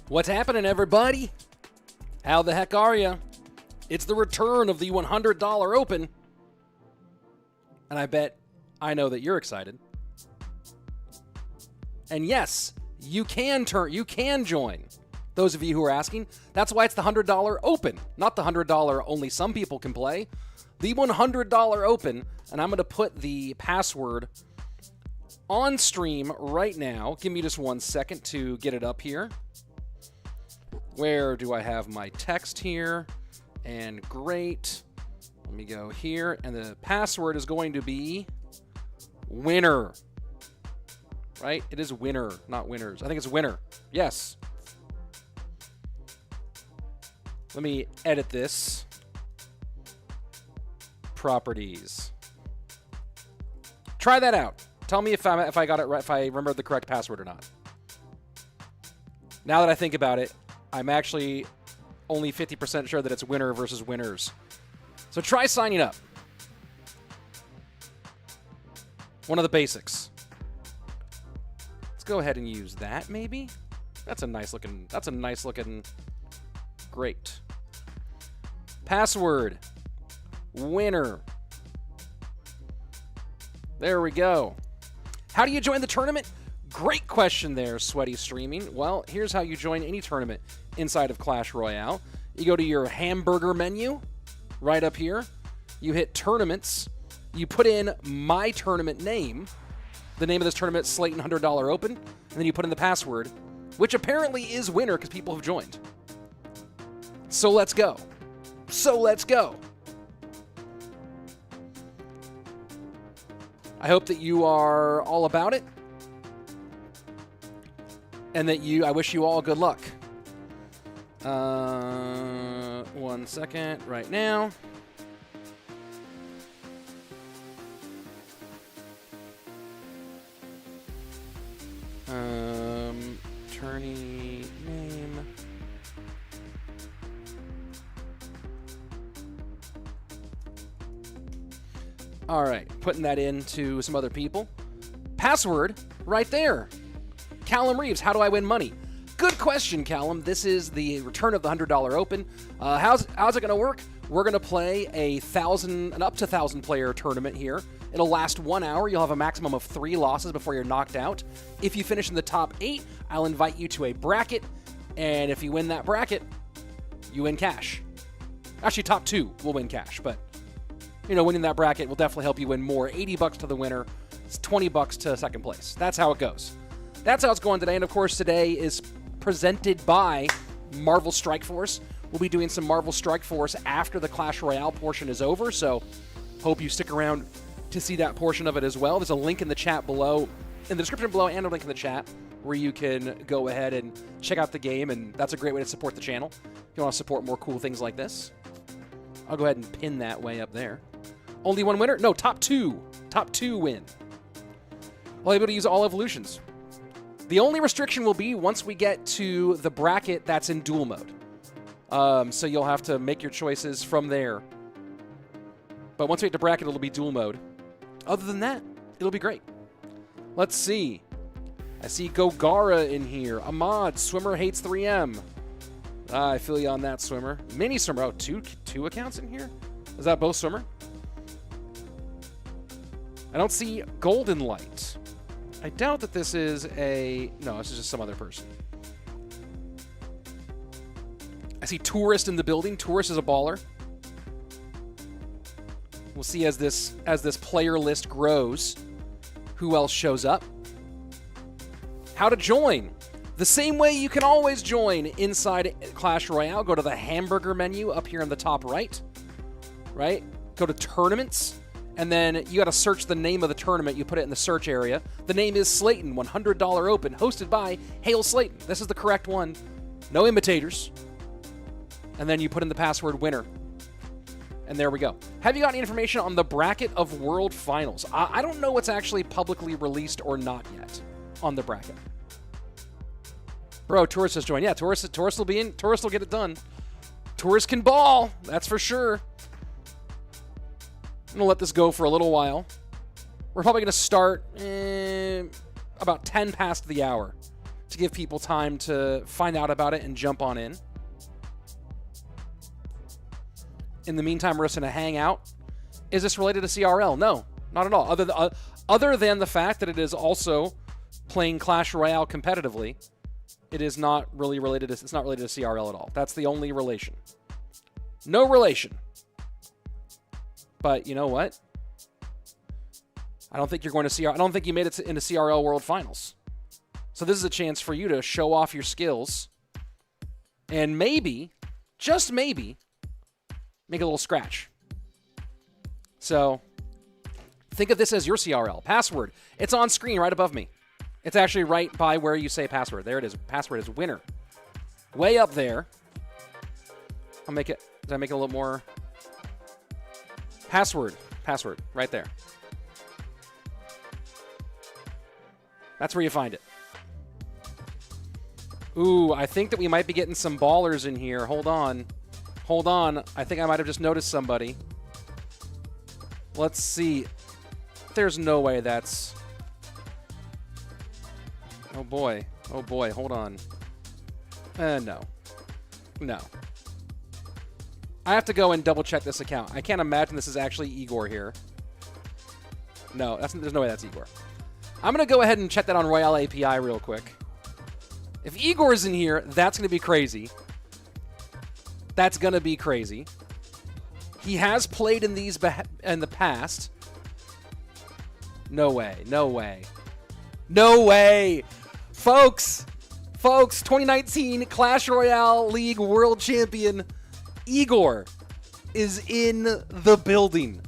What's happening, everybody? How the heck are you? It's the return of the $100 Open. And I bet I know that you're excited. And yes, you can join. Those of you who are asking, that's why it's the $100 Open, not the $100 only some people can play. The $100 Open, and I'm going to put the password on stream right now. Give me just 1 second to get it up here. Where do I have my text here? And great. Let me go here. And the password is going to be winner. Right? It is winner, not winners. I think it's winner. Yes. Let me edit this. Properties. Try that out. Tell me if I got it right, if I remember the correct password or not. Now that I think about it, I'm actually only 50% sure that it's winner versus winners. So try signing up. One of the basics. Let's go ahead and use that maybe. That's a nice looking, great. Password. Winner. There we go. How do you join the tournament? Great question there, Sweaty Streaming. Well, here's how you join any tournament inside of Clash Royale. You go to your hamburger menu right up here. You hit tournaments. You put in my tournament name. The name of this tournament is Slayton $100 Open. And then you put in the password, which apparently is winner because people have joined. So let's go. I hope that you are all about it. And that I wish you all good luck. 1 second right now. Attorney name. All right, putting that into some other people. Password right there. Callum Reeves, how do I win money? Good question, Callum. This is the return of the $100 Open. How's it going to work? We're going to play an up to 1,000 player tournament here. It'll last 1 hour. You'll have a maximum of 3 losses before you're knocked out. If you finish in the top 8, I'll invite you to a bracket. And if you win that bracket, you win cash. Actually, top 2 will win cash. But, winning that bracket will definitely help you win more. $80 to the winner. It's $20 to second place. That's how it goes. That's how it's going today. And, of course, today is presented by Marvel Strike Force. We'll be doing some Marvel Strike Force after the Clash Royale portion is over, so hope you stick around to see that portion of it as well. There's a link in the chat below, in the description below, and a link in the chat where you can go ahead and check out the game, and that's a great way to support the channel if you want to support more cool things like this. I'll go ahead and pin that way up there. Only one winner? No, top 2. Top 2 win. We'll be able to use all evolutions. The only restriction will be once we get to the bracket that's in duel mode. So you'll have to make your choices from there. But once we get to bracket, it'll be duel mode. Other than that, it'll be great. Let's see. I see Gogara in here. Ahmad, Swimmer hates 3M. I feel you on that, Swimmer. Mini Swimmer. Oh, two accounts in here? Is that both Swimmer? I don't see Golden Light. I doubt that this is no, this is just some other person. I see Tourist in the building. Tourist is a baller. We'll see as this player list grows, who else shows up. How to join. The same way you can always join inside Clash Royale. Go to the hamburger menu up here in the top right. Right? Go to tournaments. And then you got to search the name of the tournament. You put it in the search area. The name is Slayton, $100 Open, hosted by Hail Slayton. This is the correct one. No imitators. And then you put in the password winner. And there we go. Have you got any information on the bracket of World Finals? I don't know what's actually publicly released or not yet on the bracket. Bro, Tourist has joined. Yeah, Tourist will be in. Tourist will get it done. Tourist can ball. That's for sure. I'm going to let this go for a little while. We're probably going to start about 10 past the hour. to give people time to find out about it and jump on in. In the meantime, we're just going to hang out. Is this related to CRL? No, not at all. Other than the fact that it is also playing Clash Royale competitively, it is not really related. It's not related to CRL at all. That's the only relation. No relation. But you know what? I don't think you're going to CRL. I don't think you made it into CRL World Finals. So this is a chance for you to show off your skills and maybe, just maybe, make a little scratch. So think of this as your CRL. Password. It's on screen right above me. It's actually right by where you say password. There it is. Password is winner. Way up there. I'll make it. Did I make it a little more? Password. Password. Right there. That's where you find it. Ooh, I think that we might be getting some ballers in here. Hold on. Hold on. I think I might have just noticed somebody. Let's see. There's no way that's... Oh, boy. Oh, boy. Hold on. No. No. I have to go and double-check this account. I can't imagine this is actually Igor here. No, there's no way that's Igor. I'm going to go ahead and check that on Royale API real quick. If Igor's in here, that's going to be crazy. That's going to be crazy. He has played in these in the past. No way. No way. No way. Folks, 2019 Clash Royale League World Champion Igor is in the building.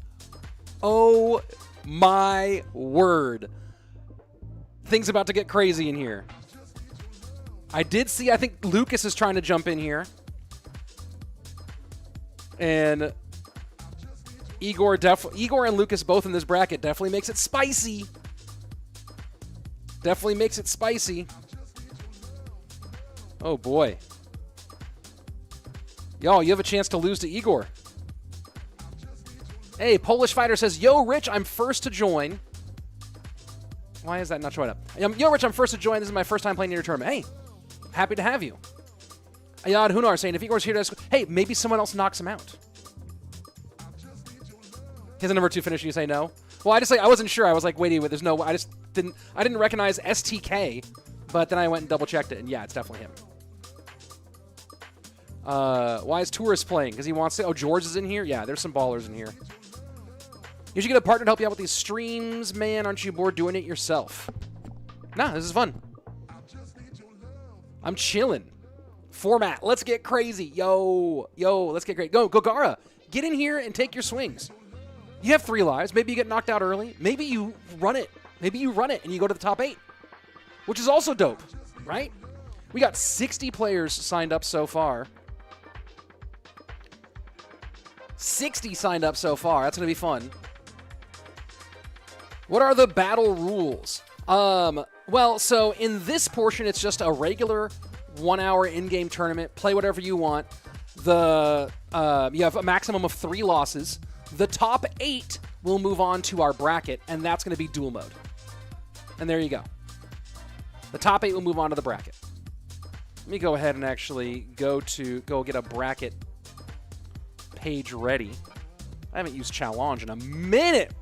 Oh my word. Things about to get crazy in here. I did see, I think Lucas is trying to jump in here. And Igor and Lucas both in this bracket definitely makes it spicy. Definitely makes it spicy. Oh boy. Yo, you have a chance to lose to Igor. Hey, Polish Fighter says, yo, Rich, I'm first to join. Why is that not showing up? Yo, Rich, I'm first to join. This is my first time playing in your tournament. Hey, happy to have you. Ayad Hunar saying, if Igor's here to... Hey, maybe someone else knocks him out. He has a number 2 finish, you say no? Well, I wasn't sure. I was like, wait, there's no... I didn't recognize STK, but then I went and double-checked it, and yeah, it's definitely him. Why is Tourist playing? Because he wants to... Oh, George is in here? Yeah, there's some ballers in here. You should get a partner to help you out with these streams, man. Aren't you bored doing it yourself? Nah, this is fun. I'm chilling. Format. Let's get crazy. Yo, let's get great. Go, Gogara. Get in here and take your swings. You have 3 lives. Maybe you get knocked out early. Maybe you run it. Maybe you run it and you go to the top 8, which is also dope, right? We got 60 players signed up so far. 60 signed up so far. That's going to be fun. What are the battle rules? Well, so in this portion, it's just a regular 1-hour in-game tournament. Play whatever you want. You have a maximum of 3 losses. The top 8 will move on to our bracket, and that's going to be dual mode. And there you go. The top 8 will move on to the bracket. Let me go ahead and actually go get a bracket page ready. I haven't used challenge in a minute.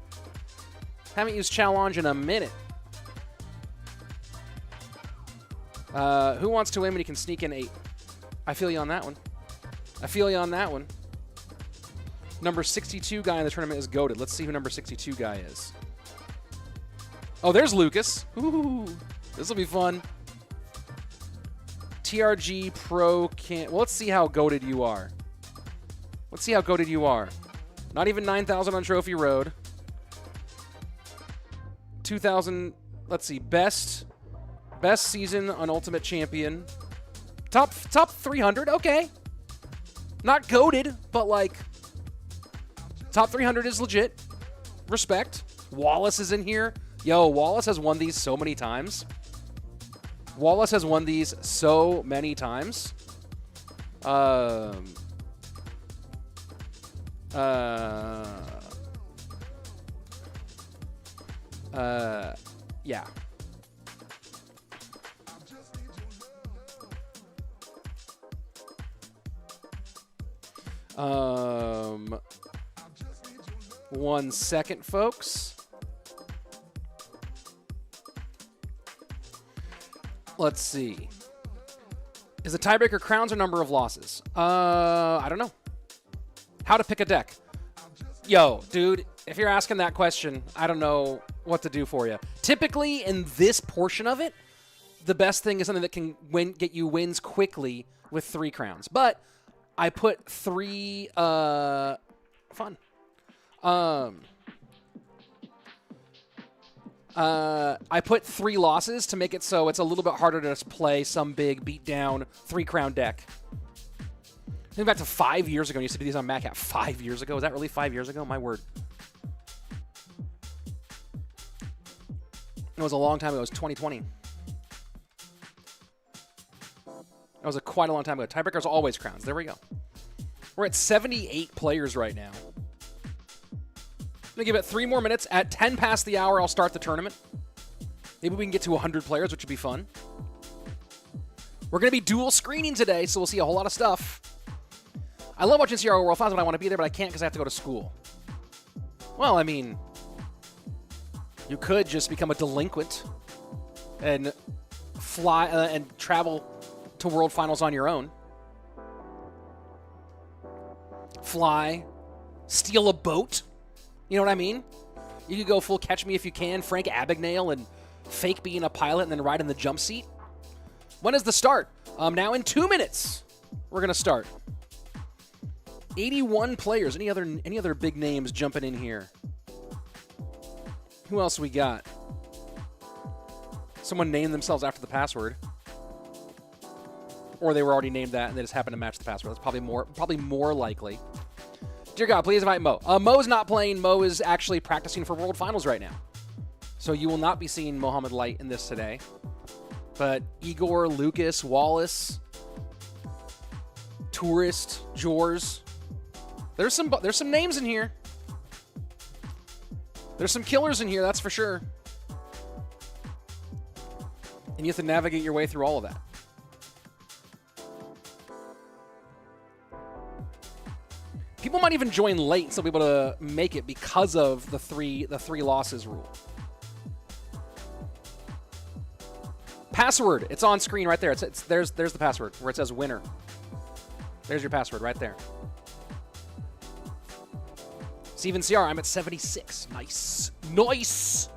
Who wants to win when he can sneak in 8? I feel you on that one. Number 62 guy in the tournament is goated. Let's see who number 62 guy is. Oh, there's Lucas. Ooh, this will be fun. TRG Pro can't... Well, let's see how goated you are. Not even 9,000 on Trophy Road. 2,000... Let's see. Best season on Ultimate Champion. Top 300. Okay. Not goated, but like... Top 300 is legit. Respect. Wallace is in here. Yo, Wallace has won these so many times. Yeah. 1 second, folks. Let's see. Is the tiebreaker crowns or number of losses? I don't know. How to pick a deck. Yo, dude, if you're asking that question, I don't know what to do for you. Typically, in this portion of it, the best thing is something that can get you wins quickly with 3 crowns. But I put 3 fun. I put 3 losses to make it so it's a little bit harder to play some big beat-down 3-crown deck. Think back to 5 years ago. I used to do these on MacCat 5 years ago. Was that really 5 years ago? My word. It was a long time ago. It was 2020. That was quite a long time ago. Tiebreakers always crowns. There we go. We're at 78 players right now. I'm going to give it 3 more minutes. At 10 past the hour, I'll start the tournament. Maybe we can get to 100 players, which would be fun. We're going to be dual screening today, so we'll see a whole lot of stuff. I love watching CRO World Finals, but I want to be there, but I can't because I have to go to school. Well, I mean, you could just become a delinquent and fly and travel to World Finals on your own. Fly, steal a boat. You know what I mean? You could go full Catch Me If You Can, Frank Abagnale, and fake being a pilot and then ride in the jump seat. When is the start? Now in 2 minutes, we're going to start. 81 players. Any other big names jumping in here? Who else we got? Someone named themselves after the password. Or they were already named that and they just happened to match the password. That's probably more likely. Dear God, please invite Mo. Mo's not playing. Mo is actually practicing for World Finals right now. So you will not be seeing Mohammed Light in this today. But Igor, Lucas, Wallace, Tourist, Jors. There's some names in here. There's some killers in here, that's for sure. And you have to navigate your way through all of that. People might even join late and still be able to make it because of the three losses rule. Password. It's on screen right there. There's the password where it says winner. There's your password right there. Steven CR, I'm at 76. Nice. Nice.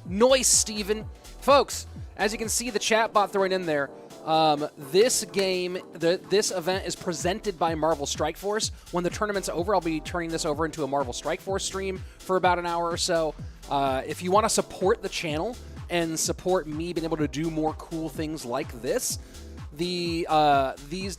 Nice, Steven. Folks, as you can see the chat bot throwing in there, this event is presented by Marvel Strike Force. When the tournament's over, I'll be turning this over into a Marvel Strike Force stream for about an hour or so. If you want to support the channel and support me being able to do more cool things like this, the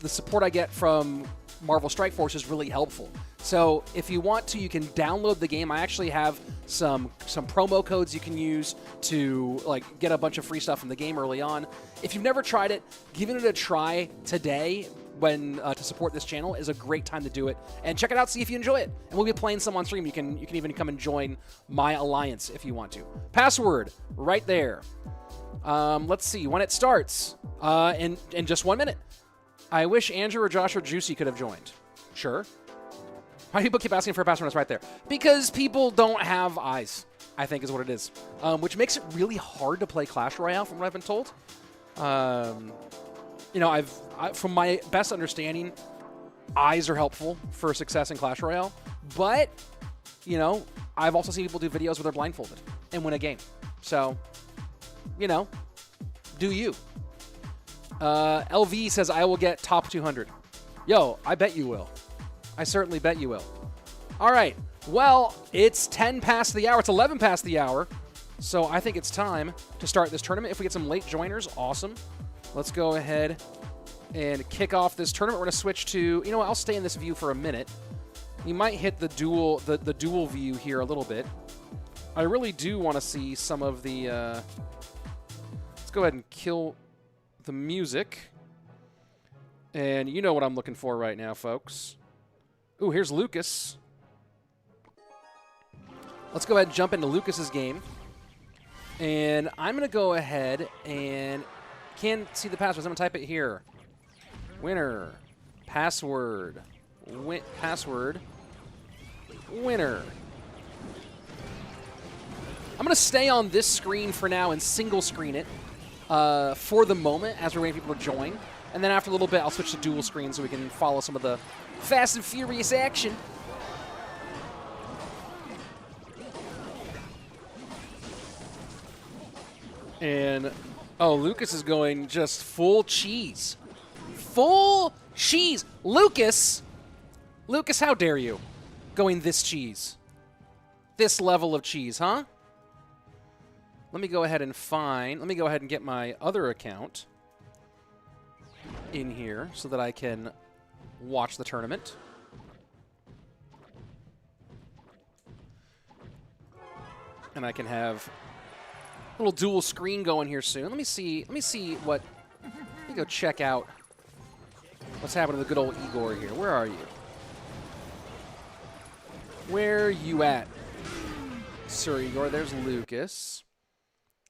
support I get from Marvel Strike Force is really helpful. So if you want to, you can download the game. I actually have some promo codes you can use to get a bunch of free stuff from the game early on. If you've never tried it, giving it a try today to support this channel is a great time to do it. And check it out, see if you enjoy it. And we'll be playing some on stream. You can even come and join my alliance if you want to. Password right there. Let's see when it starts. In just 1 minute. I wish Andrew or Josh or Juicy could have joined. Sure. Why do people keep asking for a password? It's right there. Because people don't have eyes, I think is what it is. Which makes it really hard to play Clash Royale from what I've been told. From my best understanding, eyes are helpful for success in Clash Royale. But, I've also seen people do videos where they're blindfolded and win a game. So, do you. LV says, I will get top 200. Yo, I bet you will. I certainly bet you will. All right. Well, it's 10 past the hour. It's 11 past the hour. So I think it's time to start this tournament. If we get some late joiners, awesome. Let's go ahead and kick off this tournament. We're going to switch to, I'll stay in this view for a minute. You might hit the dual view here a little bit. I really do want to see some of the... let's go ahead and kill the music. And you know what I'm looking for right now, folks. Ooh, here's Lucas. Let's go ahead and jump into Lucas's game. And I'm going to go ahead and can't see the passwords. I'm going to type it here. Winner. Password. password winner. I'm going to stay on this screen for now and single screen it for the moment as we're waiting for people to join. And then after a little bit, I'll switch to dual screen so we can follow some of the Fast and Furious action. And, oh, Lucas is going just full cheese. Full cheese. Lucas, how dare you? Going this cheese. This level of cheese, huh? Let me go ahead and get my other account in here so that I can watch the tournament. And I can have a little dual screen going here soon. Let me see what, let me go check out what's happening to the good old Igor here. Where are you? Where you at, Sir Igor? There's Lucas.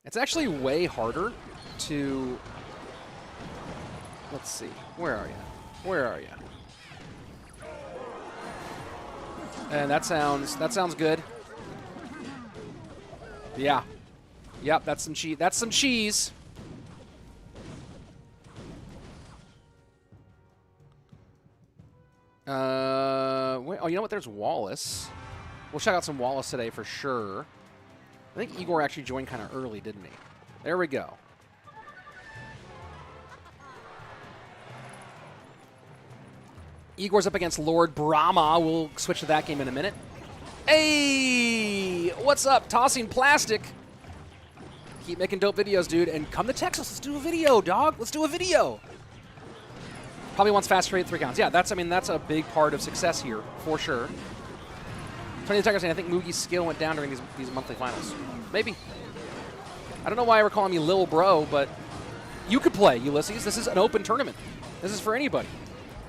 It's actually way harder to, let's see, where are you? Where are you? And that sounds good. Yeah. Yep, that's some cheese. That's some cheese. Wait, oh, you know what? There's Wallace. We'll check out some Wallace today for sure. I think Igor actually joined kind of early, didn't he? There we go. Igor's up against Lord Brahma. We'll switch to that game in a minute. Hey! What's up? Tossing plastic. Keep making dope videos, dude. And come to Texas. Let's do a video, dog. Let's do a video. Probably wants fast rate 3 counts. Yeah, that's a big part of success here, for sure. 20 attackers saying I think Mugi's skill went down during these monthly finals. Maybe. I don't know why we're calling me Lil Bro, but you could play, Ulysses. This is an open tournament. This is for anybody.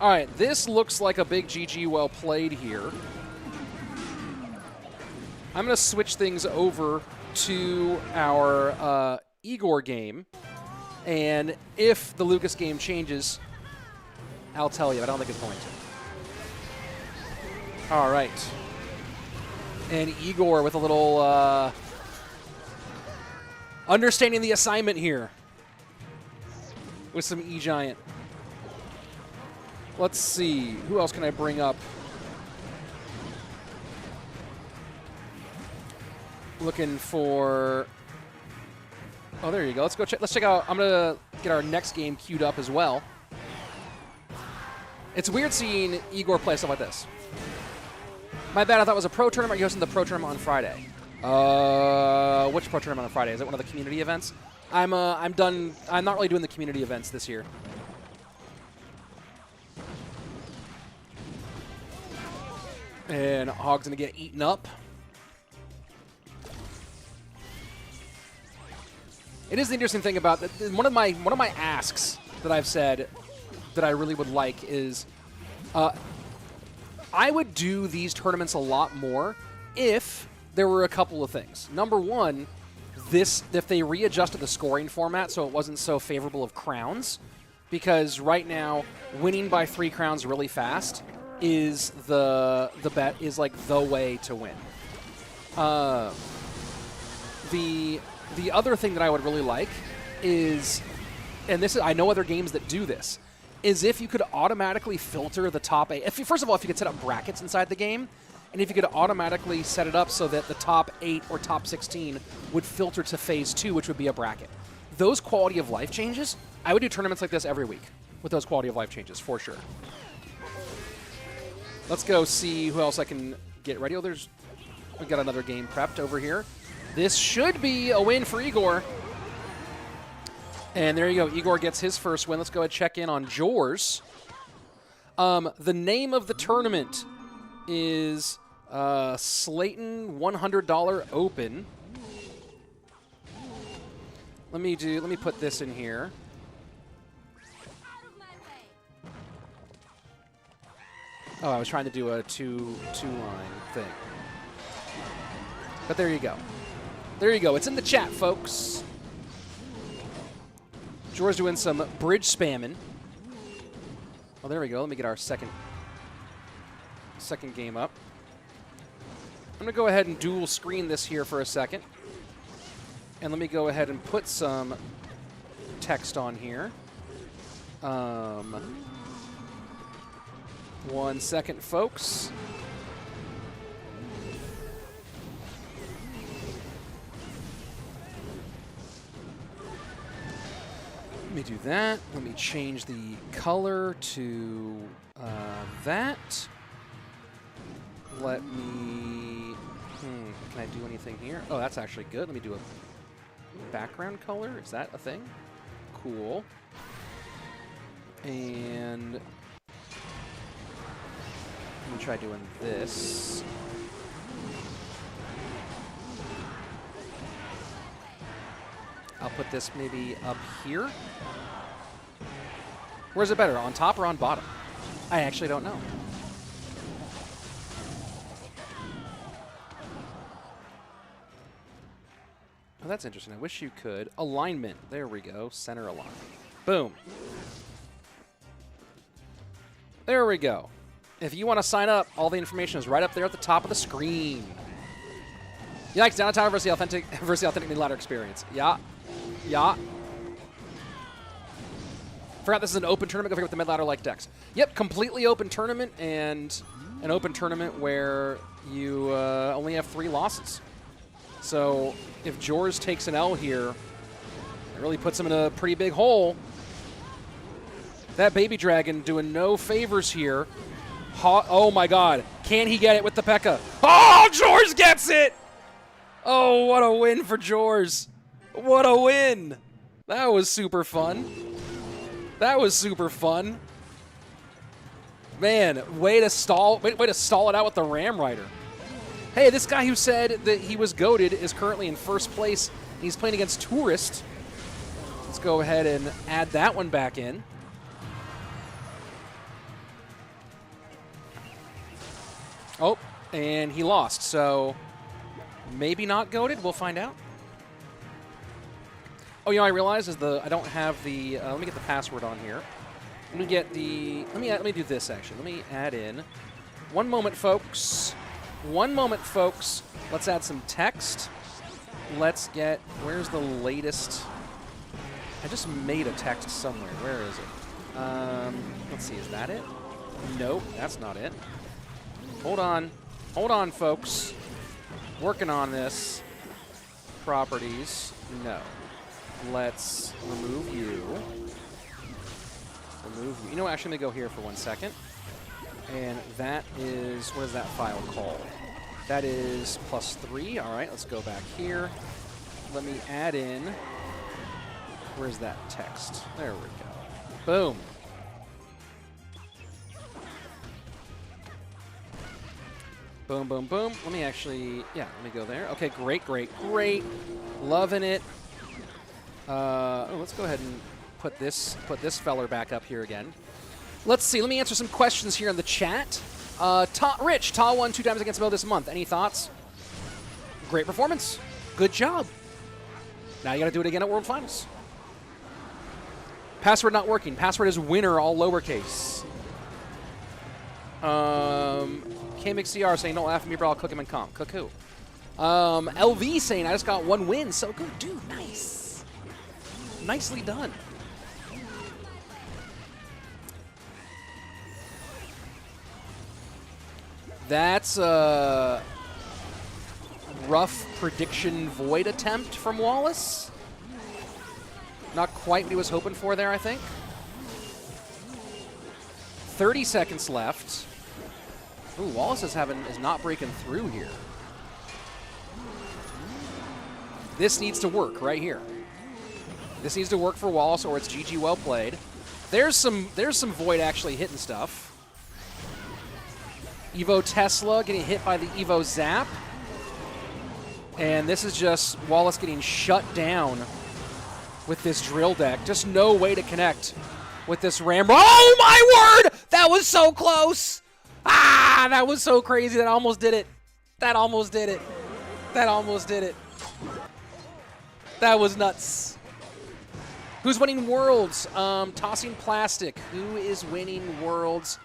All right, this looks like a big GG well played here. I'm going to switch things over to our Igor game. And if the Lucas game changes, I'll tell you. I don't think it's going to. All right. And Igor with a little understanding the assignment here with some E-Giant. Let's see. Who else can I bring up? Looking for... Oh, there you go. Let's go check. Let's check out... I'm going to get our next game queued up as well. It's weird seeing Igor play stuff like this. My bad, I thought it was a pro tournament. You're hosting the pro tournament on Friday. Which pro tournament on Friday? Is it one of the community events? I'm done. I'm not really doing the community events this year. And Hog's gonna get eaten up. It is the interesting thing about one of my asks that I've said that I really would like is I would do these tournaments a lot more if there were a couple of things. Number one, if they readjusted the scoring format so it wasn't so favorable of crowns, because right now winning by 3 crowns really fast is the way to win. The other thing that I would really like is, and this is, I know other games that do this, is if you could automatically filter the top 8. First of all, if you could set up brackets inside the game, and if you could automatically set it up so that the top 8 or top 16 would filter to phase 2, which would be a bracket. Those quality of life changes, I would do tournaments like this every week with those quality of life changes, for sure. Let's go see who else I can get ready. Oh, we've got another game prepped over here. This should be a win for Igor. And there you go. Igor gets his first win. Let's go ahead and check in on Jors. The name of the tournament is Slayton $100 Open. Let me put this in here. Oh, I was trying to do a two-line thing. But there you go. There you go. It's in the chat, folks. Jor's doing some bridge spamming. Oh, there we go. Let me get our second second game up. I'm going to go ahead and dual screen this here for a second. And let me go ahead and put some text on here. 1 second, folks. Let me do that. Let me change the color to that. Let me... can I do anything here? Oh, that's actually good. Let me do a background color. Is that a thing? Cool. And... let me try doing this. I'll put this maybe up here. Where's it better, on top or on bottom? I actually don't know. Oh, that's interesting. I wish you could. Alignment. There we go. Center alignment. Boom. There we go. If you want to sign up, all the information is right up there at the top of the screen. Yikes, downtime versus the authentic mid-ladder experience. Yeah. Yeah. Forgot this is an open tournament. Go figure with the mid-ladder like decks. Yep, completely open tournament, and an open tournament where you only have 3 losses. So if Jors takes an L here, it really puts him in a pretty big hole. That Baby Dragon doing no favors here. Oh my god. Can he get it with the P.E.K.K.A? Oh, Jors gets it! Oh, what a win for Jors. What a win. That was super fun. That was super fun. Man, way to stall it out with the Ram Rider. Hey, this guy who said that he was goated is currently in first place. He's playing against Tourist. Let's go ahead and add that one back in. Oh, and he lost, so maybe not goated. We'll find out. Oh, you know, I realize I don't have the. Let me get the password on here. Let me get the. Let me do this actually. Let me add in. One moment, folks. One moment, folks. Let's add some text. Let's get. Where's the latest? I just made a text somewhere. Where is it? Let's see. Is that it? Nope, that's not it. Hold on. Hold on, folks. Working on this. Properties. No. Let's remove you. Remove you. You know what? Actually, I'm going to go here for 1 second. And that is, what is that file called? That is +3. All right, let's go back here. Let me add in, where's that text? There we go. Boom. Boom, boom, boom. Let me actually, yeah, let me go there. Okay, great, great, great. Loving it. Let's go ahead and put this feller back up here again. Let's see. Let me answer some questions here in the chat. Rich, Ta won 2 times against Mo this month. Any thoughts? Great performance. Good job. Now you got to do it again at World Finals. Password not working. Password is winner, all lowercase. KMXCR saying, don't laugh at me, bro. I'll cook him in comp. Cook who? LV saying, I just got 1 win. So good. Dude, nice. Nicely done. That's a rough prediction void attempt from Wallace. Not quite what he was hoping for there, I think. 30 seconds left. Ooh, Wallace is not breaking through here. This needs to work right here. This needs to work for Wallace, or it's GG well played. There's some void actually hitting stuff. Evo Tesla getting hit by the Evo Zap. And this is just Wallace getting shut down with this drill deck. Just no way to connect with this Ram. Oh my word! That was so close! Ah, that was so crazy. That almost did it. That almost did it. That almost did it. That was nuts. Who's winning Worlds? Tossing Plastic. Who is winning Worlds?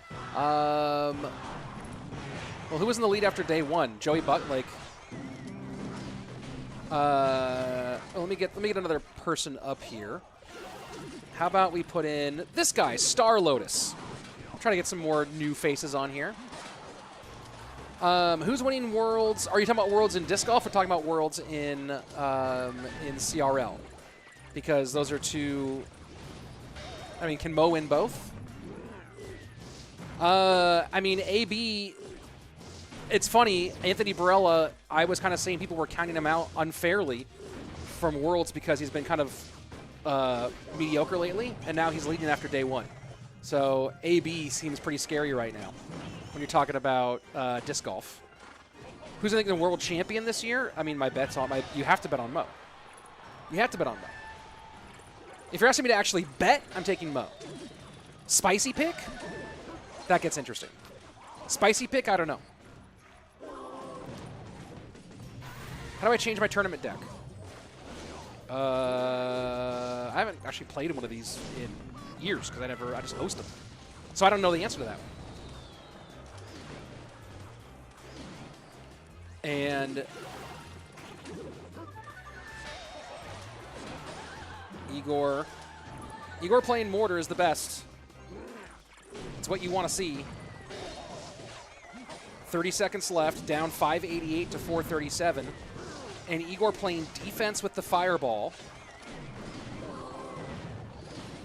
Well, who was in the lead after day one? Joey Buck, like. Let me get another person up here. How about we put in this guy, Star Lotus. I'm trying to get some more new faces on here. Who's winning Worlds? Are you talking about Worlds in Disc Golf or talking about Worlds in CRL? Because those are two. I mean, can Mo win both? I mean, AB. It's funny, Anthony Barella, I was kind of saying people were counting him out unfairly from Worlds because he's been kind of mediocre lately, and now he's leading after day one. So AB seems pretty scary right now when you're talking about disc golf. Who's the world champion this year? I mean, my bet's on you have to bet on Mo. You have to bet on Mo. If you're asking me to actually bet, I'm taking Mo. Spicy pick? That gets interesting. Spicy pick? I don't know. How do I change my tournament deck? I haven't actually played in one of these in years because I just host them. So I don't know the answer to that one. And Igor playing Mortar is the best. It's what you want to see. 30 seconds left, down 588 to 437. And Igor playing defense with the fireball.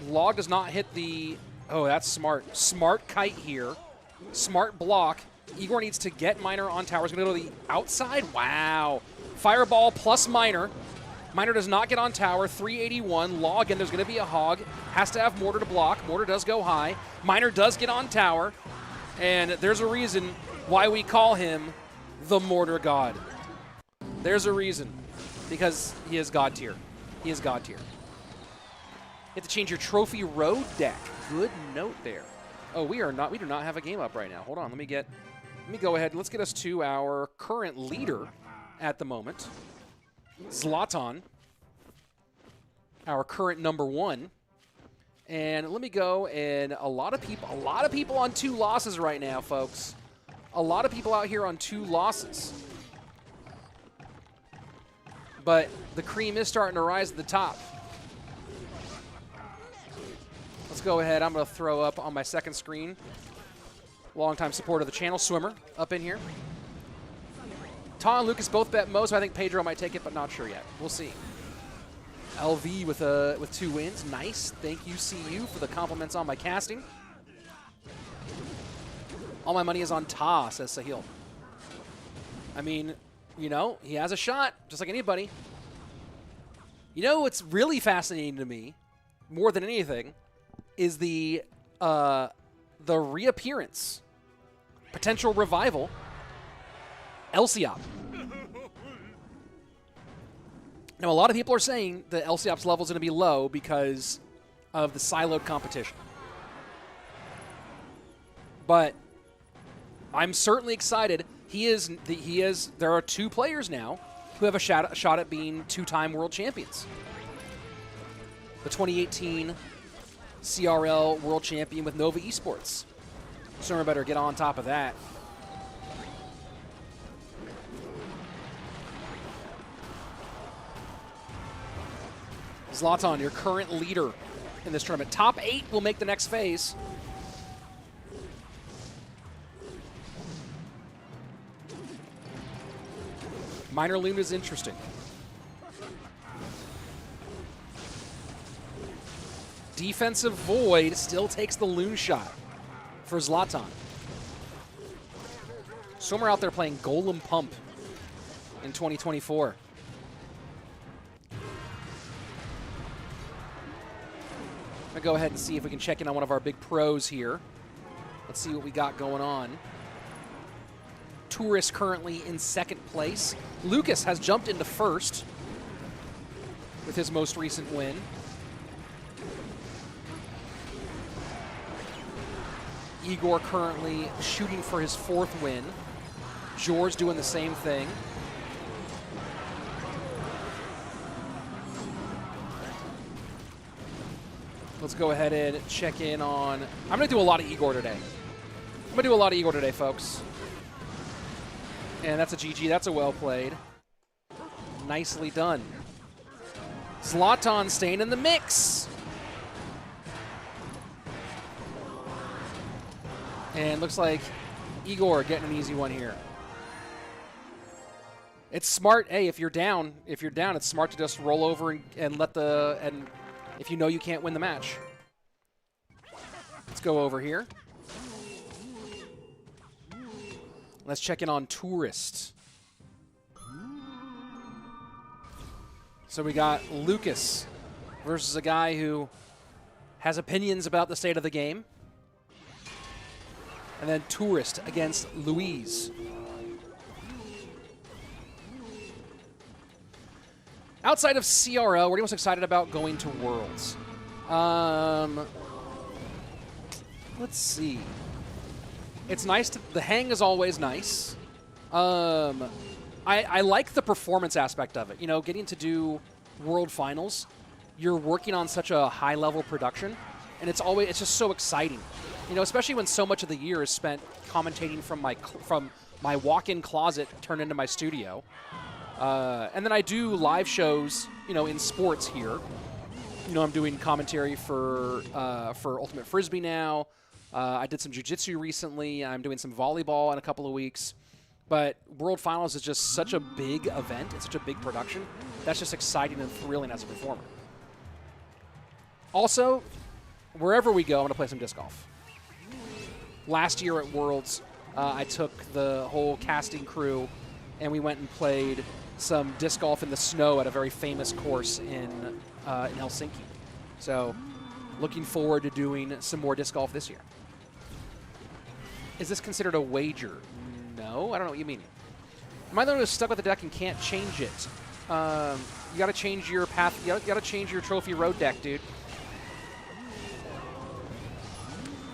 Log does not hit the... Oh, that's smart. Smart kite here. Smart block. Igor needs to get Miner on tower. He's going to go to the outside. Wow. Fireball plus Miner. Miner does not get on tower. 381. Log, and there's going to be a hog. Has to have Mortar to block. Mortar does go high. Miner does get on tower. And there's a reason why we call him the Mortar God. There's a reason. Because he is God tier. He is God tier. You have to change your trophy road deck. Good note there. Oh, we do not have a game up right now. Hold on, let me go ahead and let's get us to our current leader at the moment. Zlatan, our current #1. And let me go, and a lot of people on 2 losses right now, folks. A lot of people out here on 2 losses. But the cream is starting to rise to the top. Let's go ahead. I'm going to throw up on my second screen. Longtime supporter of the channel, Swimmer, up in here. Ta and Lucas both bet Mo, so I think Pedro might take it, but not sure yet. We'll see. LV with 2 wins. Nice. Thank you, CU, for the compliments on my casting. All my money is on Ta, says Sahil. I mean, you know, he has a shot, just like anybody. You know what's really fascinating to me, more than anything, is the reappearance, potential revival, Elsiop. Now, a lot of people are saying that Elsiop's level is going to be low because of the siloed competition. But I'm certainly excited. There are 2 players now who have a shot at being 2-time world champions. The 2018 CRL world champion with Nova Esports. Swimmer better get on top of that. Zlatan, your current leader in this tournament. Top 8 will make the next phase. Minor Loon is interesting. Defensive Void still takes the Loon shot for Zlatan. Swimmer out there playing Golem Pump in 2024. I'm going to go ahead and see if we can check in on one of our big pros here. Let's see what we got going on. Tourist currently in 2nd place. Lucas has jumped into 1st with his most recent win. Igor currently shooting for his 4th win. George doing the same thing. Let's go ahead and check in on... I'm going to do a lot of Igor today. Folks. And that's a GG. That's a well played. Nicely done. Zlatan staying in the mix. And looks like Igor getting an easy one here. It's smart. Hey, if you're down, it's smart to just roll over and let the if you know you can't win the match. Let's go over here. Let's check in on Tourist. So we got Lucas versus a guy who has opinions about the state of the game. And then Tourist against Louise. Outside of CRL, what are you most excited about going to Worlds? Let's see. It's nice the hang is always nice. I like the performance aspect of it. You know, getting to do World Finals, you're working on such a high-level production, and it's just so exciting. You know, especially when so much of the year is spent commentating from my walk-in closet turned into my studio. And then I do live shows, you know, in sports here. You know, I'm doing commentary for Ultimate Frisbee now. I did some jiu-jitsu recently. I'm doing some volleyball in a couple of weeks. But World Finals is just such a big event. It's such a big production. That's just exciting and thrilling as a performer. Also, wherever we go, I'm going to play some disc golf. Last year at Worlds, I took the whole casting crew, and we went and played some disc golf in the snow at a very famous course in Helsinki. So, looking forward to doing some more disc golf this year. Is this considered a wager? No, I don't know what you mean. Am I the one who's stuck with the deck and can't change it? You got to change your path. You got to change your trophy road deck, dude.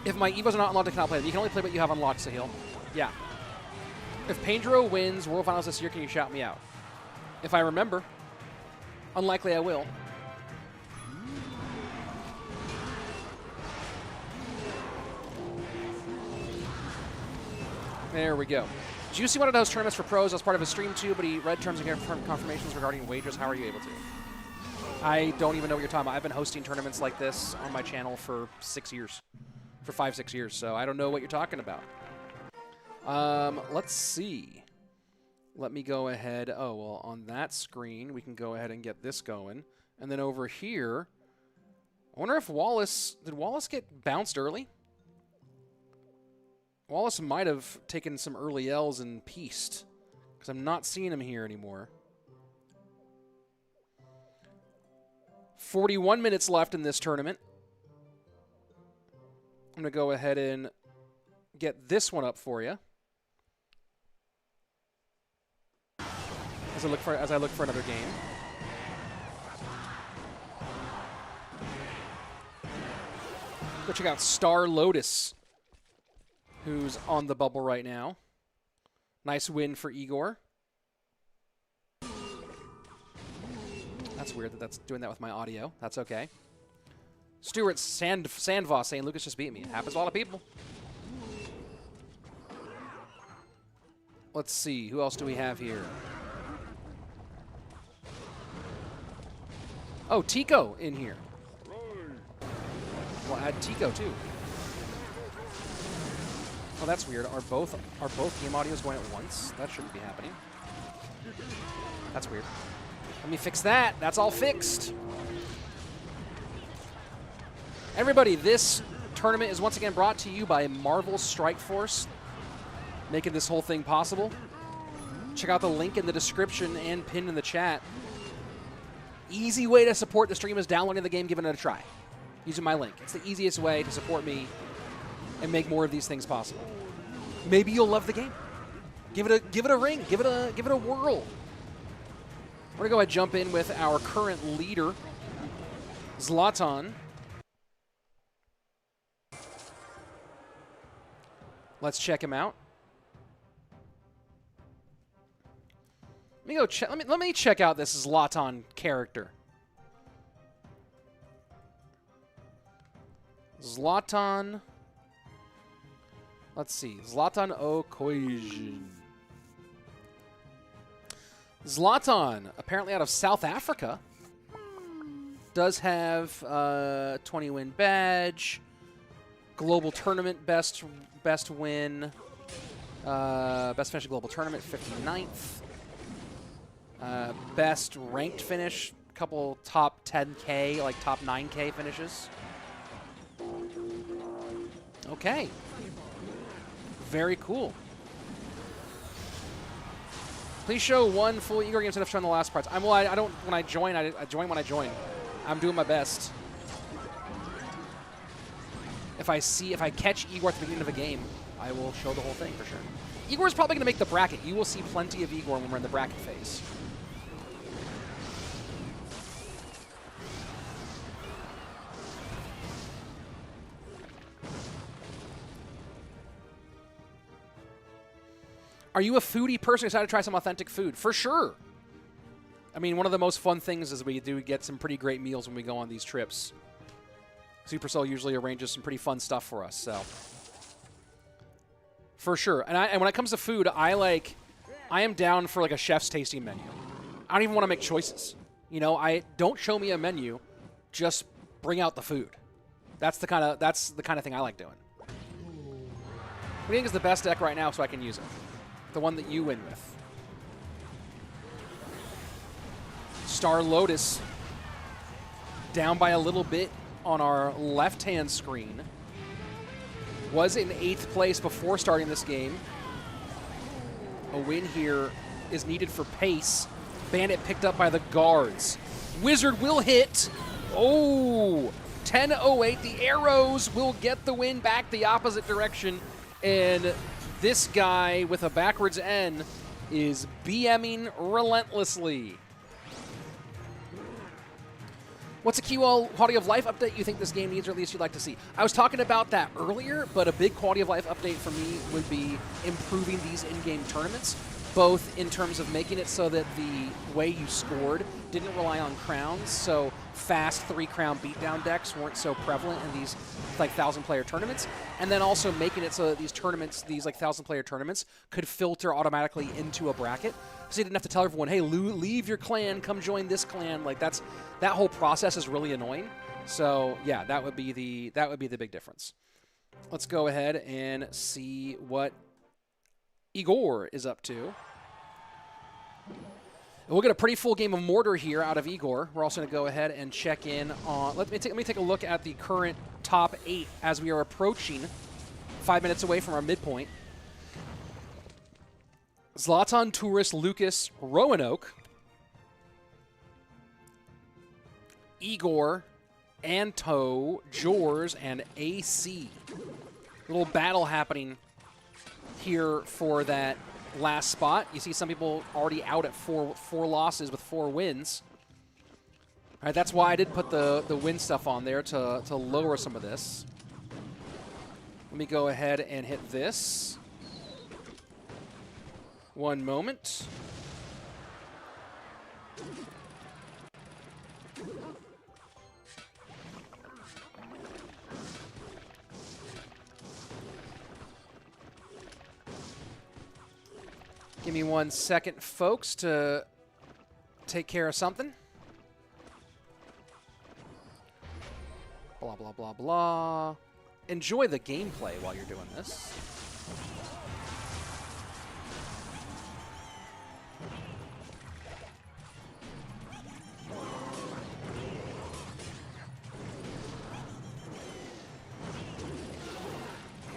If my Evos are not unlocked, I cannot play them. You can only play what you have unlocked, Sahil. Yeah. If Pedro wins World Finals this year, can you shout me out? If I remember. Unlikely I will. There we go. Juicy wanted to host tournaments for pros as part of his stream too, but he read terms and confirmations regarding wagers. How are you able to? I don't even know what you're talking about. I've been hosting tournaments like this on my channel for 6 years. For 5-6 years, so I don't know what you're talking about. Let's see. Let me go ahead. Oh, well, on that screen, we can go ahead and get this going. And then over here, I wonder if Wallace, did Wallace get bounced early? Wallace might have taken some early L's and pieced, because I'm not seeing him here anymore. 41 minutes left in this tournament. I'm going to go ahead and get this one up for you. As I look for another game. Go check out Star Lotus, who's on the bubble right now. Nice win for Igor. That's weird that that's doing that with my audio. That's okay. Stuart Sandvoss saying Lucas just beat me. It happens to a lot of people. Let's see. Who else do we have here? Oh, Tico in here. We'll add Tico too. Oh, that's weird. Are both game audios going at once? That shouldn't be happening. That's weird. Let me fix that. That's all fixed. Everybody, this tournament is once again brought to you by Marvel Strike Force, making this whole thing possible. Check out the link in the description and pinned in the chat. Easy way to support the stream is downloading the game, giving it a try. Using my link. It's the easiest way to support me and make more of these things possible. Maybe you'll love the game. Give it a ring. Give it a whirl. We're gonna go ahead and jump in with our current leader, Zlatan. Let's check him out. Let me go check. Let me check out this Zlatan character. Zlatan. Let's see. Zlatan Okoijin. Zlatan, apparently out of South Africa, does have 20-win badge, global tournament best win, best finish global tournament 59th, best ranked finish, couple top 10K, like top 9K finishes. Okay, very cool. Please show one full Igor game instead of showing the last parts. I don't. When I join, I join when I join. I'm doing my best. If I catch Igor at the beginning of a game, I will show the whole thing for sure. Igor's probably going to make the bracket. You will see plenty of Igor when we're in the bracket phase. Are you a foodie person excited to try some authentic food? For sure. I mean, one of the most fun things is we do get some pretty great meals when we go on these trips. Supercell usually arranges some pretty fun stuff for us, so for sure. And when it comes to food, I am down for like a chef's tasting menu. I don't even want to make choices. You know, don't show me a menu, just bring out the food. That's the kind of thing I like doing. What do you think is the best deck right now so I can use it? The one that you win with. Star Lotus down by a little bit on our left-hand screen. Was in 8th place before starting this game. A win here is needed for pace. Bandit picked up by the guards. Wizard will hit. Oh, 10:08. The arrows will get the win back the opposite direction. And this guy with a backwards N is BMing relentlessly. What's a key quality of life update you think this game needs, or at least you'd like to see? I was talking about that earlier, but a big quality of life update for me would be improving these in-game tournaments, both in terms of making it so that the way you scored didn't rely on crowns, so fast 3-crown beatdown decks weren't so prevalent in these like 1,000-player tournaments, and then also making it so that these tournaments, these like 1,000-player tournaments, could filter automatically into a bracket, so you didn't have to tell everyone, hey, leave your clan, come join this clan. Like that whole process is really annoying. So yeah, that would be the big difference. Let's go ahead and see what Igor is up to. We'll get a pretty full game of Mortar here out of Igor. We're also going to go ahead and check in on... Let me take a look at the current top 8 as we are approaching 5 minutes away from our midpoint. Zlatan, Tourist, Lucas, Roanoke, Igor, Anto, Jors, and AC. Little battle happening here for that last spot. You see some people already out at four losses with 4 wins. All right, that's why I did put the win stuff on there to lower some of this. Let me go ahead and hit this. One moment. Give me 1 second, folks, to take care of something. Blah, blah, blah, blah. Enjoy the gameplay while you're doing this.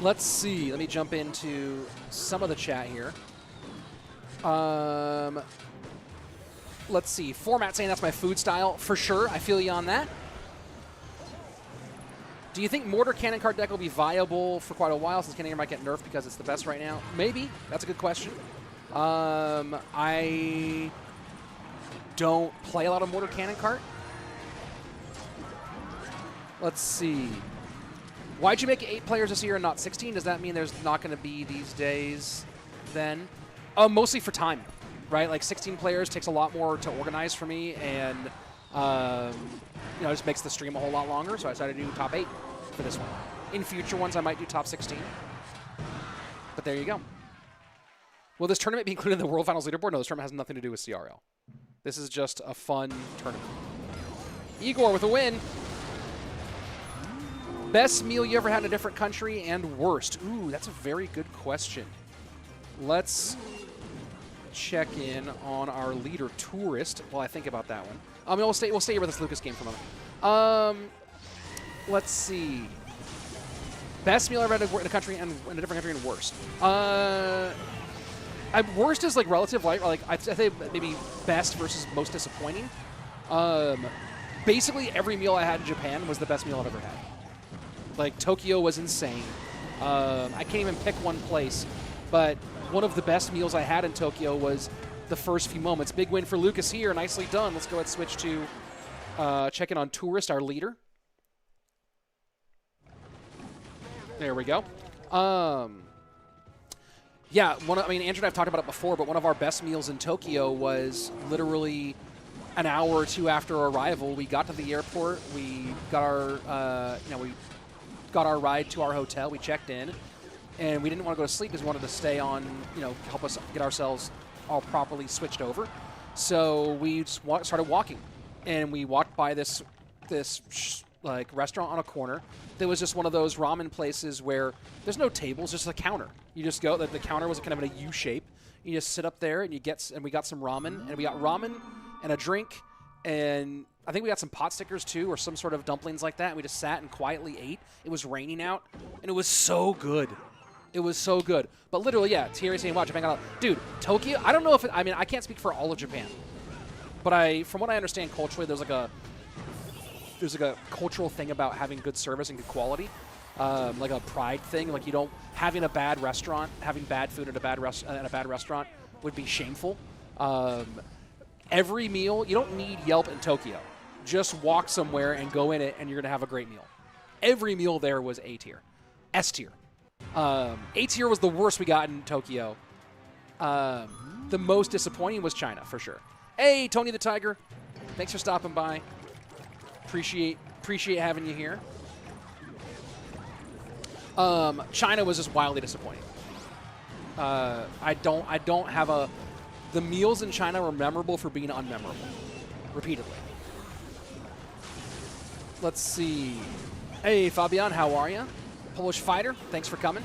Let's see. Let me jump into some of the chat here. Let's see. Format saying that's my food style. For sure. I feel you on that. Do you think Mortar Cannon card deck will be viable for quite a while since Cannon might get nerfed because it's the best right now? Maybe. That's a good question. I don't play a lot of Mortar Cannon card. Let's see. Why'd you make 8 players this year and not 16? Does that mean there's not going to be these days then? Mostly for time, right? Like 16 players takes a lot more to organize for me, and you know, it just makes the stream a whole lot longer. So I decided to do top 8 for this one. In future ones, I might do top 16. But there you go. Will this tournament be included in the World Finals leaderboard? No, this tournament has nothing to do with CRL. This is just a fun tournament. Igor with a win. Best meal you ever had in a different country and worst? Ooh, that's a very good question. Let's check in on our leader tourist while I think about that one. We'll stay here with this Lucas game for a moment. Let's see. Best meal I've ever had in a country and in a different country and worst. Worst is like relative, right? Like I'd say maybe best versus most disappointing. Basically every meal I had in Japan was the best meal I've ever had. Like Tokyo was insane. I can't even pick one place, but one of the best meals I had in Tokyo was the first few moments. Big win for Lucas here. Nicely done. Let's go ahead and switch to check in on Tourist, our leader. There we go. Yeah, Andrew and I have talked about it before, but one of our best meals in Tokyo was literally an hour or two after arrival. We got to the airport. We got our, got our ride to our hotel. We checked in, and we didn't want to go to sleep because we wanted to stay on, help us get ourselves all properly switched over. So we just started walking, and we walked by this restaurant on a corner. There was just one of those ramen places where there's no tables, just a counter. You just go. The counter was kind of in a U shape. You just sit up there, and we got some ramen, and we got ramen and a drink, and I think we got some pot stickers too, or some sort of dumplings like that. And we just sat and quietly ate. It was raining out, and it was so good. It was so good. But literally, yeah, Thierry saying, wow, Japan got out. Dude, Tokyo, I don't know if I can't speak for all of Japan. But from what I understand culturally, there's like a cultural thing about having good service and good quality. Like a pride thing. Like having a bad restaurant, having bad food at a bad restaurant would be shameful. Every meal, you don't need Yelp in Tokyo. Just walk somewhere and go in it, and you're going to have a great meal. Every meal there was A tier. S tier. A tier was the worst we got in Tokyo. The most disappointing was China, for sure. Hey, Tony the Tiger. Thanks for stopping by. Appreciate having you here. China was just wildly disappointing. I don't have the meals in China were memorable for being unmemorable, repeatedly. Let's see. Hey, Fabian, how are you? Polish Fighter, thanks for coming.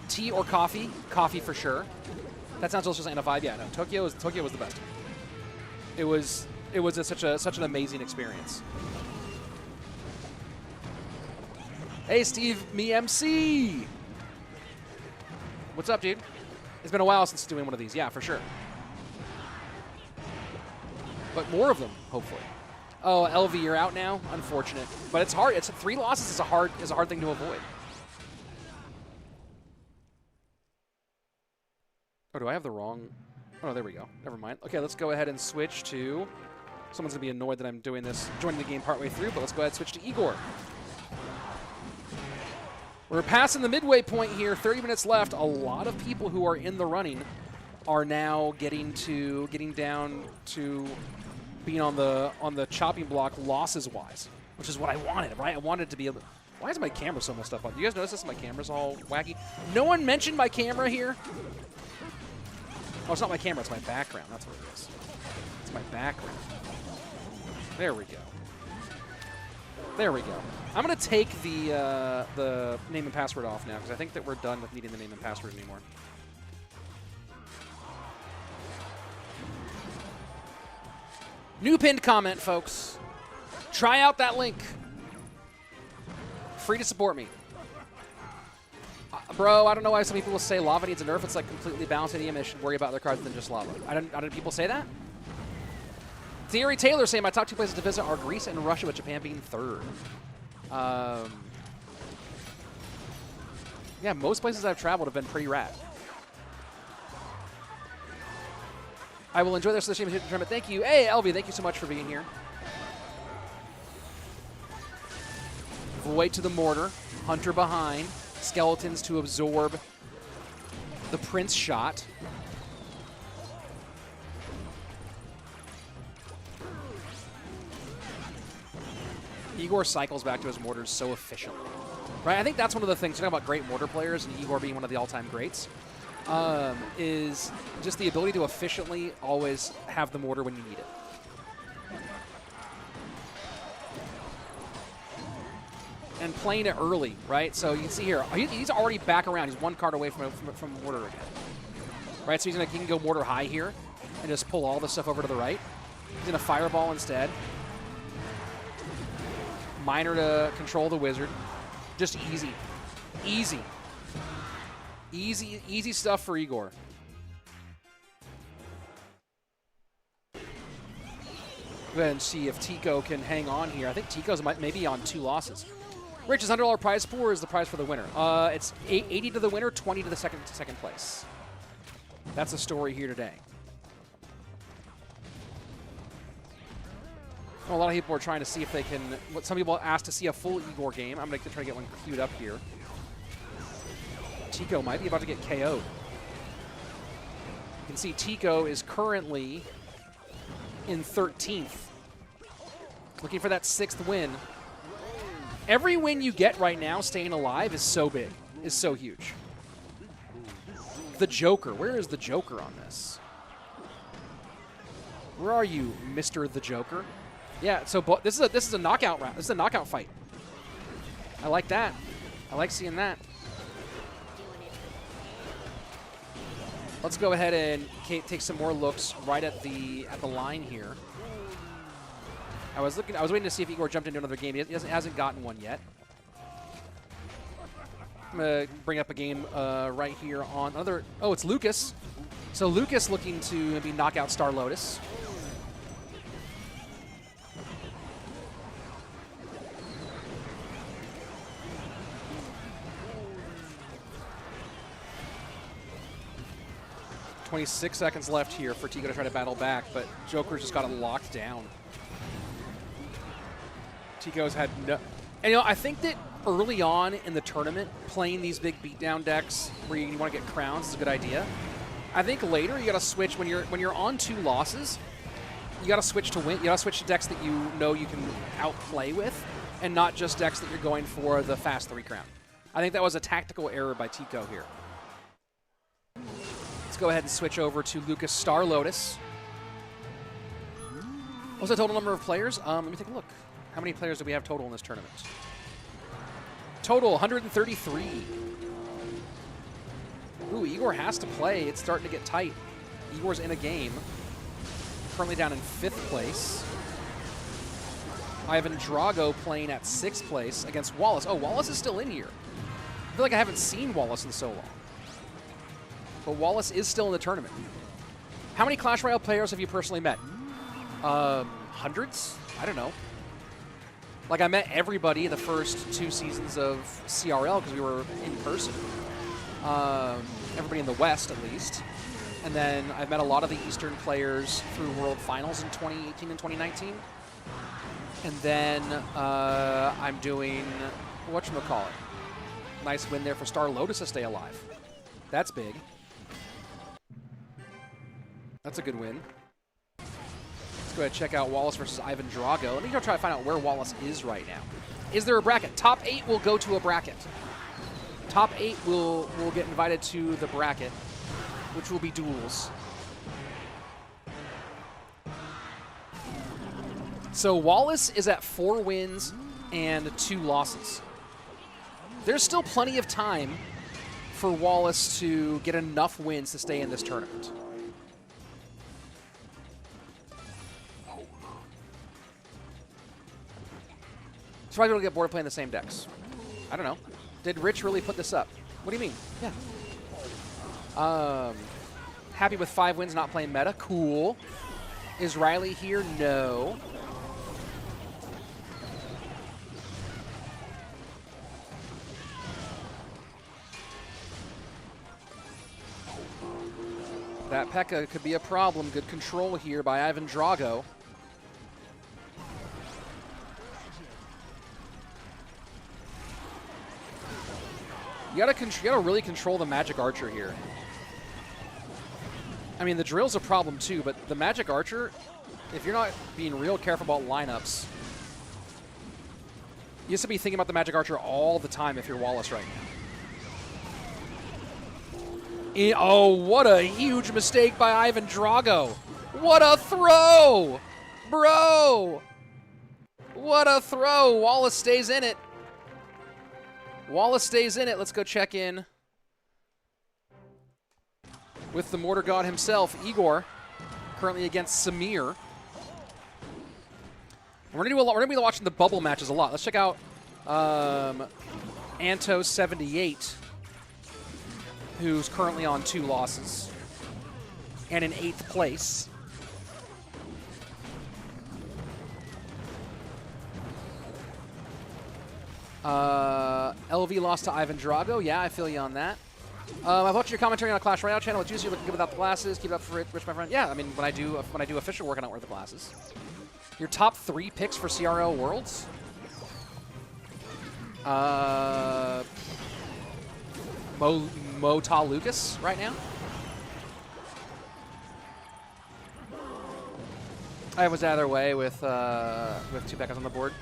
Tea or coffee? Coffee for sure. That sounds delicious and a vibe. Yeah, no, Tokyo was the best. It was such an amazing experience. Hey, Steve, me MC. What's up, dude? It's been a while since doing one of these. Yeah, for sure. But more of them, hopefully. Oh, LV, you're out now. Unfortunate, but it's hard. 3 losses is a hard thing to avoid. Oh, do I have the wrong? Oh, there we go. Never mind. Okay, let's go ahead and switch to. Someone's gonna be annoyed that I'm doing this, joining the game partway through. But let's go ahead and switch to Igor. We're passing the midway point here. 30 minutes left. A lot of people who are in the running are now getting down to being on the chopping block losses wise, which is what I wanted, right? I wanted to be able to. Why is my camera so messed up? Do you guys notice this? My camera's all wacky. No one mentioned my camera here. Oh, it's not my camera. It's my background. That's what it is. It's my background. There we go. There we go. I'm going to take the name and password off now because I think that we're done with needing the name and password anymore. New pinned comment, folks. Try out that link. Free to support me. Bro, I don't know why some people will say lava needs a nerf. It's like completely balanced in the image. Should worry about their cards than just lava. I don't people say that? Thierry Taylor saying my top 2 places to visit are Greece and Russia, with Japan being 3rd. Yeah, most places I've traveled have been pretty rad. I will enjoy the rest of the championship tournament. Thank you. Hey, LV, thank you so much for being here. Void to the mortar. Hunter behind. Skeletons to absorb the Prince shot. Igor cycles back to his mortars so efficiently. Right? I think that's one of the things, talking about great mortar players and Igor being one of the all-time greats. is just the ability to efficiently always have the mortar when you need it. And playing it early, right? So you can see here, he's already back around. He's one card away from mortar again. Right, so he can go mortar high here and just pull all the stuff over to the right. He's going to fireball instead. Miner to control the wizard. Just easy. Easy. Easy stuff for Igor. Go ahead and see if Tico can hang on here. I think Tico's maybe on 2 losses. Rich's $100 prize pool is the prize for the winner. It's 80 to the winner, 20 to the second place. That's the story here today. Well, a lot of people are trying to see if they can. Some people asked to see a full Igor game. I'm going to try to get one queued up here. Tico might be about to get KO'd. You can see Tico is currently in 13th. Looking for that 6th win. Every win you get right now staying alive is so big, is so huge. The Joker. Where is the Joker on this? Where are you, Mr. the Joker? Yeah, so this is a knockout round. This is a knockout fight. I like that. I like seeing that. Let's go ahead and take some more looks right at the line here. I was waiting to see if Igor jumped into another game. He hasn't gotten one yet. I'm gonna bring up a game right here on another. Oh, it's Lucas. So Lucas looking to maybe knock out Star Lotus. .26 seconds left here for Tico to try to battle back, but Joker's just got it locked down. Tico's had no... And, you know, I think that early on in the tournament, playing these big beatdown decks where you want to get crowns is a good idea. I think later you got to switch when you're on 2 losses. You got to switch to win. You got to switch to decks that you know you can outplay with, and not just decks that you're going for the fast 3 crown. I think that was a tactical error by Tico here. Let's go ahead and switch over to Lucas Star Lotus. What's the total number of players? Let me take a look. How many players do we have total in this tournament? Total 133. Ooh, Igor has to play. It's starting to get tight. Igor's in a game. Currently down in 5th place. Ivan Drago playing at 6th place against Wallace. Oh, Wallace is still in here. I feel like I haven't seen Wallace in so long. But Wallace is still in the tournament. How many Clash Royale players have you personally met? Hundreds? I don't know. Like, I met everybody the first 2 seasons of CRL because we were in person. Everybody in the West, at least. And then I've met a lot of the Eastern players through World Finals in 2018 and 2019. And then I'm doing, whatchamacallit? Nice win there for Star Lotus to stay alive. That's big. That's a good win. Let's go ahead and check out Wallace versus Ivan Drago. Let me go try to find out where Wallace is right now. Is there a bracket? Top 8 will go to a bracket. Top 8 will get invited to the bracket, which will be duels. So Wallace is at 4 wins and 2 losses. There's still plenty of time for Wallace to get enough wins to stay in this tournament. Surprised we don't get bored of playing the same decks. I don't know. Did Rich really put this up? What do you mean? Yeah. Happy with 5 wins, not playing meta. Cool. Is Riley here? No. That P.E.K.K.A could be a problem. Good control here by Ivan Drago. You gotta really control the Magic Archer here. I mean, the Drill's a problem too, but the Magic Archer, if you're not being real careful about lineups, you have to be thinking about the Magic Archer all the time if you're Wallace right now. Oh, what a huge mistake by Ivan Drago. What a throw! Bro! What a throw. Wallace stays in it. Wallace stays in it. Let's go check in with the Mortar God himself, Igor, currently against Samir. We're gonna be watching the bubble matches a lot. Let's check out Anto78, who's currently on 2 losses and in 8th place. LV lost to Ivan Drago. Yeah, I feel you on that. I've watched your commentary on the Clash Royale channel. It's usually looking good without the glasses. Keep it up for it, Rich, my friend. Yeah, I mean, when I do official work, I don't wear the glasses. Your top 3 picks for CRO Worlds? Mota Lucas right now. I was either way with 2 backups on the board.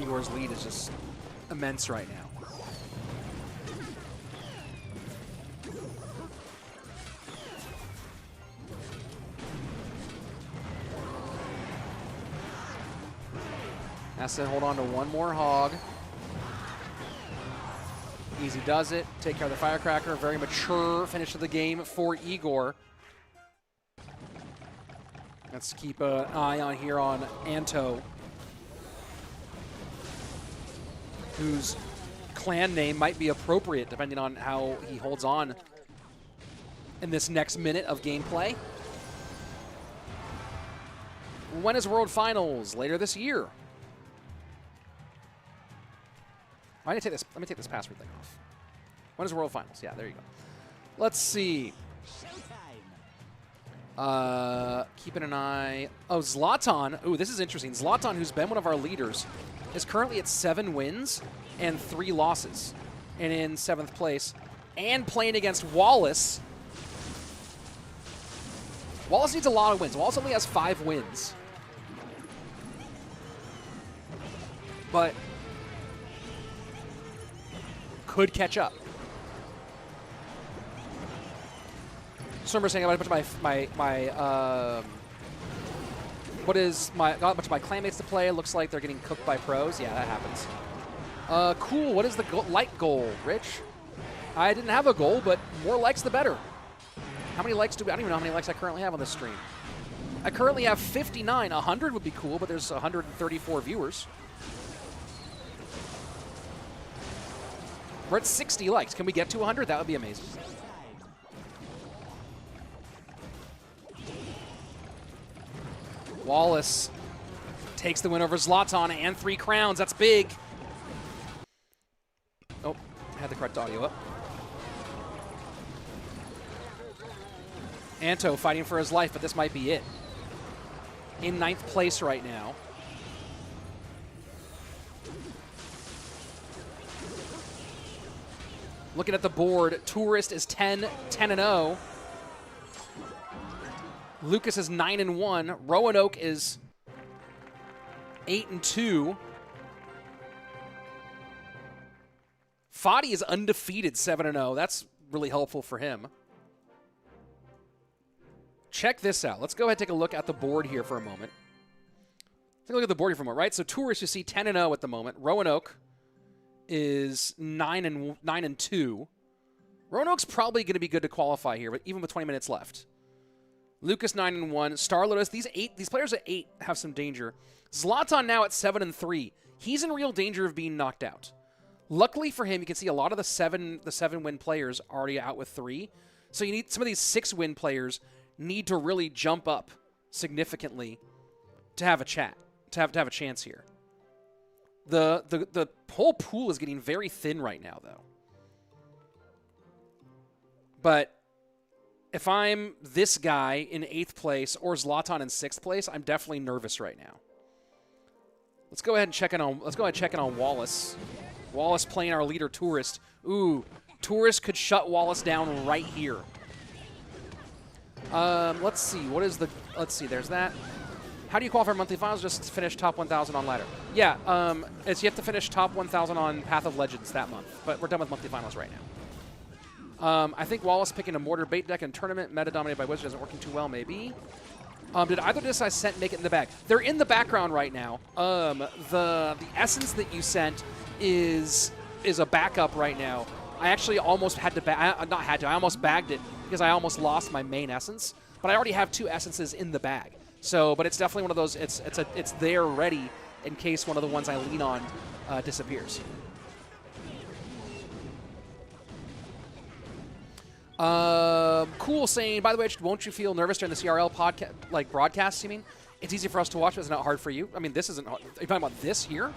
Igor's lead is just immense right now. Has to hold on to one more hog. Easy does it. Take care of the firecracker. Very mature finish of the game for Igor. Let's keep an eye on here on Anto, whose clan name might be appropriate depending on how he holds on in this next minute of gameplay. When is World Finals? Later this year. Let me take this password thing off. When is World Finals? Yeah, there you go. Let's see. Keeping an eye. Oh, Zlatan. Ooh, this is interesting. Zlatan, who's been one of our leaders, is currently at 7 wins and 3 losses, and in 7th place, and playing against Wallace. Wallace needs a lot of wins. Wallace only has 5 wins. But could catch up. Stormer saying got a bunch of my got a bunch of my clanmates to play. Looks like they're getting cooked by pros. Yeah, that happens. Cool. What is the like goal, Rich? I didn't have a goal, but more likes the better. How many likes do we? I don't even know how many likes I currently have on this stream. I currently have 59. 100 would be cool, but there's 134 viewers. We're at 60 likes. Can we get to 100? That would be amazing. Wallace takes the win over Zlatan and 3 crowns. That's big. Oh, I had the correct audio up. Anto fighting for his life, but this might be it. In 9th place right now. Looking at the board, Tourist is 10-0. Lucas is 9-1. Roanoke is 8-2. Fadi is undefeated, 7-0. That's really helpful for him. Check this out. Let's go ahead and take a look at the board here for a moment. Take a look at the board here for a moment, right? So Tourist, you see 10-0 at the moment. Roanoke is 9-2. Roanoke's probably going to be good to qualify here, but even with 20 minutes left. Lucas 9-1. Star Lotus, these players at 8 have some danger. Zlatan now at 7-3. He's in real danger of being knocked out. Luckily for him, you can see a lot of the 7-win players already out with 3. So you need some of these 6-win players need to really jump up significantly to have a chance here. The whole pool is getting very thin right now, though. But if I'm this guy in 8th place or Zlatan in 6th place, I'm definitely nervous right now. Let's go ahead and check in on Wallace. Wallace playing our leader, Tourist. Ooh, Tourist could shut Wallace down right here. Let's see. Let's see. There's that. How do you qualify for monthly finals? Just finish top 1,000 on ladder. Yeah, it's you have to finish top 1,000 on Path of Legends that month. But we're done with monthly finals right now. I think Wallace picking a Mortar bait deck in tournament, meta dominated by Wizards, isn't working too well, maybe. Did either disc I sent make it in the bag? They're in the background right now. The essence that you sent is a backup right now. I actually almost had to I almost bagged it because I almost lost my main essence. But I already have 2 essences in the bag. So, but it's definitely one of those. It's there ready in case one of the ones I lean on disappears. Cool saying, by the way, won't you feel nervous during the CRL podcast, like broadcasts, you mean? It's easy for us to watch, but it's not hard for you. I mean, this isn't hard. Are you talking about this here?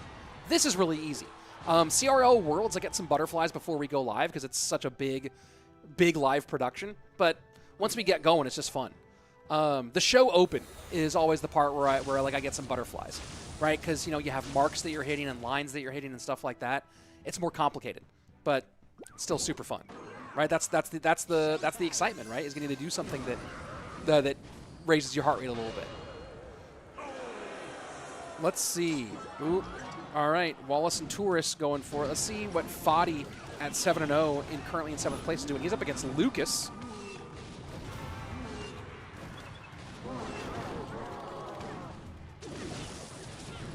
This is really easy. CRL Worlds, I get some butterflies before we go live because it's such a big live production. But once we get going, it's just fun. The show open is always the part where I get some butterflies, right? Because, you have marks that you're hitting and lines that you're hitting and stuff like that. It's more complicated, but still super fun. Right, that's the excitement, right? Is getting to do something that raises your heart rate a little bit. Let's see. Ooh, all right, Wallace and Tourist going for it. Let's see what Foddy at 7-0 currently in 7th place is doing. He's up against Lucas.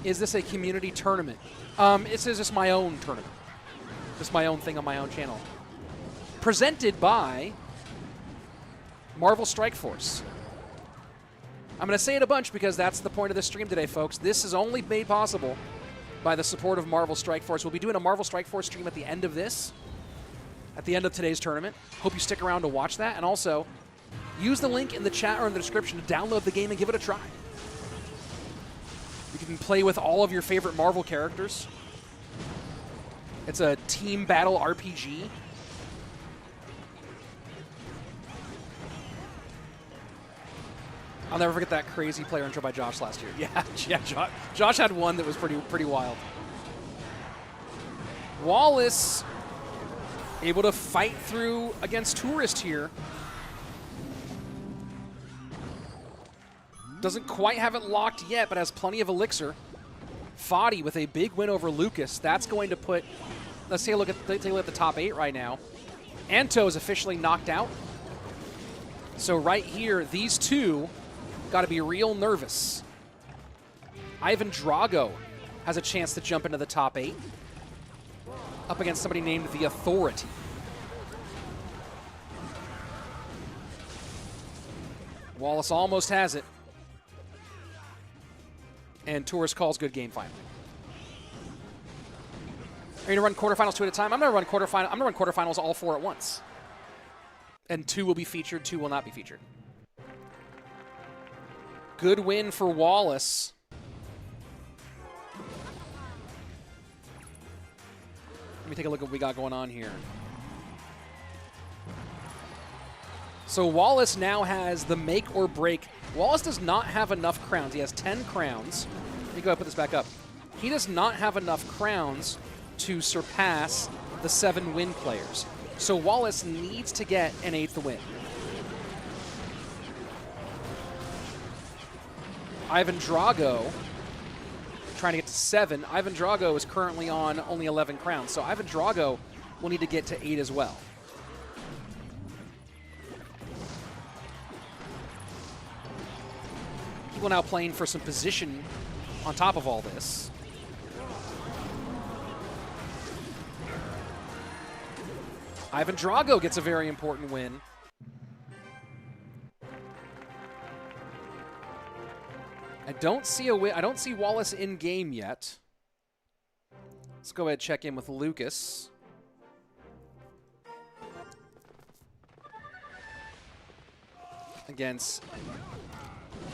Is this a community tournament? This is just my own tournament, just my own thing on my own channel. Presented by Marvel Strike Force. I'm going to say it a bunch because that's the point of this stream today, folks. This is only made possible by the support of Marvel Strike Force. We'll be doing a Marvel Strike Force stream at the end of this, at the end of today's tournament. Hope you stick around to watch that. And also, use the link in the chat or in the description to download the game and give it a try. You can play with all of your favorite Marvel characters. It's a team battle RPG. I'll never forget that crazy player intro by Josh last year. Yeah, Josh had one that was pretty wild. Wallace able to fight through against Tourist here. Doesn't quite have it locked yet, but has plenty of elixir. Foddy with a big win over Lucas. That's going to put. Let's take a look at the top 8 right now. Anto is officially knocked out. So right here, these two got to be real nervous. Ivan Drago has a chance to jump into the top 8 up against somebody named The Authority. Wallace almost has it. And Tourist calls good game finally. Are you going to run quarterfinals 2 at a time? I'm going to run quarterfinals all 4 at once. And 2 will be featured, 2 will not be featured. Good win for Wallace. Let me take a look at what we got going on here. So Wallace now has the make or break. Wallace does not have enough crowns. He has 10 crowns. Let me go ahead and put this back up. He does not have enough crowns to surpass the 7 win players. So Wallace needs to get an 8th win. Ivan Drago trying to get to 7. Ivan Drago is currently on only 11 crowns. So Ivan Drago will need to get to 8 as well. People now playing for some position on top of all this. Ivan Drago gets a very important win. I don't see Wallace in game yet. Let's go ahead and check in with Lucas. Against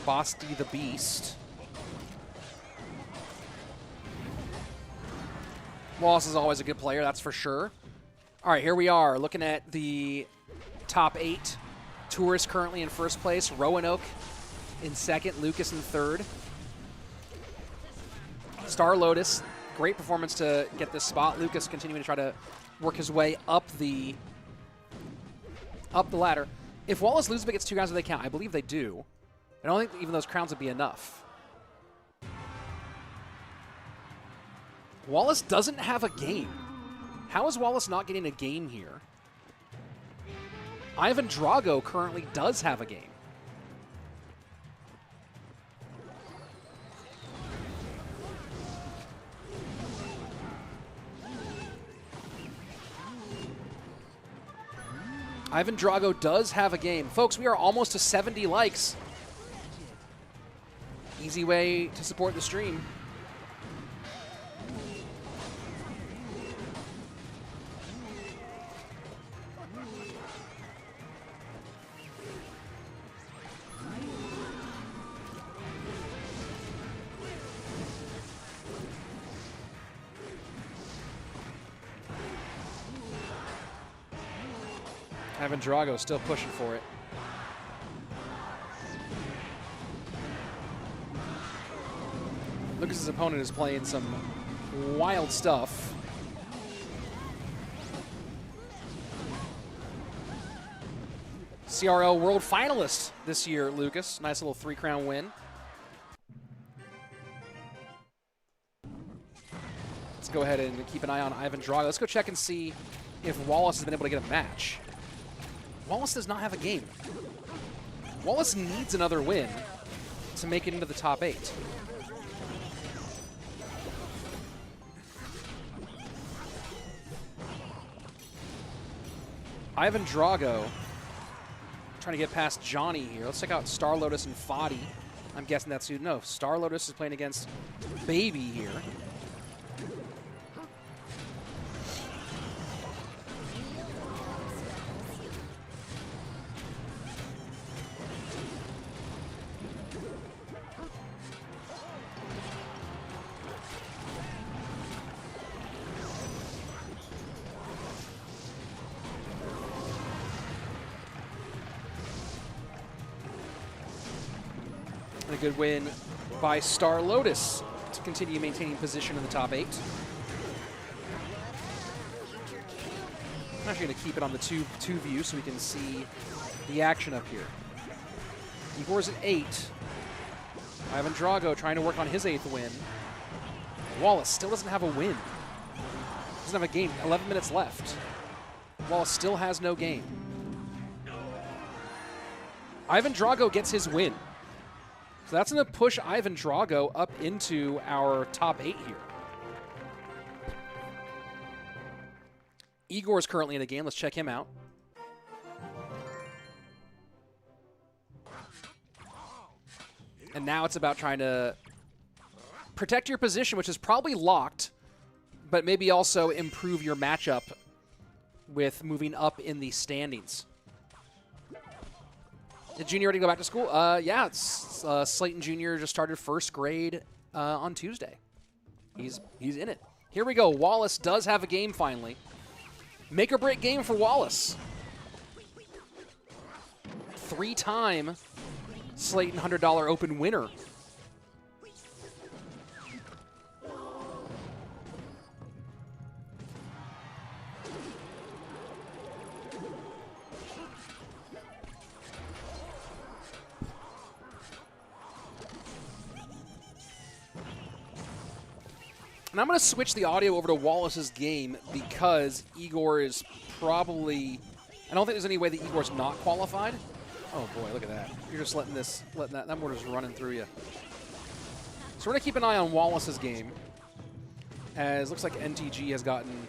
Basti the Beast. Wallace is always a good player, that's for sure. All right, here we are looking at the top 8. Tourist currently in first place. Roanoke in 2nd. Lucas in 3rd. Star Lotus, great performance to get this spot. Lucas continuing to try to work his way up the ladder. If Wallace loses but gets 2 crowns, do they count? I believe they do. I don't think even those crowns would be enough. Wallace doesn't have a game. How is Wallace not getting a game here? Ivan Drago currently does have a game. Ivan Drago does have a game. Folks, we are almost to 70 likes. Easy way to support the stream. Ivan Drago still pushing for it. Lucas's opponent is playing some wild stuff. CRL World Finalist this year, Lucas. Nice little 3-crown win. Let's go ahead and keep an eye on Ivan Drago. Let's go check and see if Wallace has been able to get a match. Wallace does not have a game. Wallace needs another win to make it into the top 8. Ivan Drago trying to get past Johnny here. Let's check out Star Lotus and Fadi. I'm guessing that's who. No, Star Lotus is playing against Baby here. A good win by Star Lotus to continue maintaining position in the top 8. I'm actually going to keep it on the two view so we can see the action up here. Igor's at 8. Ivan Drago trying to work on his 8th win. Wallace still doesn't have a win. Doesn't have a game. 11 minutes left. Wallace still has no game. Ivan Drago gets his win. So that's going to push Ivan Drago up into our top 8 here. Igor is currently in the game. Let's check him out. And now it's about trying to protect your position, which is probably locked, but maybe also improve your matchup with moving up in the standings. Did Junior already go back to school? Yeah, it's Slayton Jr. just started 1st grade on Tuesday. He's in it. Here we go. Wallace does have a game finally. Make or break game for Wallace. 3-time Slayton $100 Open winner. And I'm going to switch the audio over to Wallace's game because Igor is probably... I don't think there's any way that Igor's not qualified. Oh boy, look at that. You're just letting that mortar's running through you. So we're going to keep an eye on Wallace's game, as looks like NTG has gotten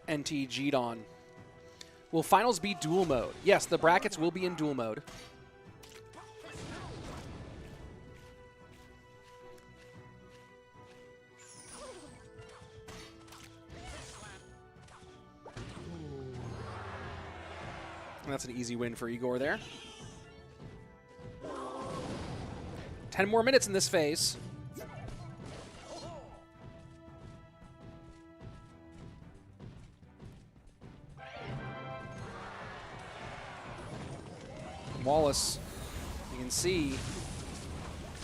NTG'd on. Will finals be dual mode? Yes, the brackets will be in dual mode. And that's an easy win for Igor there. 10 more minutes in this phase. Wallace, you can see,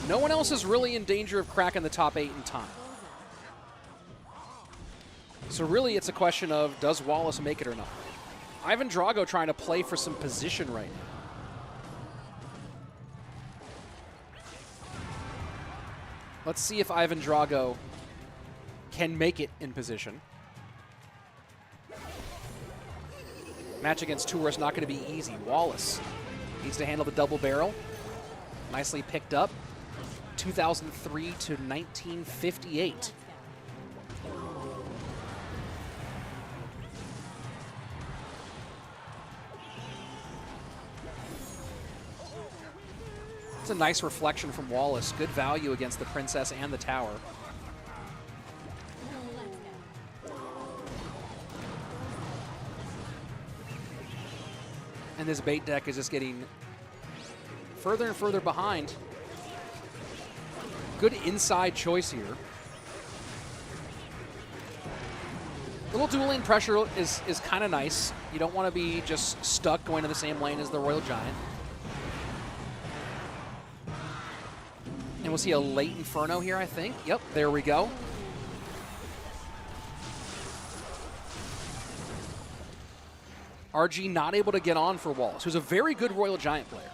no one else is really in danger of cracking the top 8 in time. So really it's a question of, does Wallace make it or not? Ivan Drago trying to play for some position right now. Let's see if Ivan Drago can make it in position. Match against Tourist not going to be easy. Wallace needs to handle the double barrel. Nicely picked up. 2003 to 1958. It's a nice reflection from Wallace. Good value against the Princess and the Tower. And this bait deck is just getting further and further behind. Good inside choice here. Little dual lane pressure is kind of nice. You don't want to be just stuck going to the same lane as the Royal Giant. And we'll see a late Inferno here, I think. Yep, there we go. RG not able to get on for Wallace, who's a very good Royal Giant player.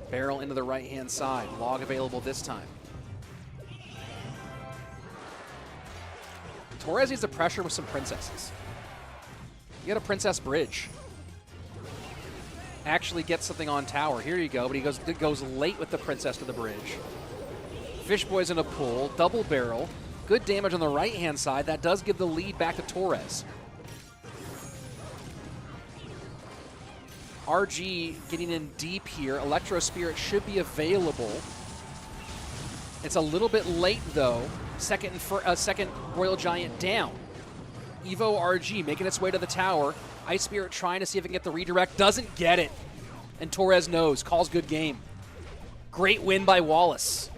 Barrel into the right-hand side. Log available this time. Torres needs to pressure with some princesses. You got a Princess Bridge. Actually gets something on tower. Here you go, but he goes late with the Princess to the bridge. Fish Boy's in a pull. Double barrel. Good damage on the right-hand side. That does give the lead back to Torres. RG getting in deep here. Electro Spirit should be available. It's a little bit late, though. Second Royal Giant down. Evo RG making its way to the tower. Ice Spirit trying to see if it can get the redirect. Doesn't get it. And Torres knows. Calls good game. Great win by Wallace.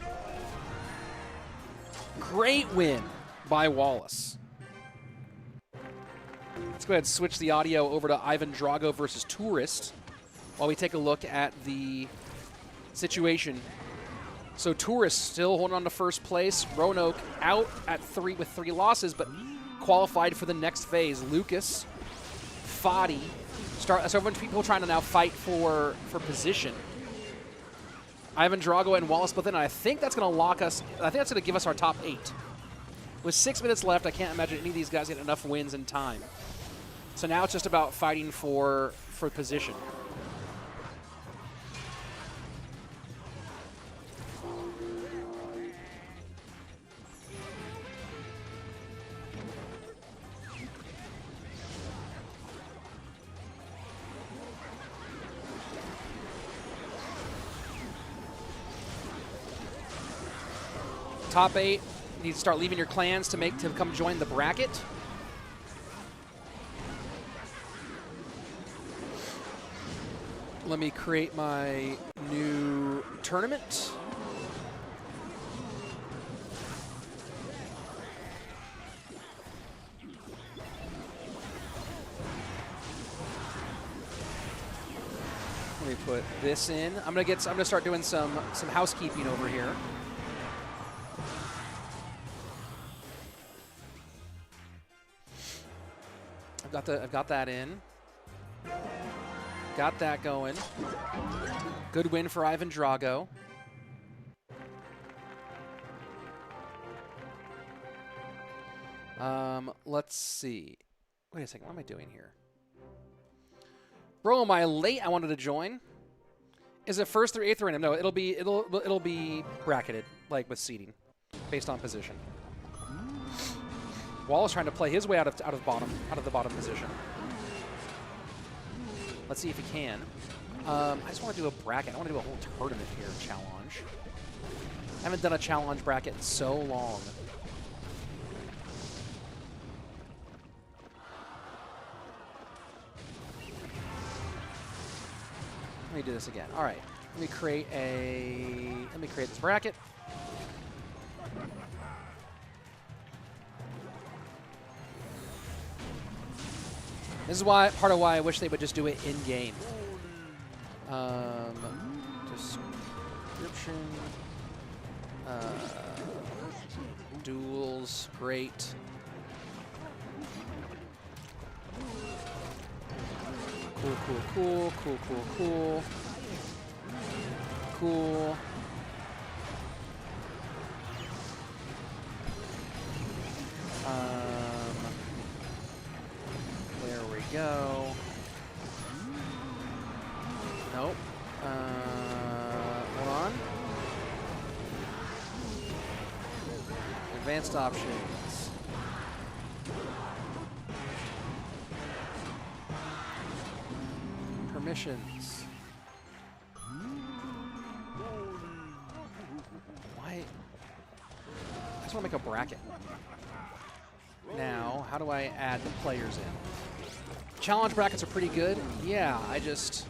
Great win by Wallace. Let's go ahead and switch the audio over to Ivan Drago versus Tourist while we take a look at the situation. So Tourist still holding on to first place. Roanoke out at 3 with 3 losses, but qualified for the next phase. Lucas, Fadi, so a bunch of people trying to now fight for position. Ivan Drago and Wallace both in. I think that's going to lock us. I think that's going to give us our top 8. With 6 minutes left, I can't imagine any of these guys get enough wins in time. So now it's just about fighting for position. Top 8, you need to start leaving your clans to come join the bracket. Let me create my new tournament. Let me put this in. I'm gonna start doing some housekeeping over here. I've got that in. Got that going. Good win for Ivan Drago. Let's see. Wait a second. What am I doing here? Bro, am I late? I wanted to join. Is it first through 8th random? No, it'll be bracketed, like with seeding, based on position. Wallace trying to play his way out of the bottom position. Let's see if he can. I just want to do a bracket. I want to do a whole tournament here, challenge. I haven't done a challenge bracket in so long. Let me do this again. All right. Let me create this bracket. This is part of why I wish they would just do it in-game. Description. Duels, great. Cool, cool, cool, cool, cool, cool. Cool. There we go. Nope. Hold on. Advanced options. Permissions. Why? I just want to make a bracket. Now, how do I add the players in? Challenge brackets are pretty good. Yeah, I just...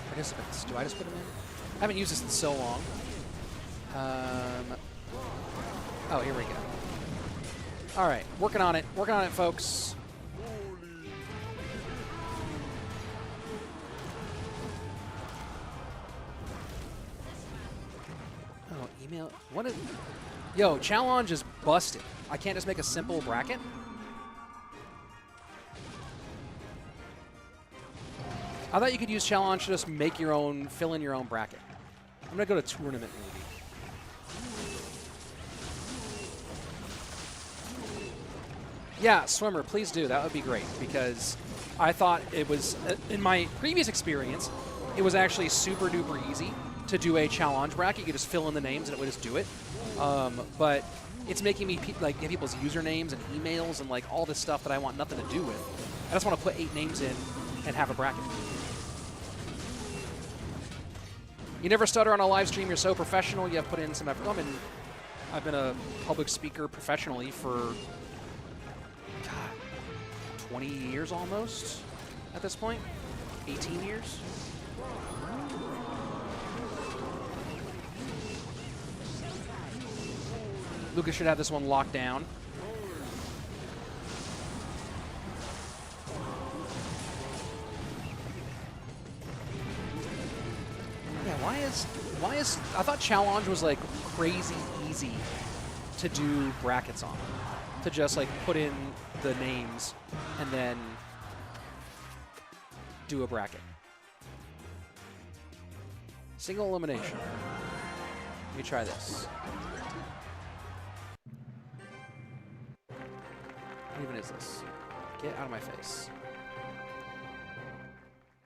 participants. Do I just put them in? I haven't used this in so long. Oh, here we go. All right, working on it. Working on it, folks. Oh, email. What is... Yo, challenge is busted. I can't just make a simple bracket? I thought you could use challenge to just make your own, fill in your own bracket. I'm gonna go to tournament maybe. Yeah, swimmer, please do. That would be great because I thought it was, in my previous experience, it was actually super duper easy to do a challenge bracket. You could just fill in the names and it would just do it. But it's making me like get people's usernames and emails and like all this stuff that I want nothing to do with. I just want to put 8 names in and have a bracket. You never stutter on a live stream. You're so professional. You have put in some effort. I've been a public speaker professionally for 20 years almost at this point. 18 years. Lucas should have this one locked down. Yeah, why is I thought challenge was like crazy easy to do brackets on. To just like put in the names and then do a bracket. Single elimination. Let me try this. What even is this? Get out of my face.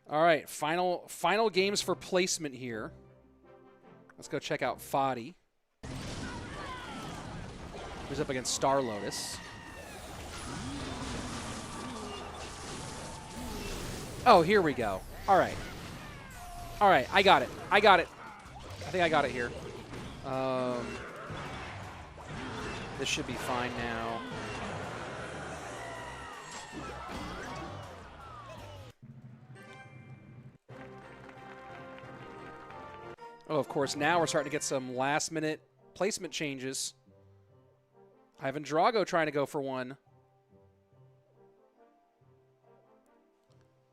All right, final games for placement here. Let's go check out Fadi. Who's up against Star Lotus. Oh, here we go. All right. All right, I got it. I got it. I think I got it here. This should be fine now. Oh, of course, now we're starting to get some last-minute placement changes. Ivan Drago trying to go for one.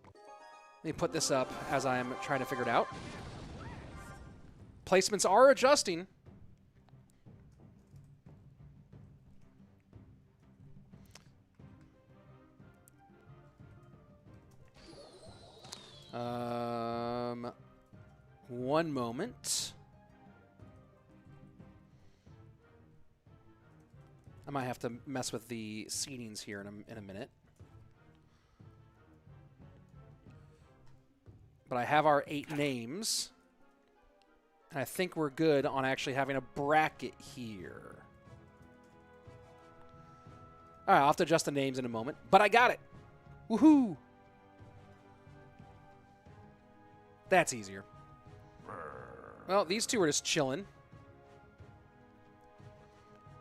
Let me put this up as I'm trying to figure it out. Placements are adjusting. One moment. I might have to mess with the seedings here in a minute. But I have our 8 names. And I think we're good on actually having a bracket here. All right, I'll have to adjust the names in a moment. But I got it. Woohoo! That's easier. Well, these two are just chilling.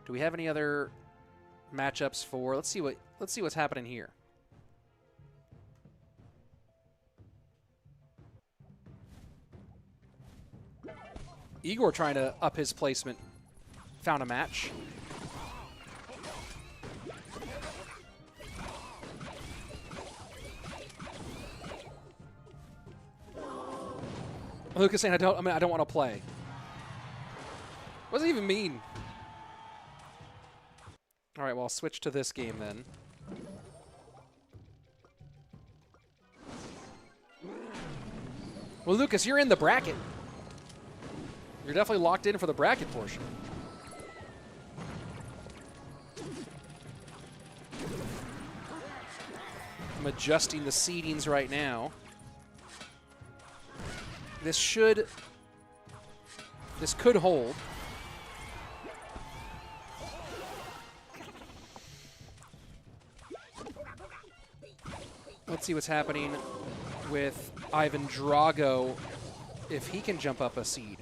Do we have any other matchups for? Let's see what's happening here. Igor trying to up his placement. Found a match. Lucas saying I don't want to play. What does it even mean? All right, well, I'll switch to this game then. Well, Lucas, you're in the bracket. You're definitely locked in for the bracket portion. I'm adjusting the seedings right now. This could hold. Let's see what's happening with Ivan Drago if he can jump up a seed.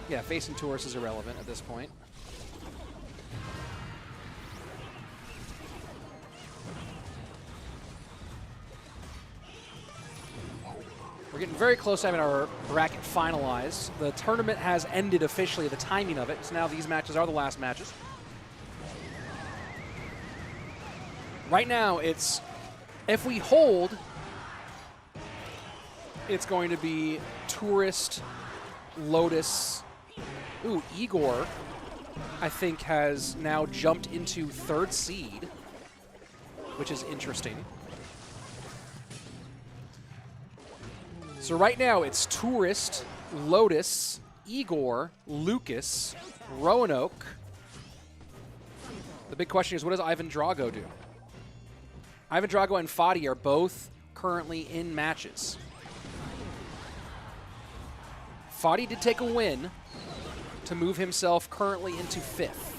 Yeah, facing Taurus is irrelevant at this point. We're getting very close to having our bracket finalized. The tournament has ended officially, the timing of it, so now these matches are the last matches. Right now, it's, if we hold, it's going to be Tourist, Lotus. Ooh, Igor, I think, has now jumped into 3rd seed, which is interesting. So right now it's Tourist, Lotus, Igor, Lucas, Roanoke. The big question is, what does Ivan Drago do? Ivan Drago and Fadi are both currently in matches. Fadi did take a win to move himself currently into 5th.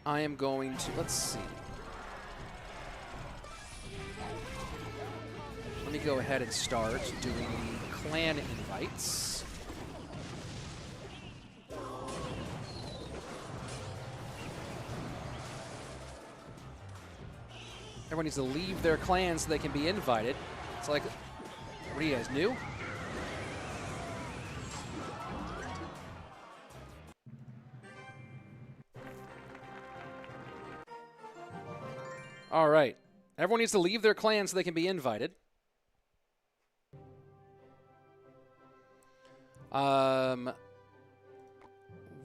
I am going to, let's see. Let me go ahead and start doing the clan invites. Everyone needs to leave their clan so they can be invited. It's like, what are you guys, new? All right. Everyone needs to leave their clan so they can be invited.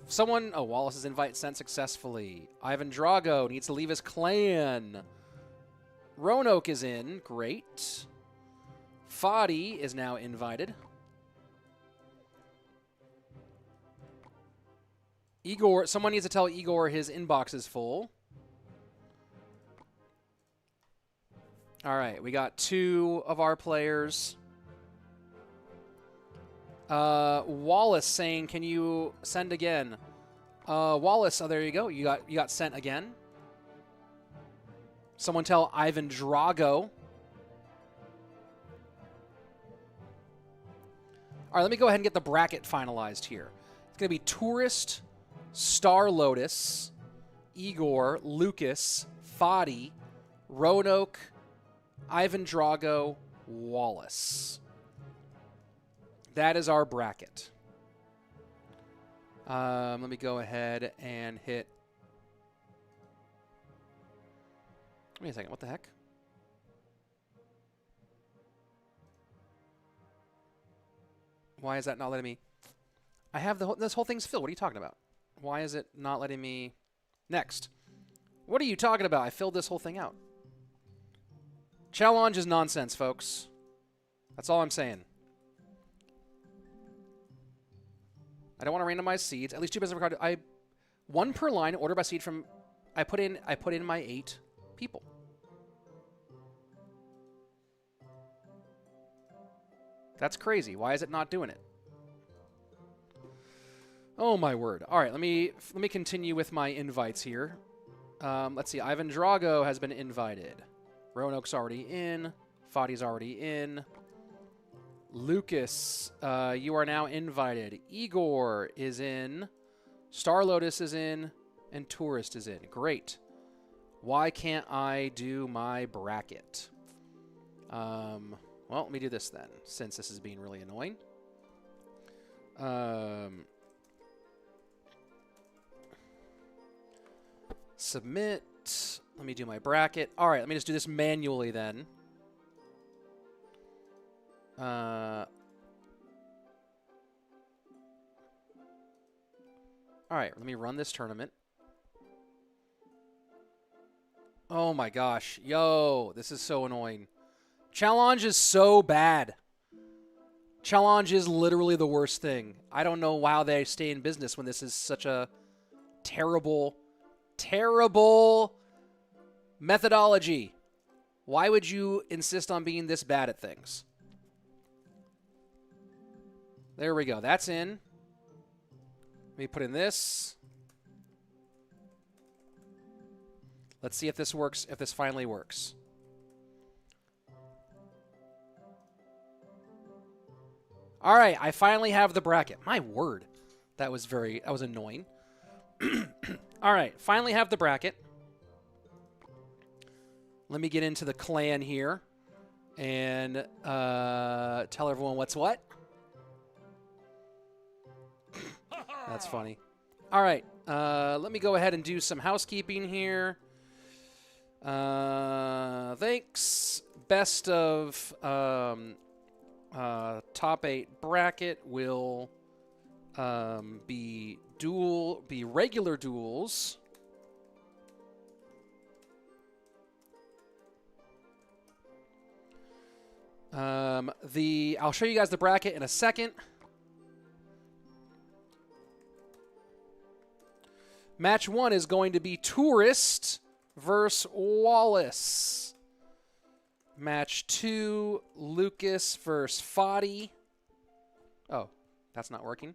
Someone, oh, Wallace's invite sent successfully. Ivan Drago needs to leave his clan. Roanoke is in, great. Fadi is now invited. Igor, someone needs to tell Igor his inbox is full. All right, we got 2 of our players. Wallace saying, "Can you send again?" Wallace, oh, there you go. You got sent again. Someone tell Ivan Drago. All right, let me go ahead and get the bracket finalized here. It's going to be Tourist, Star Lotus, Igor, Lucas, Fadi, Roanoke, Ivan Drago, Wallace. That is our bracket. Let me go ahead and hit. Wait a second. What the heck? Why is that not letting me? I have this whole thing's filled. What are you talking about? Why is it not letting me? Next. What are you talking about? I filled this whole thing out. Challenge is nonsense, folks. That's all I'm saying. I don't want to randomize seeds. At least 2 business card. One per line, order by seed from. I put in my 8 people. That's crazy. Why is it not doing it? Oh my word! All right, let me continue with my invites here. Let's see. Ivan Drago has been invited. Roanoke's already in. Fadi's already in. Lucas, you are now invited. Igor is in. Star Lotus is in. And Tourist is in. Great. Why can't I do my bracket? Well, let me do this then, since this is being really annoying. Submit. Let me do my bracket. All right, let me just do this manually then. All right, let me run this tournament. Oh my gosh. Yo, this is so annoying. Challenge is so bad. Challenge is literally the worst thing. I don't know how they stay in business when this is such a terrible, terrible methodology. Why would you insist on being this bad at things? There we go. That's in. Let me put in this. Let's see if this works, if this finally works. All right, I finally have the bracket. My word. That was annoying. All right, finally have the bracket. Let me get into the clan here and tell everyone what's what. That's funny. All right, let me go ahead and do some housekeeping here. Thanks. Best of top 8 bracket will be regular duels. I'll show you guys the bracket in a second. Match 1 is going to be Tourist versus Wallace. Match 2, Lucas versus Foddy. Oh, that's not working.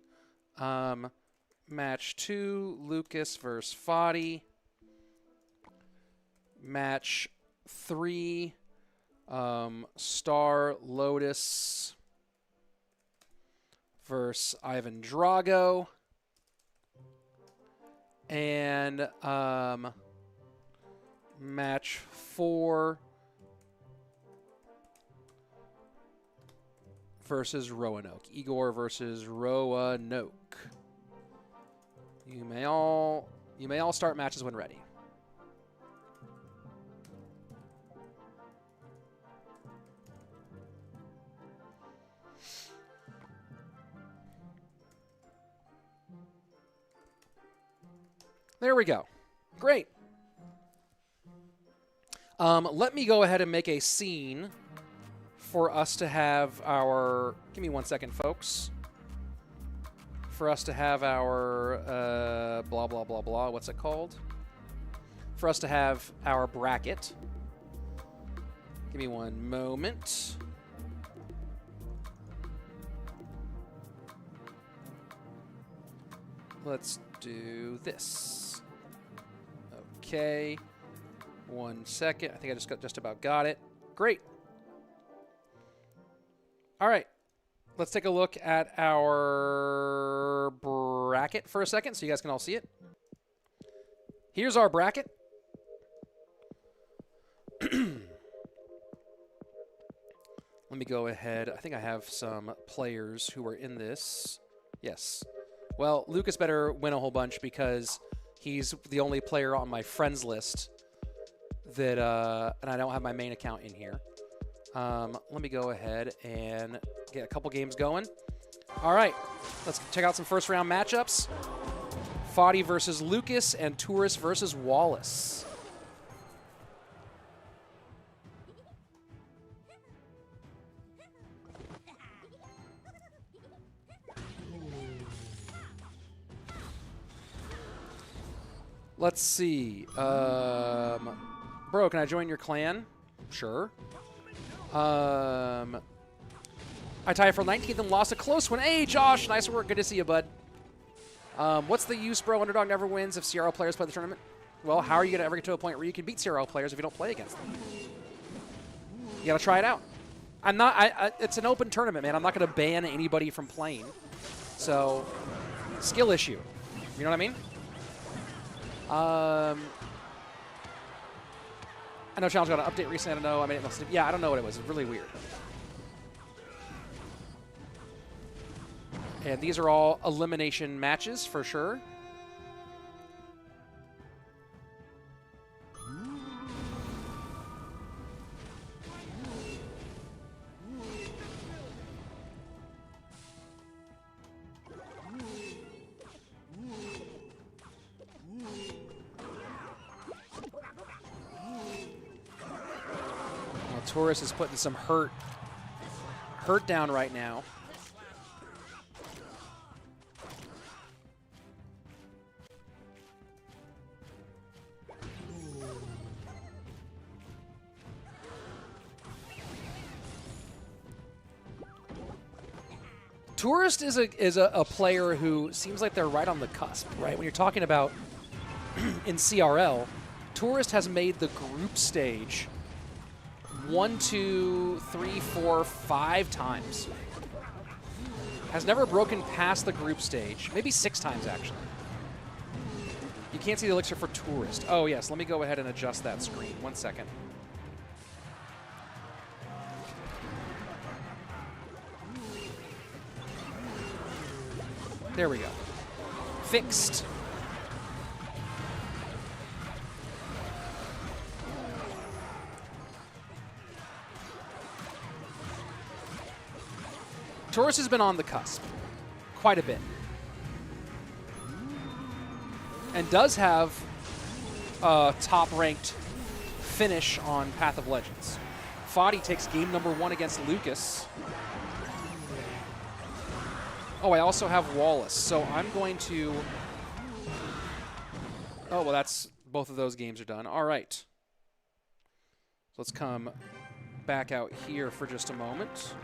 Match 2, Lucas versus Foddy. Match 3, Star Lotus versus Ivan Drago. And match 4 versus Roanoke. Igor versus Roanoke. You may all start matches when ready. There we go. Great. Let me go ahead and make a scene for us to have our... Give me 1 second, folks. For us to have our... blah, blah, blah, blah. What's it called? For us to have our bracket. Give me 1 moment. Let's do this. Okay. 1 second. I think I just about got it. Great. All right. Let's take a look at our bracket for a second so you guys can all see it. Here's our bracket. Let me go ahead. I think I have some players who are in this. Yes. Well, Lucas better win a whole bunch because he's the only player on my friends list that, and I don't have my main account in here. Let me go ahead and get a couple games going. All right, let's check out some first round matchups. Foddy versus Lucas and Tourist versus Wallace. Let's see. Bro, can I join your clan? Sure. I tied for 19th and lost a close one. Hey, Josh. Nice work. Good to see you, bud. What's the use, bro? Underdog never wins if CRL players play the tournament. Well, how are you going to ever get to a point where you can beat CRL players if you don't play against them? You got to try it out. I'm not. It's an open tournament, man. I'm not going to ban anybody from playing. So, skill issue. You know what I mean? I know Challenge got an update recently. I don't know. I mean, yeah, I don't know what it was. It's really weird. And these are all elimination matches for sure. Taurus is putting some hurt down right now. Tourist is a player who seems like they're right on the cusp, right? When you're talking about in CRL, Tourist has made the group stage 1, 2, 3, 4, 5 times. Has never broken past the group stage. Maybe 6 times, actually. You can't see the elixir for Tourist. Oh, yes. Let me go ahead and adjust that screen. 1 second. There we go. Fixed. Taurus has been on the cusp quite a bit. And does have a top-ranked finish on Path of Legends. Foddy takes game number 1 against Lucas. Oh, I also have Wallace, so I'm going to... Oh, well, that's... Both of those games are done. All right. So let's come back out here for just a moment.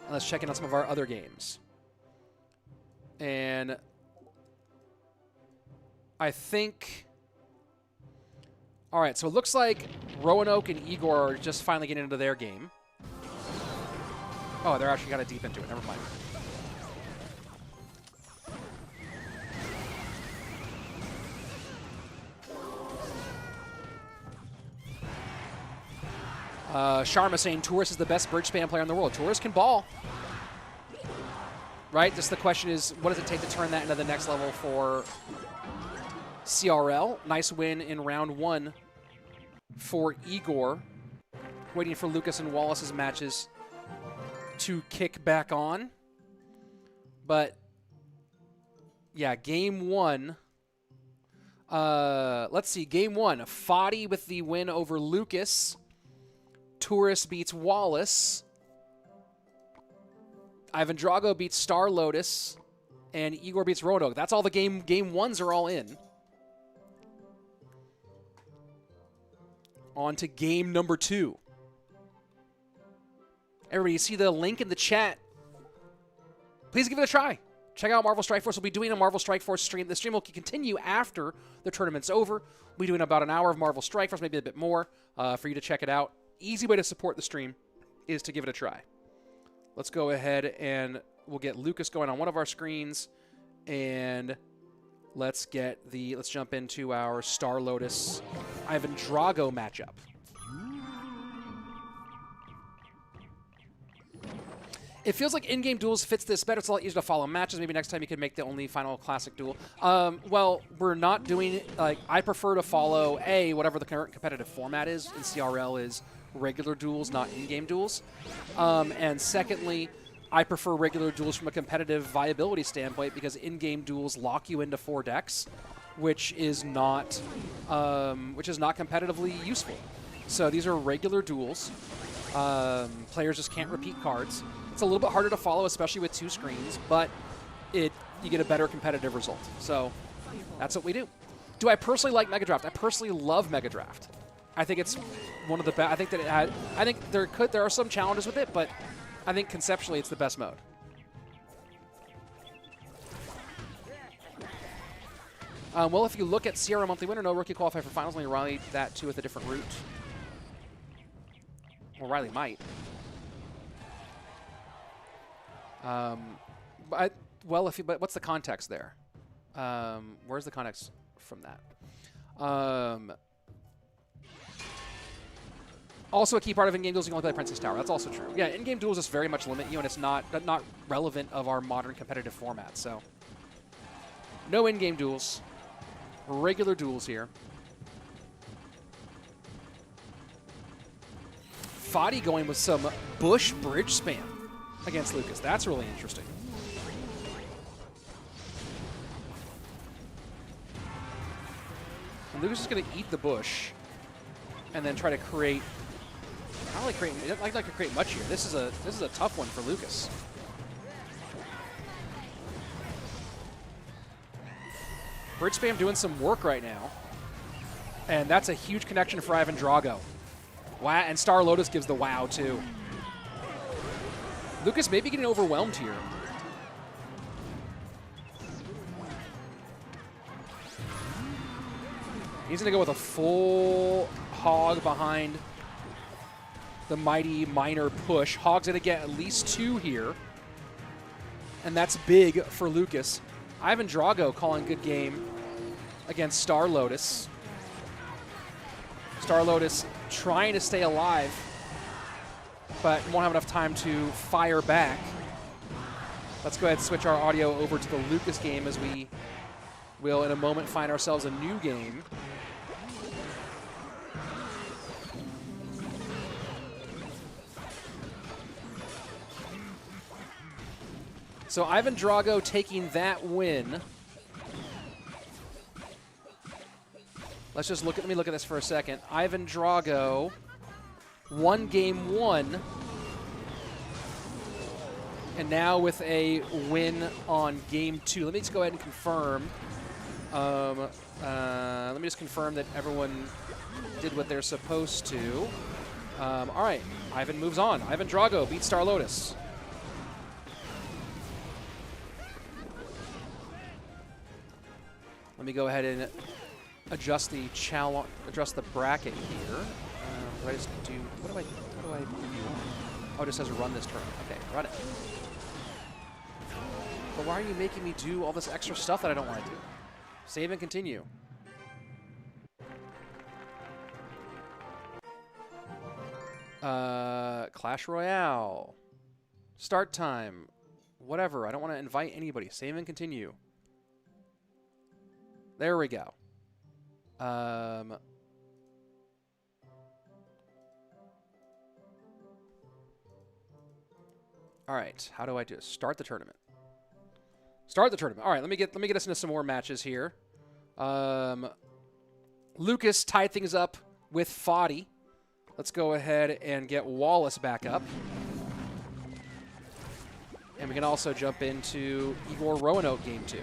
Let's check in on some of our other games. And I think... All right, so it looks like Roanoke and Igor are just finally getting into their game. Oh, they're actually kind of deep into it. Never mind. Sharma saying Taurus is the best bridge spam player in the world. Taurus can ball. Right? Just the question is, what does it take to turn that into the next level for CRL? Nice win in round 1 for Igor. Waiting for Lucas and Wallace's matches to kick back on. But, yeah, game 1. Let's see, game 1. Foddy with the win over Lucas. Taurus beats Wallace. Ivan Drago beats Star Lotus. And Igor beats Roanoke. That's all the game 1s are all in. On to game number 2. Everybody, you see the link in the chat. Please give it a try. Check out Marvel Strike Force. We'll be doing a Marvel Strike Force stream. The stream will continue after the tournament's over. We'll be doing about an hour of Marvel Strike Force, maybe a bit more, for you to check it out. Easy way to support the stream is to give it a try. Let's go ahead and we'll get Lucas going on one of our screens. And let's jump into our Star Lotus Ivan Drago matchup. It feels like in-game duels fits this better. It's a lot easier to follow matches. Maybe next time you could make the only final classic duel. Well, we're not doing it. Like, I prefer to follow, whatever the current competitive format is in CRL is regular duels, not in-game duels. And secondly, I prefer regular duels from a competitive viability standpoint because in-game duels lock you into 4 decks, which is not competitively useful. So these are regular duels. Players just can't repeat cards. It's a little bit harder to follow, especially with 2 screens, but you get a better competitive result. So that's what we do. Do I personally like Mega Draft? I personally love Mega Draft. I think it's one of the best. I think that it had. I think there are some challenges with it, but I think conceptually it's the best mode. Well, if you look at Sierra Monthly Winner, no rookie qualify for finals. Only Riley that too with a different route. Well, Riley might. But what's the context there? Where's the context from that? Also, a key part of in-game duels, you can only play Princess Tower. That's also true. Yeah, in-game duels just very much limit you, and it's not relevant of our modern competitive format. So, no in-game duels. Regular duels here. Fadi going with some Bush bridge spam against Lucas. That's really interesting. And Lucas is going to eat the Bush and then try to create. I don't like creating. I don't like to create much here. This is a tough one for Lucas. Bridge spam doing some work right now, and that's a huge connection for Ivan Drago. Wow, and Star Lotus gives the wow too. Lucas may be getting overwhelmed here. He's going to go with a full hog behind the mighty minor push. Hog's going to get at least 2 here, and that's big for Lucas. Ivan Drago calling good game against Star Lotus. Star Lotus trying to stay alive, but won't have enough time to fire back. Let's go ahead and switch our audio over to the Lucas game as we will in a moment find ourselves a new game. So Ivan Drago taking that win. Let's just let me look at this for a second. Ivan Drago won game 1. And now with a win on game 2. Let me just go ahead and confirm. Let me just confirm that everyone did what they're supposed to. All right, Ivan moves on. Ivan Drago beats Star Lotus. Let me go ahead and adjust the bracket here. Do I just do? What do I do? Oh, it just says run this turn. Okay, run it. But why are you making me do all this extra stuff that I don't want to do? Save and continue. Clash Royale. Start time. Whatever. I don't want to invite anybody. Save and continue. There we go. All right. How do I do it? Start the tournament. Start the tournament. All right. Let me get us into some more matches here. Lucas tied things up with Fadi. Let's go ahead and get Wallace back up. And we can also jump into Igor Roanoke game 2.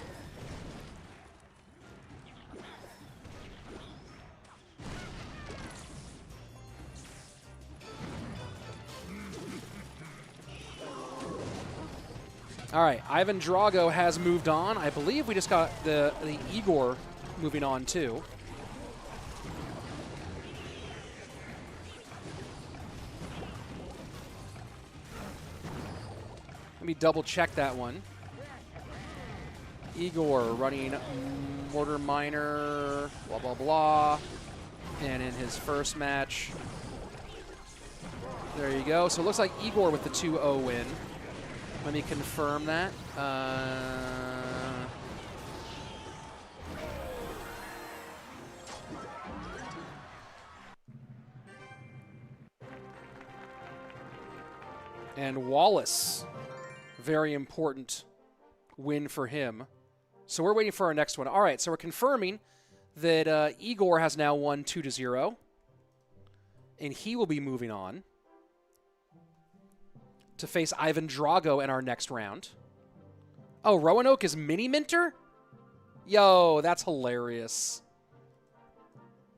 All right, Ivan Drago has moved on. I believe we just got the Igor moving on too. Let me double check that one. Igor running Mortar Miner, blah, blah, blah. And in his first match, there you go. So it looks like Igor with the 2-0 win. Let me confirm that. And Wallace, very important win for him. So we're waiting for our next one. All right, so we're confirming that Igor has now won 2-0. And he will be moving on to face Ivan Drago in our next round. Oh, Roanoke is mini-minter? Yo, that's hilarious.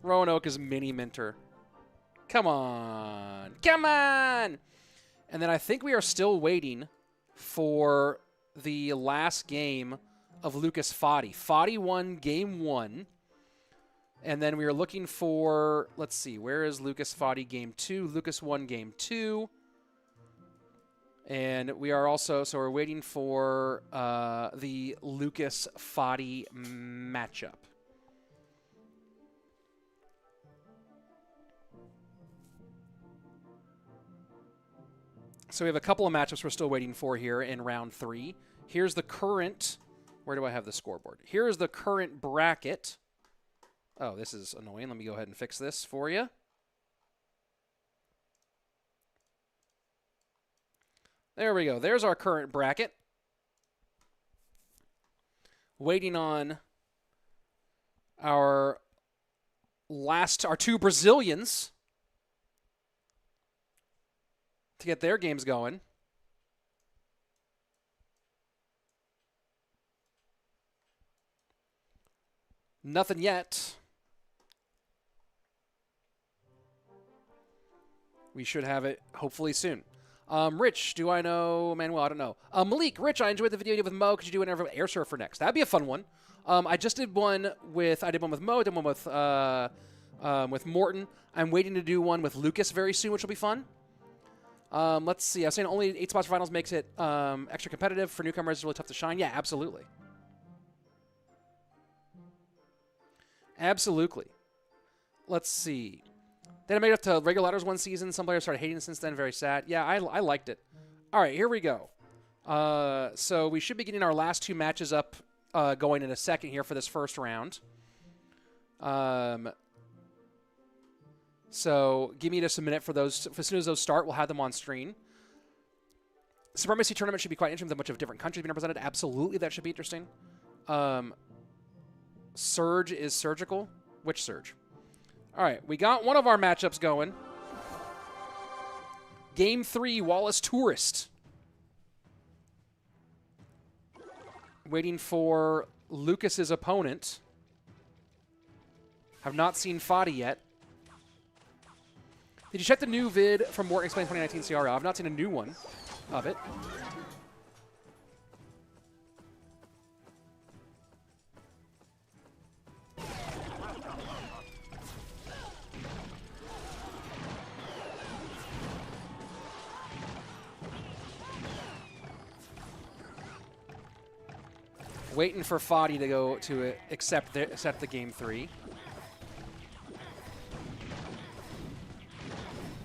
Roanoke is mini-minter. Come on. Come on! And then I think we are still waiting for the last game of Lucas Fadi. Fadi won game 1. And then we are looking for, let's see, where is Lucas Fadi game 2? Lucas won game 2. And we are also, so we're waiting for the Lucas Fadi matchup. So we have a couple of matchups we're still waiting for here in round 3. Here's the current... Where do I have the scoreboard? Here is the current bracket. Oh, this is annoying. Let me go ahead and fix this for you. There we go. There's our current bracket. Waiting on our two Brazilians to get their games going. Nothing yet. We should have it hopefully soon. Rich, do I know Manuel? I don't know. Malik, Rich, I enjoyed the video you did with Mo. Could you do an air surfer next? That'd be a fun one. I just did one with Mo, did one with Morton. I'm waiting to do one with Lucas very soon, which will be fun. Let's see. I was saying only 8 spots for finals makes it extra competitive. For newcomers, it's really tough to shine. Yeah, absolutely. Absolutely. Let's see. Then I made it up to regular ladders one season. Some players started hating it since then. Very sad. Yeah, I liked it. All right, here we go. So we should be getting our last 2 matches up going in a second here for this first round. So give me just a minute for those. As soon as those start, we'll have them on screen. Supremacy tournament should be quite interesting with a bunch of different countries being represented. Absolutely, that should be interesting. Surge is surgical. Which Surge? All right, we got one of our matchups going. Game 3, Wallace Tourist. Waiting for Lucas's opponent. Have not seen Fadi yet. Did you check the new vid from Morton Explain 2019 CRL? I've not seen a new one of it. Waiting for Fadi to go to accept the game 3.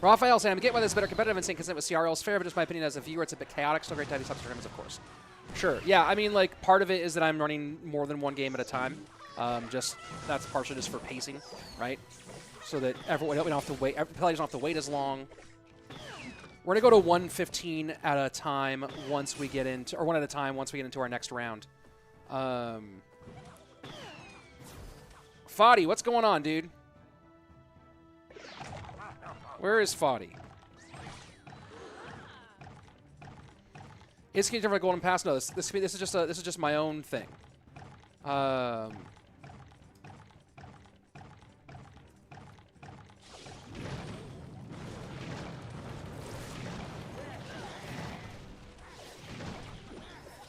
Raphael saying, I get why this is better competitive and saying consent with CRL is fair, but just my opinion as a viewer, it's a bit chaotic. Still great to have these types of tournaments, of course. Sure. Yeah, I mean, like, part of it is that I'm running more than one game at a time. That's partially just for pacing, right? So that everyone don't have to wait. Players don't have to wait as long. We're gonna go to 1:15 at a time once we get into, or one at a time once we get into our next round. Fadi, what's going on, dude? Where is Fadi? Is it different like Golden Pass? No, this is just my own thing. All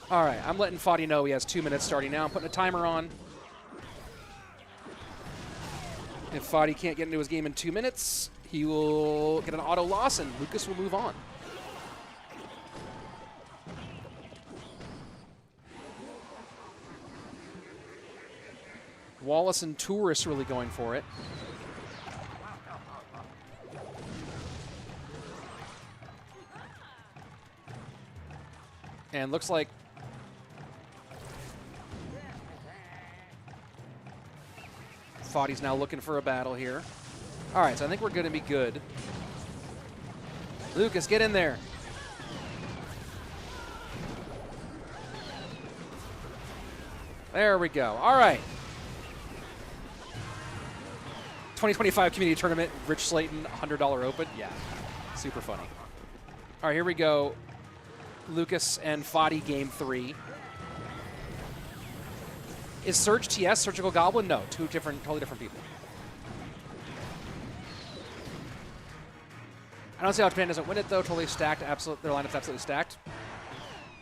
right, I'm letting Fadi know he has 2 minutes starting now. I'm putting a timer on. If Fadi can't get into his game in 2 minutes, he will get an auto loss, and Lucas will move on. Wallace and Tourist really going for it. And looks like Fadi's now looking for a battle here. All right, so I think we're going to be good. Lucas, get in there. There we go. All right. 2025 Community Tournament, Rich Slayton, $100 open. Yeah, super funny. All right, here we go. Lucas and Fadi game 3. Is Surge TS Surgical Goblin? No, totally different people. I don't see how Japan doesn't win it though. Totally stacked. Their lineup's absolutely stacked.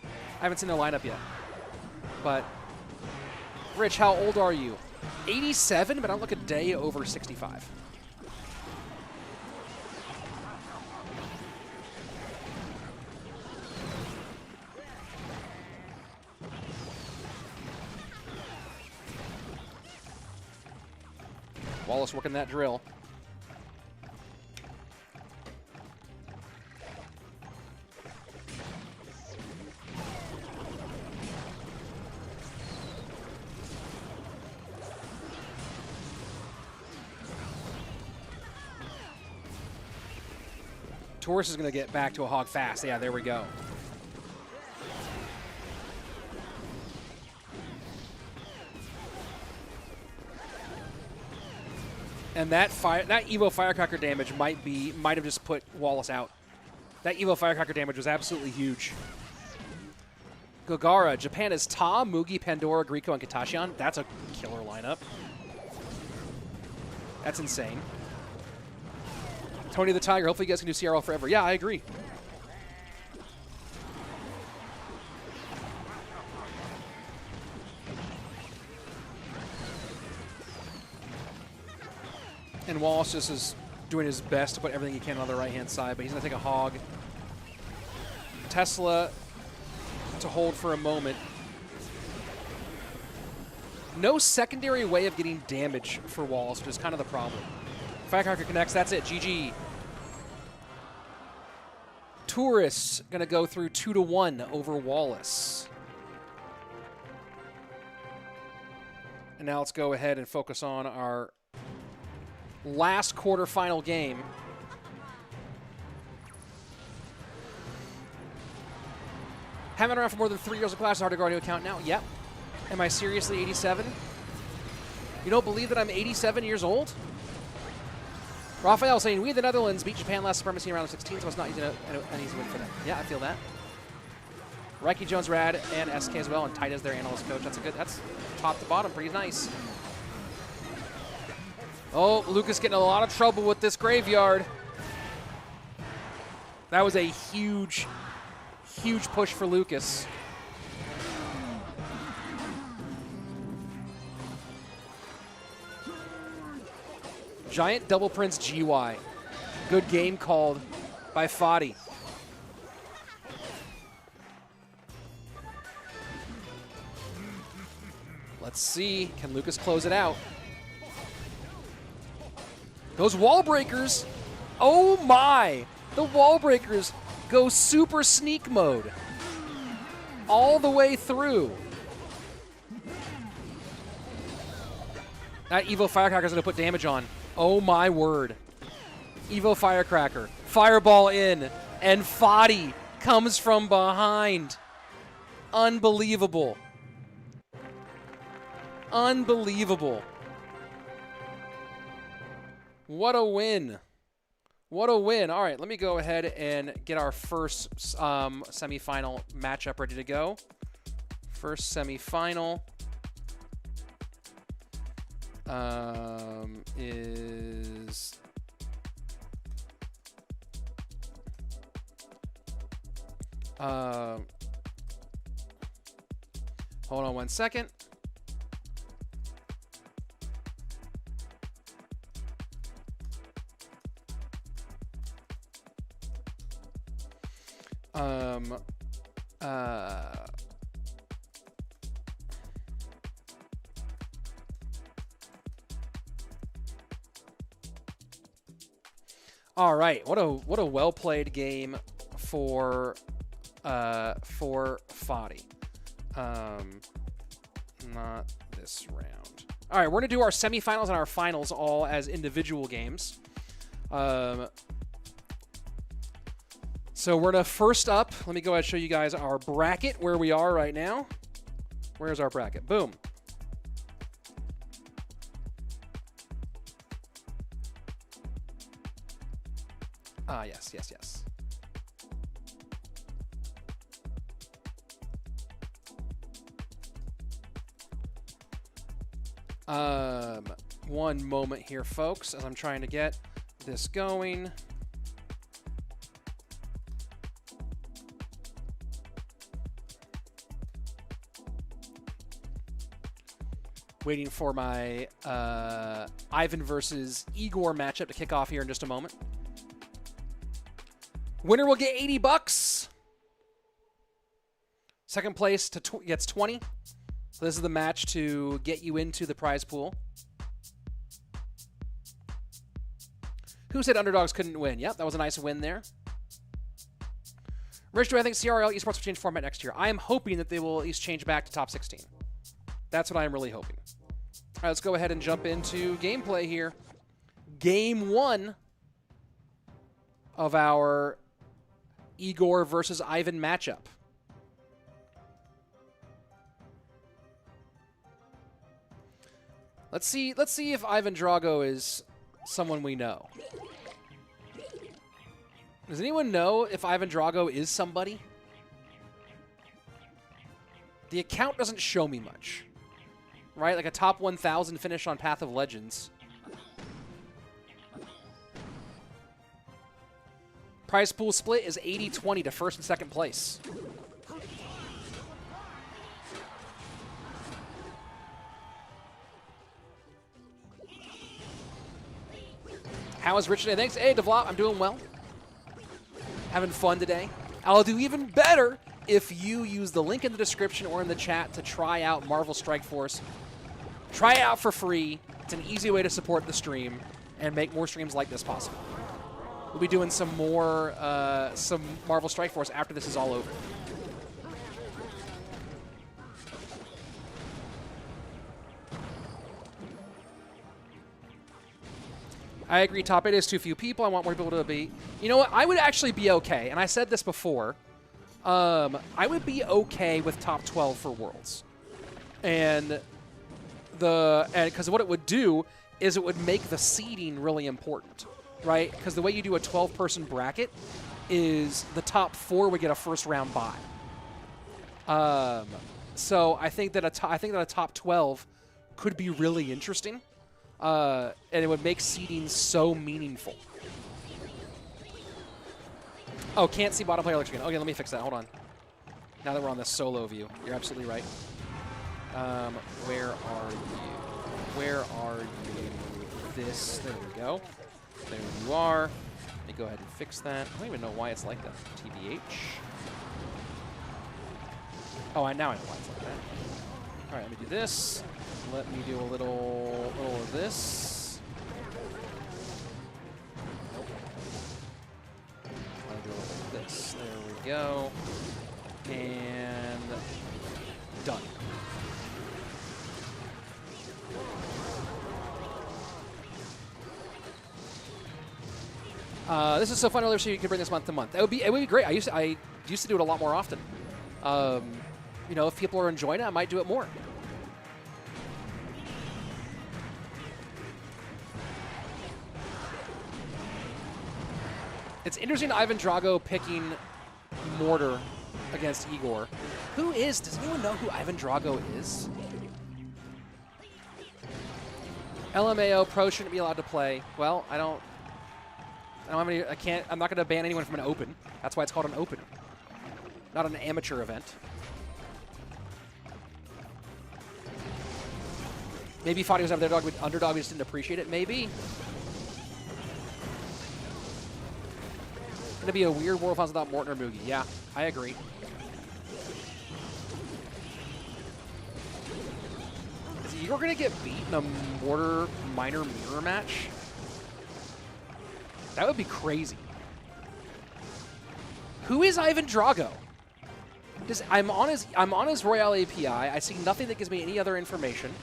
I haven't seen their lineup yet. But Rich, how old are you? 87, but I don't look a day over 65. Wallace working that drill. Taurus is going to get back to a hog fast. Yeah, there we go. And that Evo Firecracker damage might have just put Wallace out. That Evo Firecracker damage was absolutely huge. Gogara, Japan is Ta, Mugi, Pandora, Grieco, and Katashian. That's a killer lineup. That's insane. Tony the Tiger, hopefully you guys can do CRL forever. Yeah, I agree. And Wallace just is doing his best to put everything he can on the right-hand side, but he's going to take a hog. Tesla to hold for a moment. No secondary way of getting damage for Wallace, which is kind of the problem. Firecracker connects, that's it, GG. Tourists going to go through 2-1 over Wallace. And now let's go ahead and focus on our last quarterfinal game. Haven't been around for more than 3 years of class. It's hard to grow a new account now. Yep. Am I seriously 87? You don't believe that I'm 87 years old? Raphael saying, we, the Netherlands, beat Japan last supremacy in round of 16, so it's not easy an easy win for them. Yeah, I feel that. Reiki Jones, Rad, and SK as well, and Tight as their analyst coach. That's top to bottom, pretty nice. Oh, Lucas getting a lot of trouble with this graveyard. That was a huge, huge push for Lucas. Giant Double Prince GY. Good game called by Fadi. Let's see, can Lucas close it out? Those wall breakers, oh my! The wall breakers go super sneak mode all the way through. That Evo Firecracker is going to put damage on. Oh my word. Evo Firecracker, fireball in, and Fadi comes from behind. Unbelievable. Unbelievable. What a win. What a win. All right, let me go ahead and get our first semifinal matchup ready to go. First semifinal is... hold on one second. All right, what a well played game for Fadi. Not this round. All right, we're gonna do our semifinals and our finals all as individual games. So we're gonna first up. Let me go ahead and show you guys our bracket where we are right now. Where's our bracket? Boom. Ah, yes, yes, yes. One moment here, folks, as I'm trying to get this going. Waiting for my Ivan versus Igor matchup to kick off here in just a moment. Winner will get $80. Second place gets 20. So this is the match to get you into the prize pool. Who said underdogs couldn't win? Yep, that was a nice win there. Rich, do I think CRL esports will change format next year? I am hoping that they will at least change back to top 16. That's what I am really hoping. All right, let's go ahead and jump into gameplay here. Game 1 of our Igor versus Ivan matchup. Let's see if Ivan Drago is someone we know. Does anyone know if Ivan Drago is somebody? The account doesn't show me much. Right? Like a top 1,000 finish on Path of Legends. Prize pool split is 80-20 to first and second place. How is Rich today? Thanks. Hey, Devlop, I'm doing well. Having fun today. I'll do even better if you use the link in the description or in the chat to try out Marvel Strike Force. Try it out for free. It's an easy way to support the stream and make more streams like this possible. We'll be doing some more, some Marvel Strike Force after this is all over. I agree, top 8 is too few people. I want more people to be. You know what? I would actually be okay, and I said this before. I would be okay with top 12 for Worlds. And because what it would do is it would make the seeding really important, right? Because the way you do a 12-person bracket is the top 4 would get a first-round bye. So I think that a top 12 could be really interesting. And it would make seeding so meaningful. Oh, can't see bottom player looks again. Okay, let me fix that. Hold on. Now that we're on the solo view, you're absolutely right. Where are you? Where are you? There we go. There you are. Let me go ahead and fix that. I don't even know why it's like that. TBH. Oh, now I know why it's like that. All right, let me do this. Let me do a little of this. Nope. I'll do a little of this. There we go. And done. This is so fun. I wish you could bring this month to month. It would be great. I used to do it a lot more often. You know, if people are enjoying it, I might do it more. It's interesting Ivan Drago picking Mortar against Igor. Does anyone know who Ivan Drago is? LMAO Pro shouldn't be allowed to play. Well, I don't have any, I'm not going to ban anyone from an open. That's why it's called an open, not an amateur event. Maybe Fadi was underdog, we just didn't appreciate it. Maybe. It's going to be a weird World Finals without Morton or Mugi. Yeah, I agree. Is Igor going to get beat in a Mortar minor mirror match? That would be crazy. Who is Ivan Drago? I'm on his Royale API. I see nothing that gives me any other information.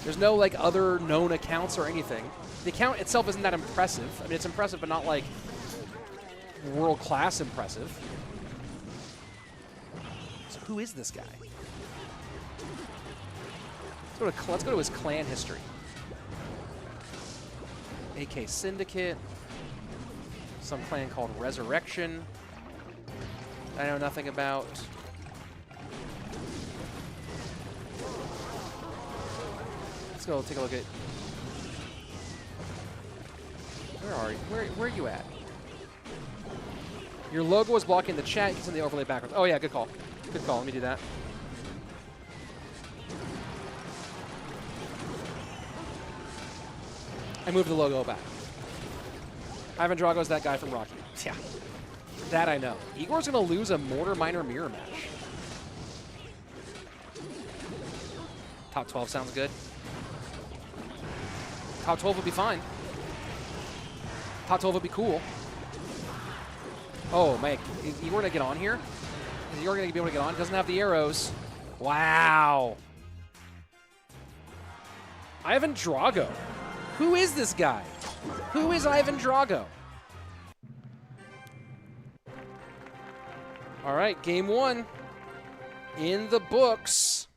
There's no like other known accounts or anything. The account itself isn't that impressive. I mean, it's impressive, but not like world-class impressive. So who is this guy? Let's go to his clan history. AK Syndicate. Some clan called Resurrection. I know nothing about. Let's go take a look at. Where are you? Where are you at? Your logo is blocking the chat. You can send the overlay backwards. Oh yeah, good call. Good call. Let me do that. I moved the logo back. Ivan Drago is that guy from Rocky. Yeah. That I know. Igor's going to lose a Mortar minor mirror match. Top 12 sounds good. Top 12 would be fine. Top 12 would be cool. Oh, Mike, is Igor going to get on here? Is Igor going to be able to get on? Doesn't have the arrows. Wow. Ivan Drago. Who is this guy? Who is Ivan Drago? All right, game 1 in the books.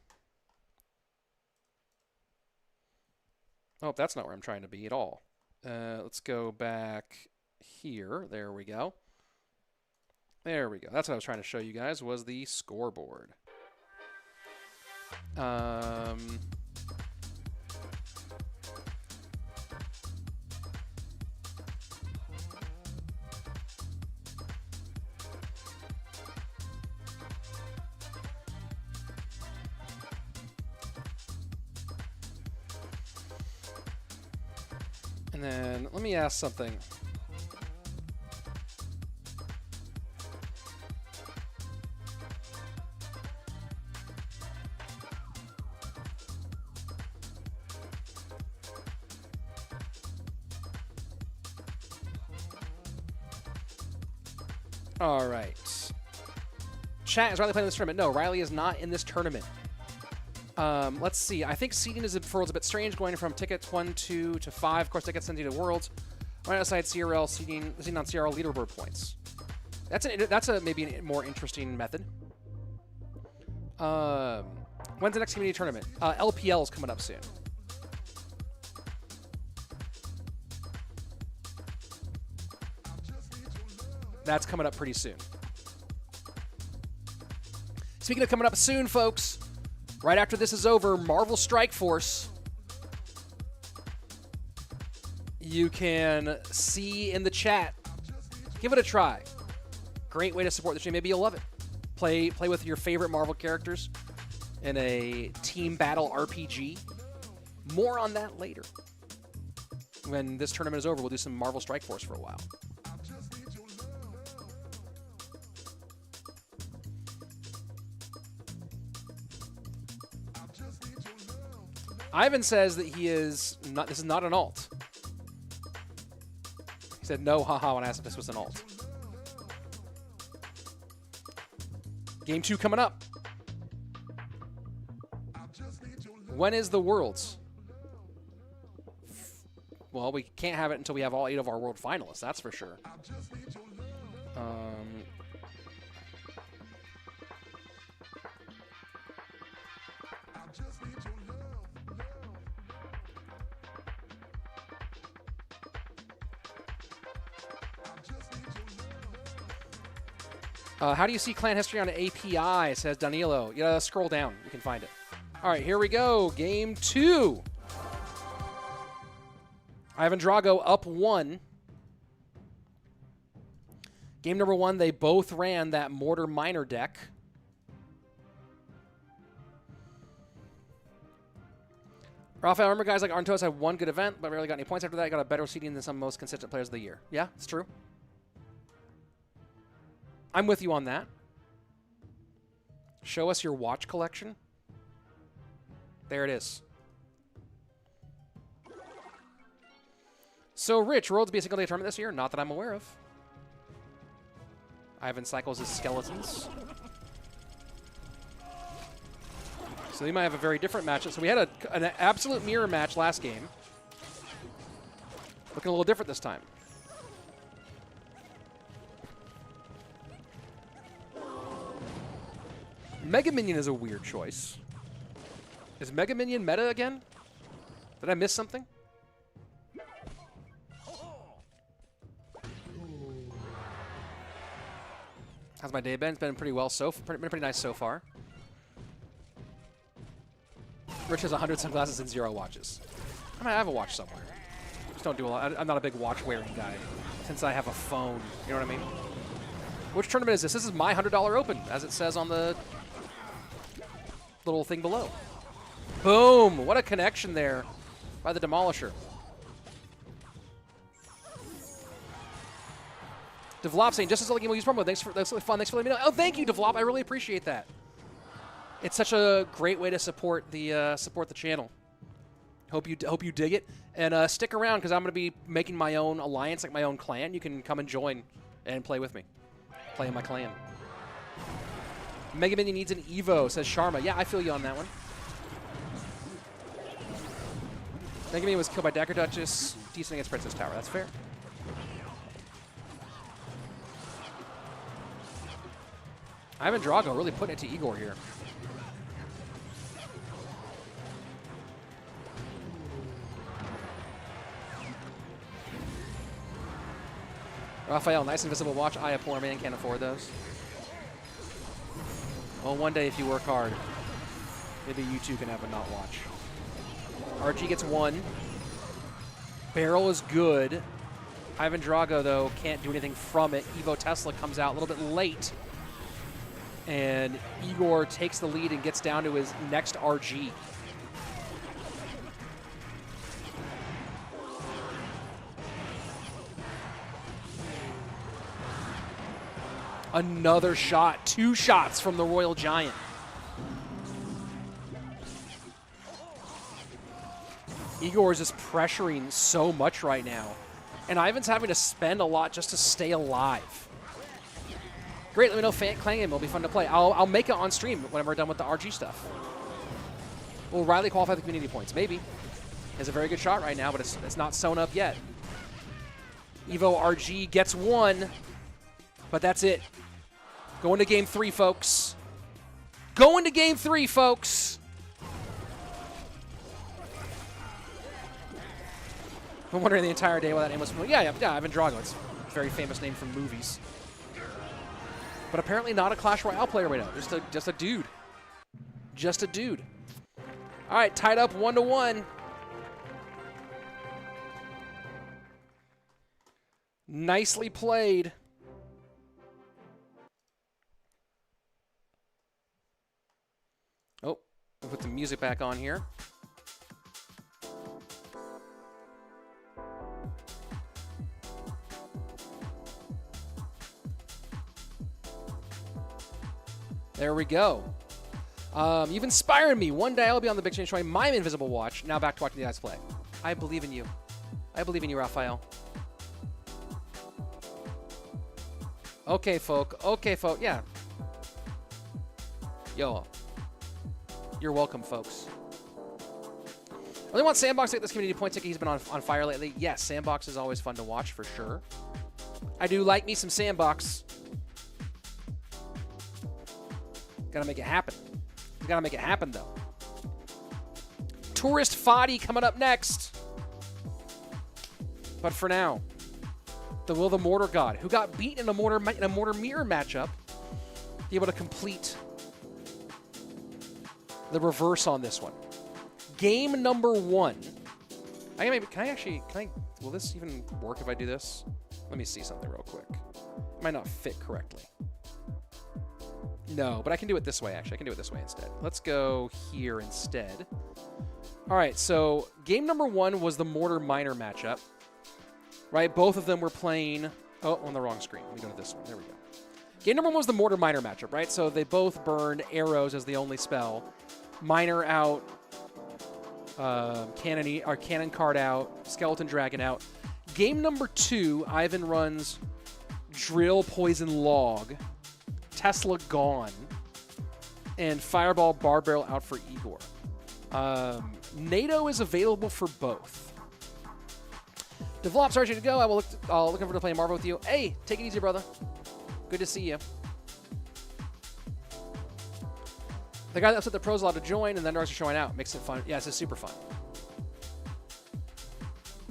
Oh, that's not where I'm trying to be at all. Let's go back here. There we go. There we go. That's what I was trying to show you guys, was the scoreboard. And then let me ask something. All right. Chat, is Riley playing in this tournament? No, Riley is not in this tournament. Let's see. I think seeding for Worlds a bit strange, going from tickets 1, 2 to 5. Of course, tickets send you to Worlds. Right outside CRL, seeding on CRL leaderboard points. That's a maybe a more interesting method. When's the next community tournament? LPL is coming up soon. That's coming up pretty soon. Speaking of coming up soon, folks, right after this is over, Marvel Strike Force. You can see in the chat. Give it a try. Great way to support the stream. Maybe you'll love it. Play with your favorite Marvel characters in a team battle RPG. More on that later. When this tournament is over, we'll do some Marvel Strike Force for a while. Ivan says that he is not. This is not an alt. He said no, haha, when I asked if this was an alt. Game 2 coming up. When is the Worlds? Well, we can't have it until we have all 8 of our World finalists. That's for sure. How do you see clan history on an API, says Danilo. Yeah, scroll down. You can find it. All right, here we go. Game 2. Ivan Drago up 1. Game number 1, they both ran that Mortar Miner deck. Rafael, I remember guys like Arntos had one good event, but rarely got any points after that. Got a better seeding than some most consistent players of the year. Yeah, it's true. I'm with you on that. Show us your watch collection. There it is. So, Rich, Worlds be a single-day tournament this year? Not that I'm aware of. Ivan cycles his skeletons. So they might have a very different matchup. So we had an absolute mirror match last game. Looking a little different this time. Mega Minion is a weird choice. Is Mega Minion meta again? Did I miss something? How's my day been? It's been pretty well pretty nice so far. Rich has 100 sunglasses and 0 watches. I might have a watch somewhere. Just don't do a lot. I'm not a big watch-wearing guy since I have a phone. You know what I mean? Which tournament is this? This is my $100 Open, as it says on the little thing below. Boom! What a connection there by the Demolisher. Devlop saying, just as all the game we'll use promo. Thanks for that's really fun. Thanks for letting me know. Oh, thank you, Devlop. I really appreciate that. It's such a great way to support the channel. Hope you dig it, and stick around because I'm going to be making my own alliance, like my own clan. You can come and join and play with me. Play in my clan. Mega Minion needs an Evo, says Sharma. Yeah, I feel you on that one. Megamine was killed by Dagger Duchess. Decent against Princess Tower. That's fair. Ivan Drago really putting it to Igor here. Raphael, nice invisible watch. I, a poor man, can't afford those. Well, one day if you work hard, maybe you too can have a not watch. RG gets 1. Barrel is good. Ivan Drago, though, can't do anything from it. Evo Tesla comes out a little bit late. And Igor takes the lead and gets down to his next RG. Another shot. 2 shots from the Royal Giant. Igor is just pressuring so much right now. And Ivan's having to spend a lot just to stay alive. Great, let me know Clan Game will be fun to play. I'll make it on stream whenever we're done with the RG stuff. Will Riley qualify the community points? Maybe. He has a very good shot right now, but it's not sewn up yet. Evo RG gets 1, but that's it. Going to game 3, folks. Going to game 3, folks. I'm wondering the entire day why that name was familiar. Yeah, Ivan Drago. It's a very famous name from movies. But apparently not a Clash Royale player right now. Just a dude. Just a dude. All right, tied up 1-1. Nicely played. Oh, we'll put the music back on here. There we go. You've inspired me. One day I'll be on the big stage showing my invisible watch. Now back to watching the guys play. I believe in you. I believe in you, Raphael. Okay, folk. Okay, folk. Yeah. Yo. You're welcome, folks. I really want Sandbox to get this community point ticket. He's been on fire lately. Yes, Sandbox is always fun to watch for sure. I do like me some Sandbox. Gotta make it happen. You gotta make it happen, though. Tourist Foddy coming up next. But for now, the Mortar God, who got beat in a Mortar Mirror matchup, be able to complete the reverse on this one. Game number 1. Will this even work if I do this? Let me see something real quick. It might not fit correctly. No, but I can do it this way, actually. I can do it this way instead. Let's go here instead. All right, so game number 1 was the Mortar Miner matchup. Right, both of them were playing... Oh, on the wrong screen. Let me go to this one. There we go. Game number 1 was the Mortar Miner matchup, right? So they both burned arrows as the only spell. Miner out, Cannon card out, Skeleton Dragon out. Game number 2, Ivan runs Drill, Poison, Log, Tesla gone, and Fireball, Bar Barrel out for Igor. NATO is available for both. Develop, sorry to go. I'll look over to play Marvel with you. Hey, take it easy, brother. Good to see you. The guy that upset the pros allowed to join, and then others are showing out. Makes it fun. Yeah, this is super fun.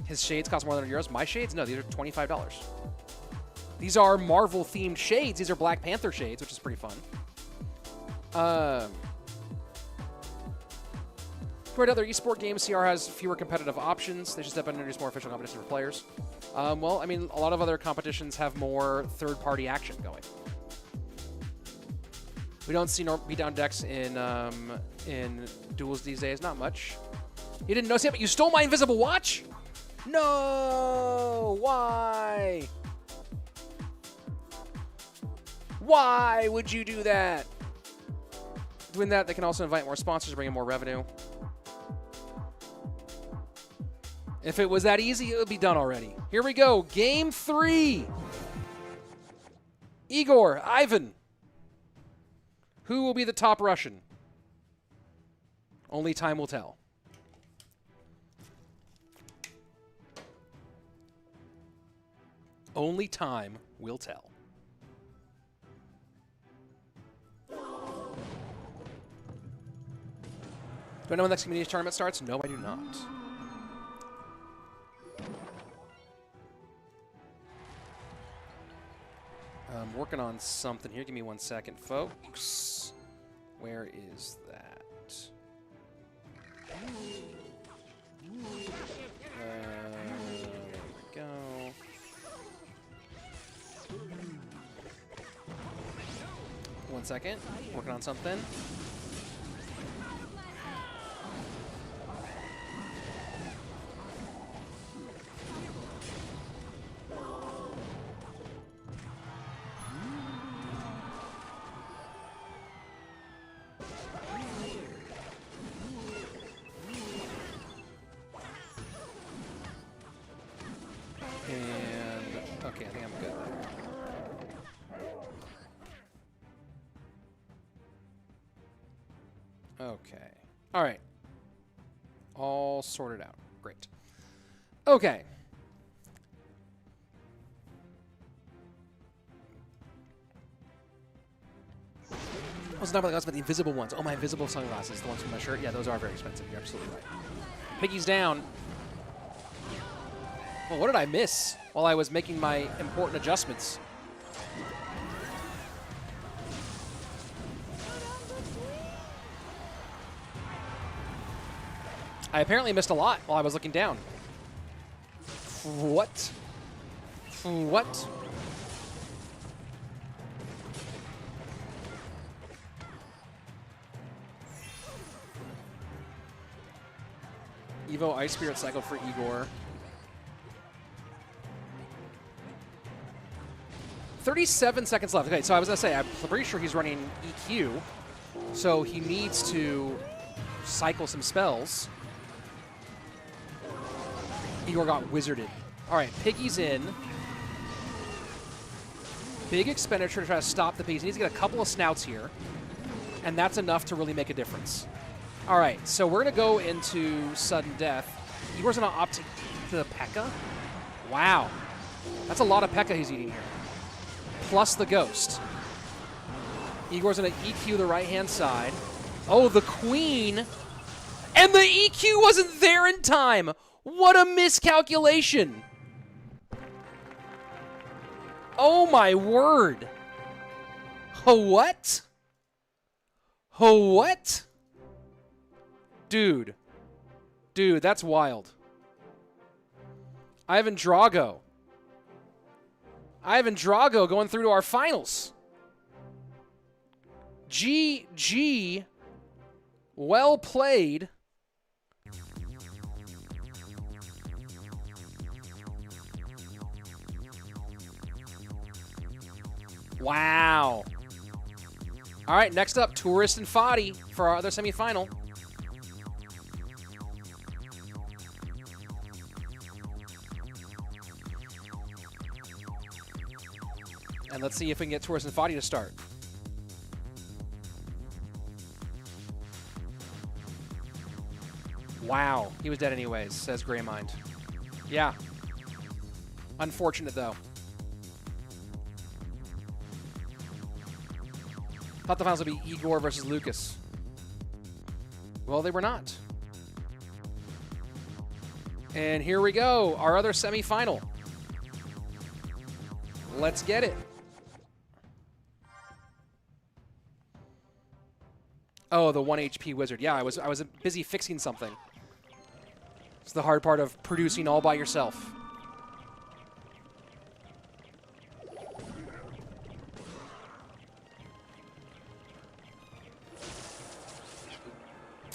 His shades cost more than €100. My shades? No, these are $25. These are Marvel-themed shades. These are Black Panther shades, which is pretty fun. For other esport games, CR has fewer competitive options. They should step in and introduce more official competition for players. Well, I mean, a lot of other competitions have more third-party action going. We don't see beatdown decks in duels these days. Not much. You didn't notice it, but you stole my invisible watch? No! Why? Why would you do that? Doing that, they can also invite more sponsors to bring in more revenue. If it was that easy, it would be done already. Here we go. Game 3. Igor, Ivan. Who will be the top Russian? Only time will tell. Only time will tell. Do I know when the next community tournament starts? No, I do not. I'm working on something here. Give me 1 second, folks. Where is that? There we go. One second. Working on something. Okay, I think I'm good there. Okay. All right. All sorted out. Great. Okay. I was not about the invisible ones. Oh, my invisible sunglasses, the ones from my shirt. Yeah, those are very expensive. You're absolutely right. Piggy's down. Well, what did I miss while I was making my important adjustments? I apparently missed a lot while I was looking down. What? What? Evo Ice Spirit cycle for Igor. 37 seconds left. Okay, so I was going to say, I'm pretty sure he's running EQ, so he needs to cycle some spells. Igor got wizarded. All right, Piggy's in. Big expenditure to try to stop the Piggies. He needs to get a couple of snouts here, and that's enough to really make a difference. All right, so we're going to go into sudden death. Igor's going to opt to the P.E.K.K.A. Wow. That's a lot of P.E.K.K.A he's eating here. Plus the Ghost. Igor's going to EQ the right-hand side. Oh, the Queen. And the EQ wasn't there in time. What a miscalculation. Oh, my word. What? What? Dude. Dude, that's wild. Ivan Drago. Ivan Drago going through to our finals. GG. Well played. Wow. All right, next up, Tourist and Fadi for our other semifinal. And let's see if we can get Tourist and Fadi to start. Wow, he was dead anyways, says Greymind. Yeah. Unfortunate, though. Thought the finals would be Igor versus Lucas. Well, they were not. And here we go, our other semifinal. Let's get it. Oh, the 1 HP wizard. Yeah, I was busy fixing something. It's the hard part of producing all by yourself.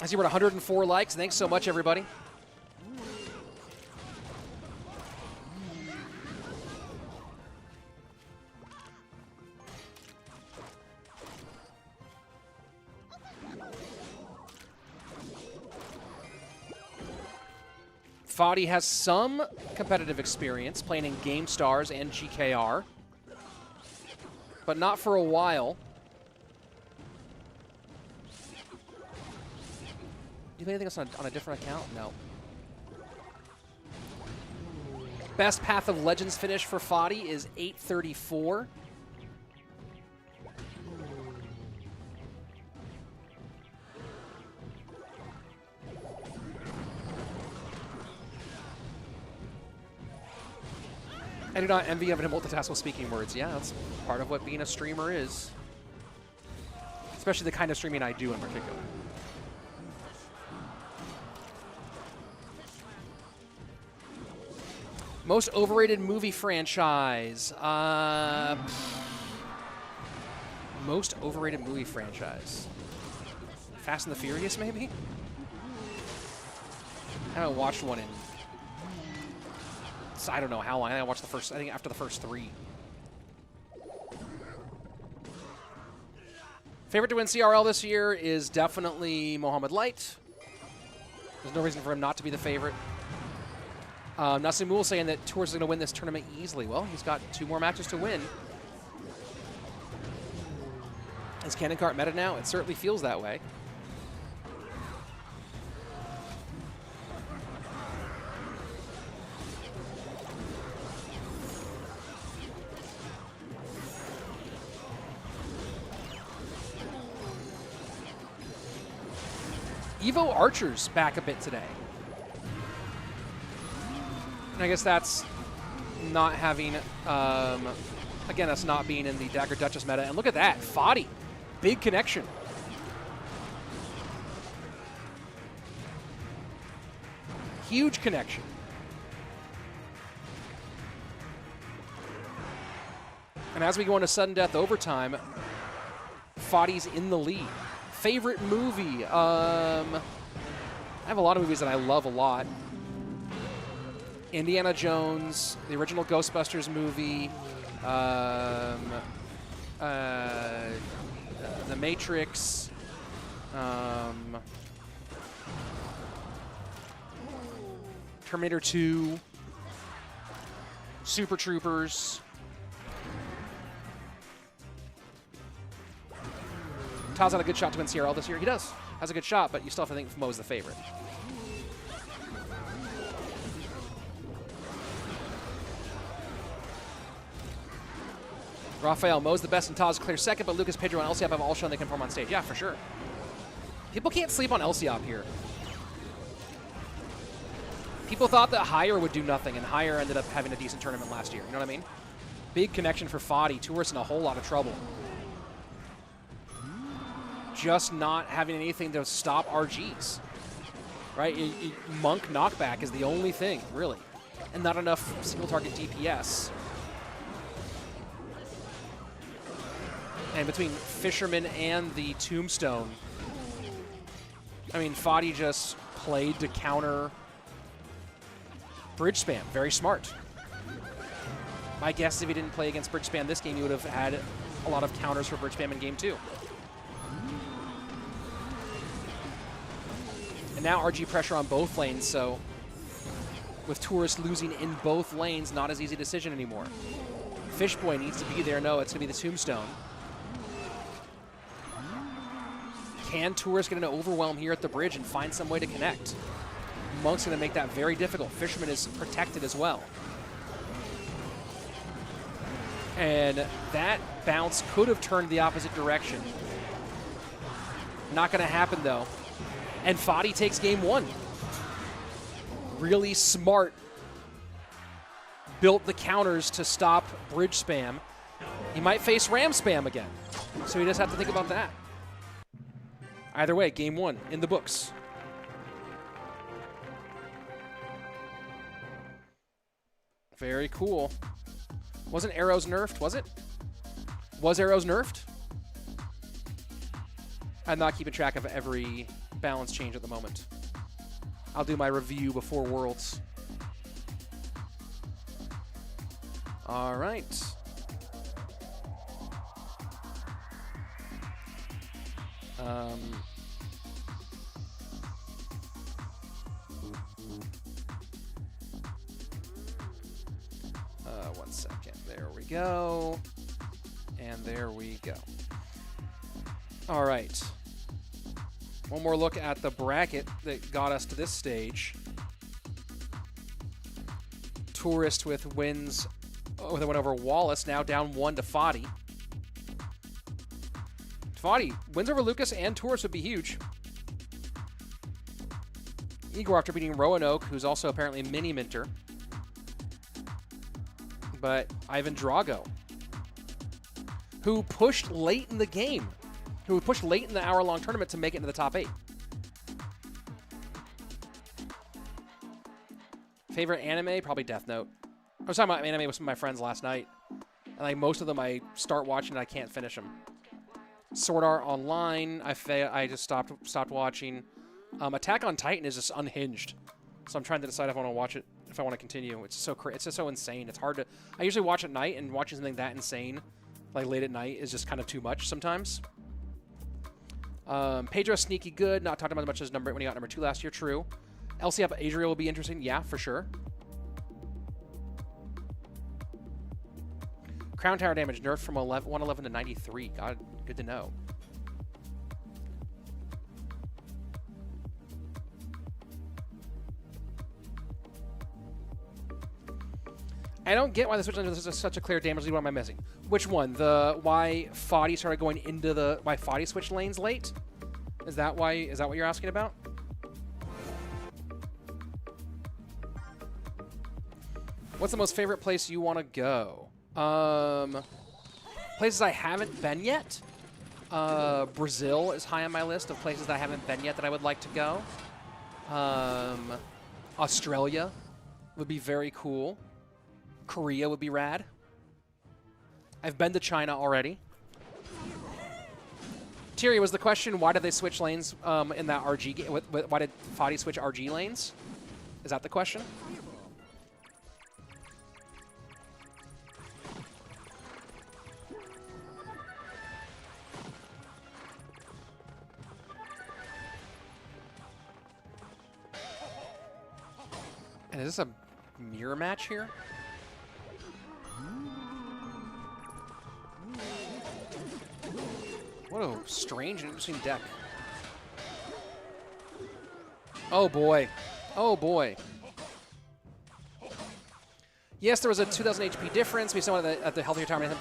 I see we're at 104 likes. Thanks so much, everybody. Fadi has some competitive experience playing in Game Stars and GKR, but not for a while. Do you play anything else on a different account? No. Best Path of Legends finish for Fadi is 834. I do not envy having a multitask while speaking words. Yeah, that's part of what being a streamer is. Especially the kind of streaming I do in particular. Most overrated movie franchise. Most overrated movie franchise. Fast and the Furious, maybe? I haven't watched one in, I don't know how long. I watched the first, I think after the first 3. Favorite to win CRL this year is definitely Mohamed Light. There's no reason for him not to be the favorite. Nasimul saying that Tours is going to win this tournament easily. Well, he's got 2 more matches to win. Is Cannon Cart meta now? It certainly feels that way. Evo Archer's back a bit today. And I guess that's not having, again, that's not being in the Dagger Duchess meta. And look at that, Fadi, big connection. Huge connection. And as we go into sudden death overtime, Fadi's in the lead. Favorite movie? I have a lot of movies that I love a lot. Indiana Jones, the original Ghostbusters movie, The Matrix, Terminator 2, Super Troopers. Taz had a good shot to win CRL this year. He does. Has a good shot, but you still have to think Mo's the favorite. Raphael, Mo's the best and Taz clear second, but Lucas, Pedro, and Elsiop have all shown they can perform on stage. Yeah, for sure. People can't sleep on Elsiop here. People thought that Hire would do nothing, and Hire ended up having a decent tournament last year. You know what I mean? Big connection for Fadi. Tourist in a whole lot of trouble. Just not having anything to stop RGs, right? Monk knockback is the only thing, really, and not enough single target DPS. And between Fisherman and the Tombstone, I mean, Fadi just played to counter bridge spam. Very smart. My guess is if he didn't play against bridge spam this game, he would have had a lot of counters for bridge spam in game 2. And now RG pressure on both lanes, so with Tourist losing in both lanes, not as easy a decision anymore. Fishboy needs to be there. No, it's going to be the Tombstone. Can Tourist get an overwhelm here at the bridge and find some way to connect? Monk's going to make that very difficult. Fisherman is protected as well. And that bounce could have turned the opposite direction. Not going to happen, though. And Fadi takes game 1. Really smart. Built the counters to stop bridge spam. He might face ram spam again. So he just have to think about that. Either way, game 1 in the books. Very cool. Wasn't Arrows nerfed, was it? Was Arrows nerfed? I'm not keeping track of every balance change at the moment. I'll do my review before Worlds. All right. One second. There we go. And there we go. All right. One more look at the bracket that got us to this stage. Tourist with wins with a win over Wallace, now down 1 to Foddy. Foddy, wins over Lucas and Tourist would be huge. Igor after beating Roanoke, who's also apparently a mini-minter. But Ivan Drago, who pushed late in the game, who pushed late in the hour-long tournament to make it into the top 8. Favorite anime? Probably Death Note. I was talking about anime with some of my friends last night, and like most of them I start watching and I can't finish them. Sword Art Online, I just stopped watching. Attack on Titan is just unhinged, so I'm trying to decide if I want to watch it, if I want to continue. It's just so insane. It's hard to. I usually watch at night, and watching something that insane, like late at night, is just kind of too much sometimes. Pedro sneaky good, not talked about as much as when he got number 2 last year. True. LCF Adriel will be interesting. Yeah, for sure. Crown Tower damage nerfed from 111 to 93. God, good to know. I don't get why the switch lanes is such a clear damage lead. What am I missing? Which one? Why Foddy started going into why Foddy switched lanes late? Is that what you're asking about? What's the most favorite place you want to go? Places I haven't been yet. Brazil is high on my list of places that I haven't been yet that I would like to go. Australia would be very cool. Korea would be rad. I've been to China already. Thierry, was the question, why did they switch lanes in that RG game? Why did Foddy switch RG lanes? Is that the question? And is this a mirror match here? What a strange and interesting deck. Oh boy. Oh boy. Yes, there was a 2,000 HP difference. We saw it at the healthier tournament.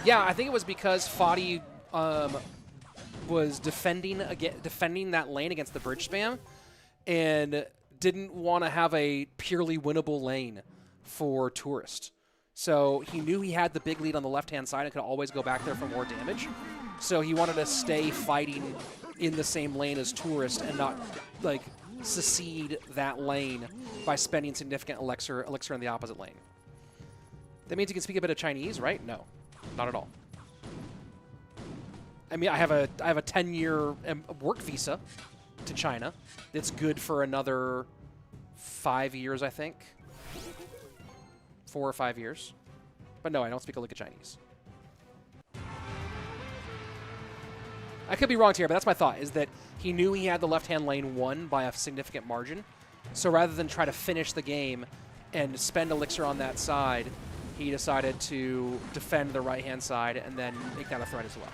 Yeah, I think it was because Foddy was defending that lane against the bridge spam and didn't want to have a purely winnable lane for Tourist. So he knew he had the big lead on the left-hand side and could always go back there for more damage. So he wanted to stay fighting in the same lane as Tourist and not, like, secede that lane by spending significant elixir in the opposite lane. That means you can speak a bit of Chinese, right? No, not at all. I mean, I have a 10-year work visa to China. It's good for another 5 years, I think. 4 or 5 years. But no, I don't speak a lick of Chinese. I could be wrong here, but that's my thought, is that he knew he had the left-hand lane won by a significant margin. So rather than try to finish the game and spend elixir on that side, he decided to defend the right-hand side and then make that a threat as well.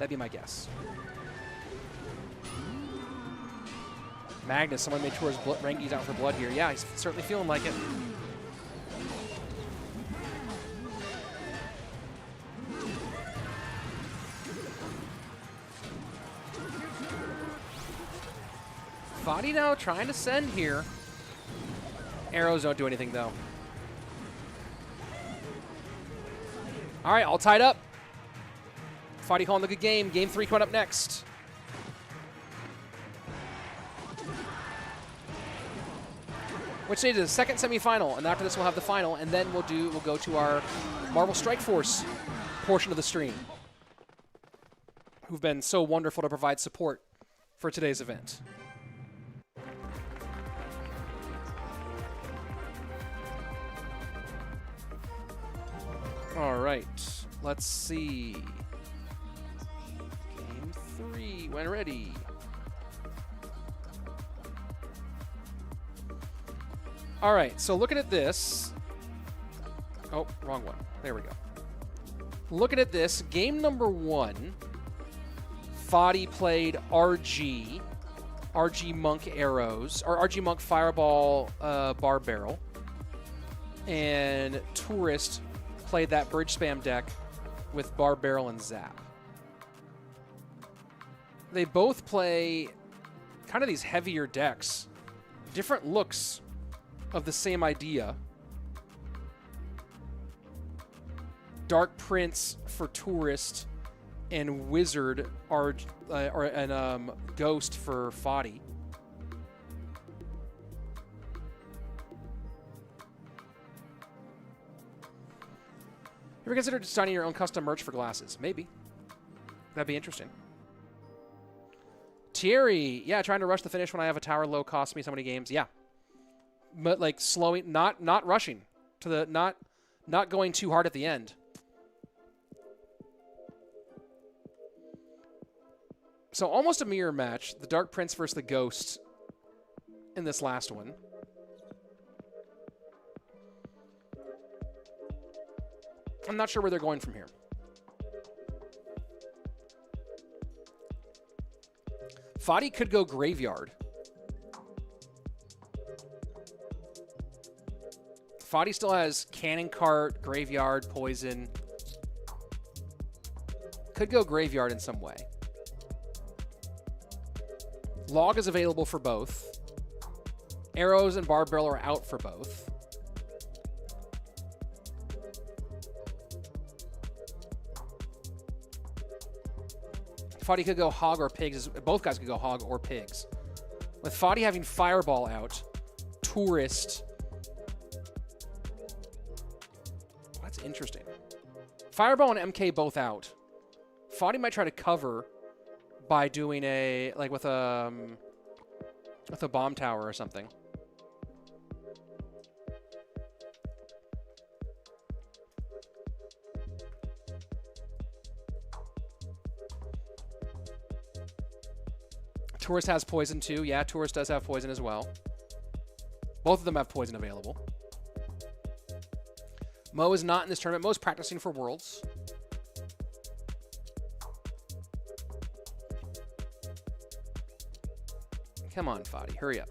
That'd be my guess. Magnus, someone made sure his Rengi's out for blood here. Yeah, he's certainly feeling like it. Foddy now trying to send here. Arrows don't do anything, though. All right, all tied up. Foddy calling the good game. Game 3 coming up next. Which stage is the second semifinal, and after this we'll have the final, and then we'll go to our Marvel Strike Force portion of the stream, who've been so wonderful to provide support for today's event. All right, let's see. Game 3, when ready. All right, so looking at this. Oh, wrong one. There we go. Looking at this, game number 1, Foddy played RG Monk Arrows, or RG Monk Fireball Bar Barrel. and Tourist played that bridge spam deck with Bar, Barrel, and Zap. They both play kind of these heavier decks, different looks of the same idea. Dark Prince for Tourist and Wizard and Ghost for Foddy. Ever considered designing your own custom merch for glasses? Maybe. That'd be interesting. Thierry, yeah, trying to rush the finish when I have a tower low costs me so many games. Yeah. But like slowing, not rushing to the, not going too hard at the end. So almost a mirror match, the Dark Prince versus the Ghost in this last one. I'm not sure where they're going from here. Foddy could go Graveyard. Foddy still has Cannon Cart, Graveyard, Poison. Could go Graveyard in some way. Log is available for both. Arrows and Bar Barrel are out for both. Foddy could go Hog or Pigs. Both guys could go Hog or Pigs. With Foddy having Fireball out, Tourist. That's interesting. Fireball and MK both out. Foddy might try to cover by doing a, like with a bomb tower or something. Tourist has poison too. Yeah, Tourist does have poison as well. Both of them have poison available. Mo is not in this tournament. Mo's practicing for Worlds. Come on, Foddy, hurry up.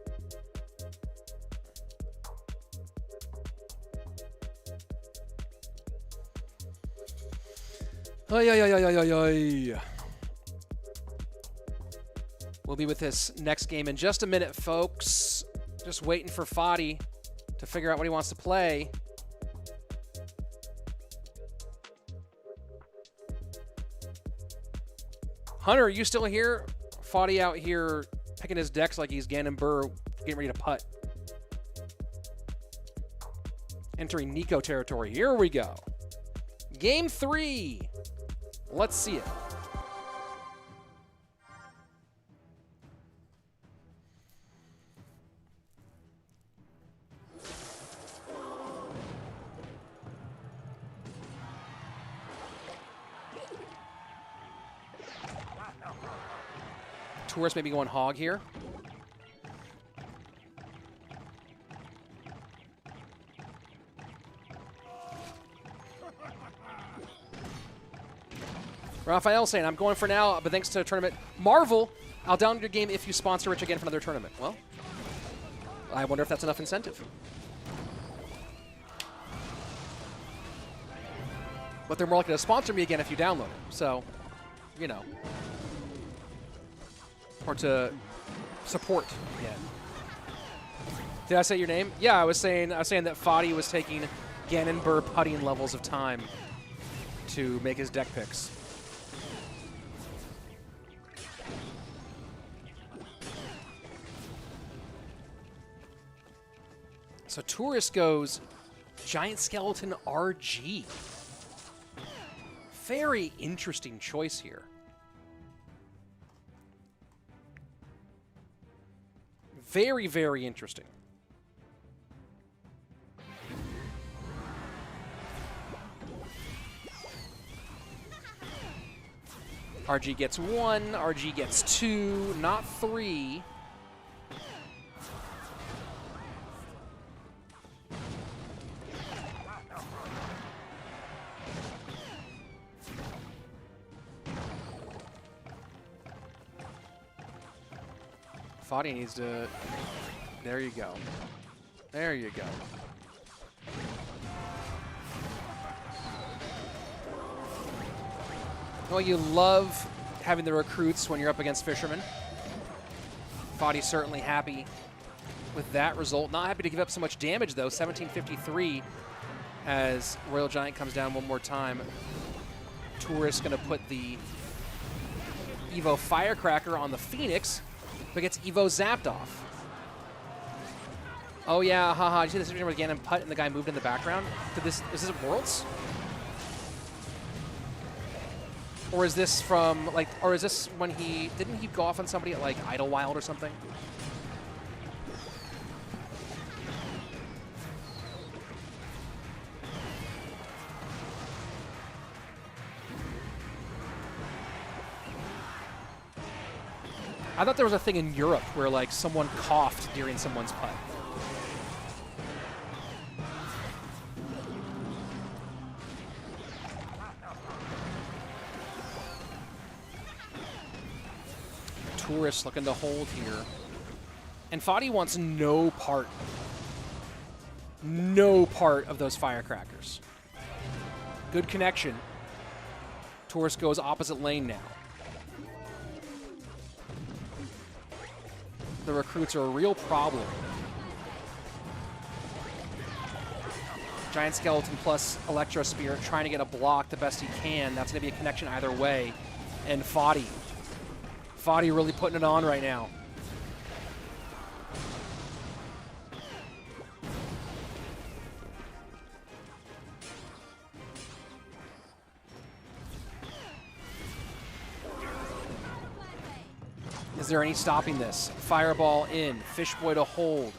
Oy, oy, oy, oy, oy, oy. We'll be with this next game in just a minute, folks. Just waiting for Foddy to figure out what he wants to play. Hunter, are you still here? Foddy out here picking his decks like he's Ganon Burr getting ready to putt. Entering Nico territory. Here we go. Game 3. Let's see it. Tourist maybe going Hog here. Raphael saying, I'm going for now, but thanks to the tournament. Marvel, I'll download your game if you sponsor Rich again for another tournament. Well, I wonder if that's enough incentive. But they're more likely to sponsor me again if you download it. So, you know. Or to support again. Did I say your name? Yeah, I was saying that Foddy was taking Ganon Burr putting levels of time to make his deck picks. So Tourist goes Giant Skeleton RG. Very interesting choice here. Very, very interesting. RG gets 1, RG gets 2, not 3. Foddy needs to... There you go. There you go. Well, you love having the recruits when you're up against Fishermen. Fadi's certainly happy with that result. Not happy to give up so much damage, though. 1753 as Royal Giant comes down one more time. Tourist going to put the Evo Firecracker on the Phoenix, but gets Evo zapped off. Oh, yeah, haha. Did you see the situation where Ganon putt and the guy moved in the background? Is this Worlds? Or is this from, like, or is this when didn't he go off on somebody at, like, Idlewild or something? I thought there was a thing in Europe where, like, someone coughed during someone's putt. Tourist looking to hold here. And Fadi wants no part of those firecrackers. Good connection. Tourist goes opposite lane now. The recruits are a real problem. Giant Skeleton plus Electro Spirit trying to get a block the best he can. That's going to be a connection either way. And Fadi really putting it on right now. Is there any stopping this? Fireball in, Fishboy to hold.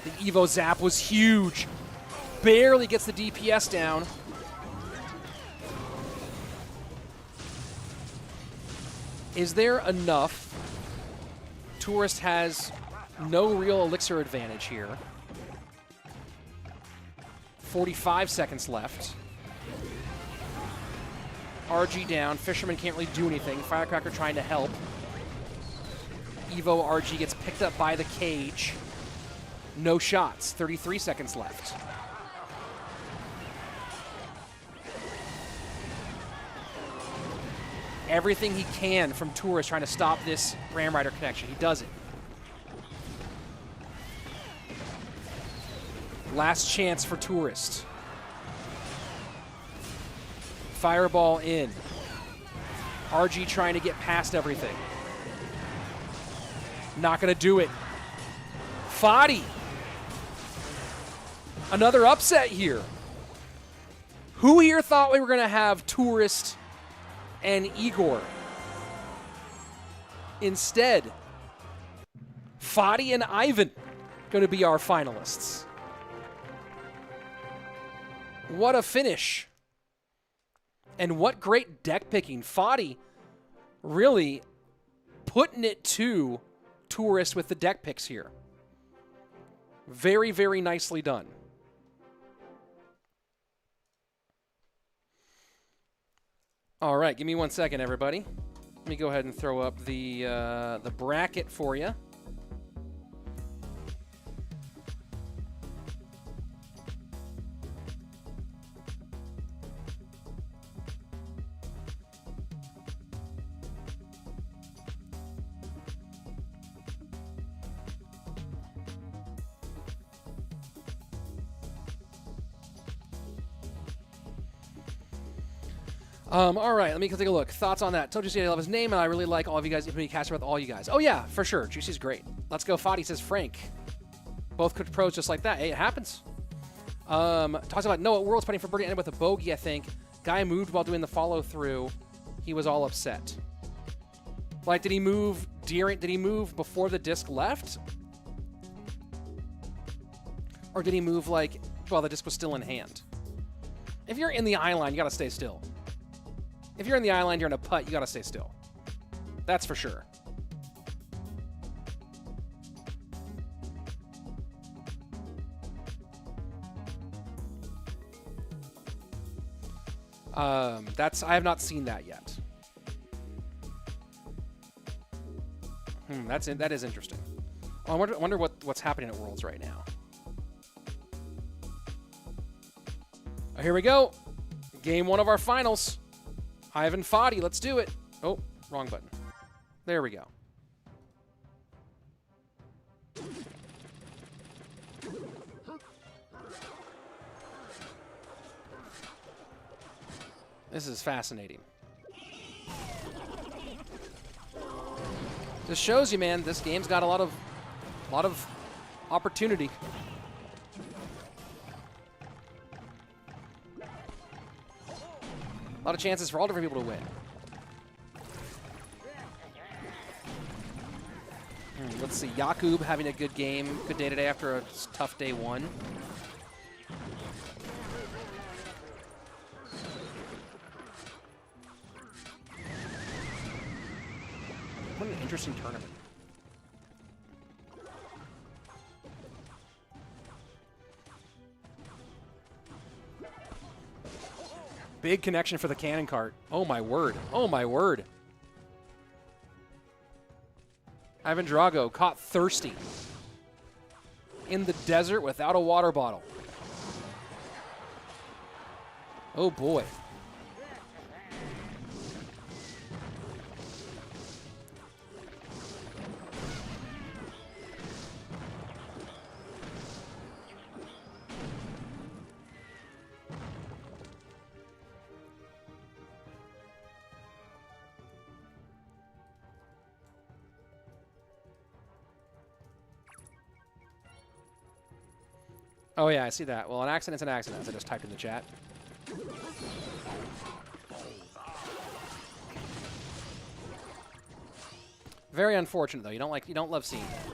The Evo Zap was huge. Barely gets the DPS down. Is there enough? Tourist has no real elixir advantage here. 45 seconds left. RG down. Fisherman can't really do anything. Firecracker trying to help. Evo RG gets picked up by the cage. No shots. 33 seconds left. Everything he can from Tourist trying to stop this Ram Rider connection. He does it. Last chance for Tourist. Fireball in. RG trying to get past everything. Not going to do it. Fadi. Another upset here. Who here thought we were going to have Tourist and Igor? Instead, Fadi and Ivan going to be our finalists. What a finish. And what great deck picking. Fadi really putting it to Tourist with the deck picks here. Very, very nicely done. All right, give me 1 second, everybody. Let me go ahead and throw up the bracket for you. All right, let me take a look. Thoughts on that? Told you I love his name, and I really like all of you guys. If me cast with all you guys. Oh yeah, for sure. Juicy's great. Let's go. Fadi says Frank. Both cooked pros just like that. Hey, it happens. Talks about Noah World's putting for birdie ended with a bogey. I think guy moved while doing the follow through. He was all upset. Like, did he move during? Did he move before the disc left? Or did he move like while the disc was still in hand? If you're in the eye line, you gotta stay still. If you're in the eye line, you're in a putt, you gotta stay still. That's for sure. I have not seen that yet. That is interesting. Well, I wonder what's happening at Worlds right now. Oh, here we go. Game 1 of our finals. Ivan Fadi, let's do it. Oh, wrong button. There we go. This is fascinating. This shows you, man, this game's got a lot of opportunity. A lot of chances for all different people to win. Let's see, Jakub having a good game, good day today after a tough day one. What an interesting tournament. Big connection for the cannon cart. Oh my word. Oh my word. Ivan Drago caught thirsty in the desert without a water bottle. Oh boy. Oh yeah, I see that. Well, an accident's an accident, as I just typed in the chat. Very unfortunate though. You don't love seeing that.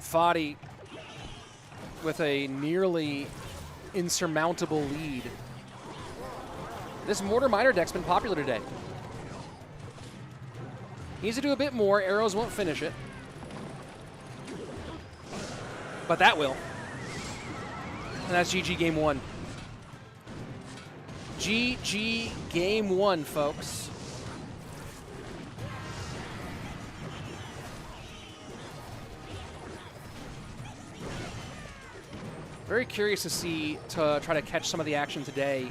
Fadi with a nearly insurmountable lead. This Mortar Miner deck's been popular today. Needs to do a bit more. Arrows won't finish it. But that will. And that's GG game one. GG game one, folks. Very curious to see, to try to catch some of the action today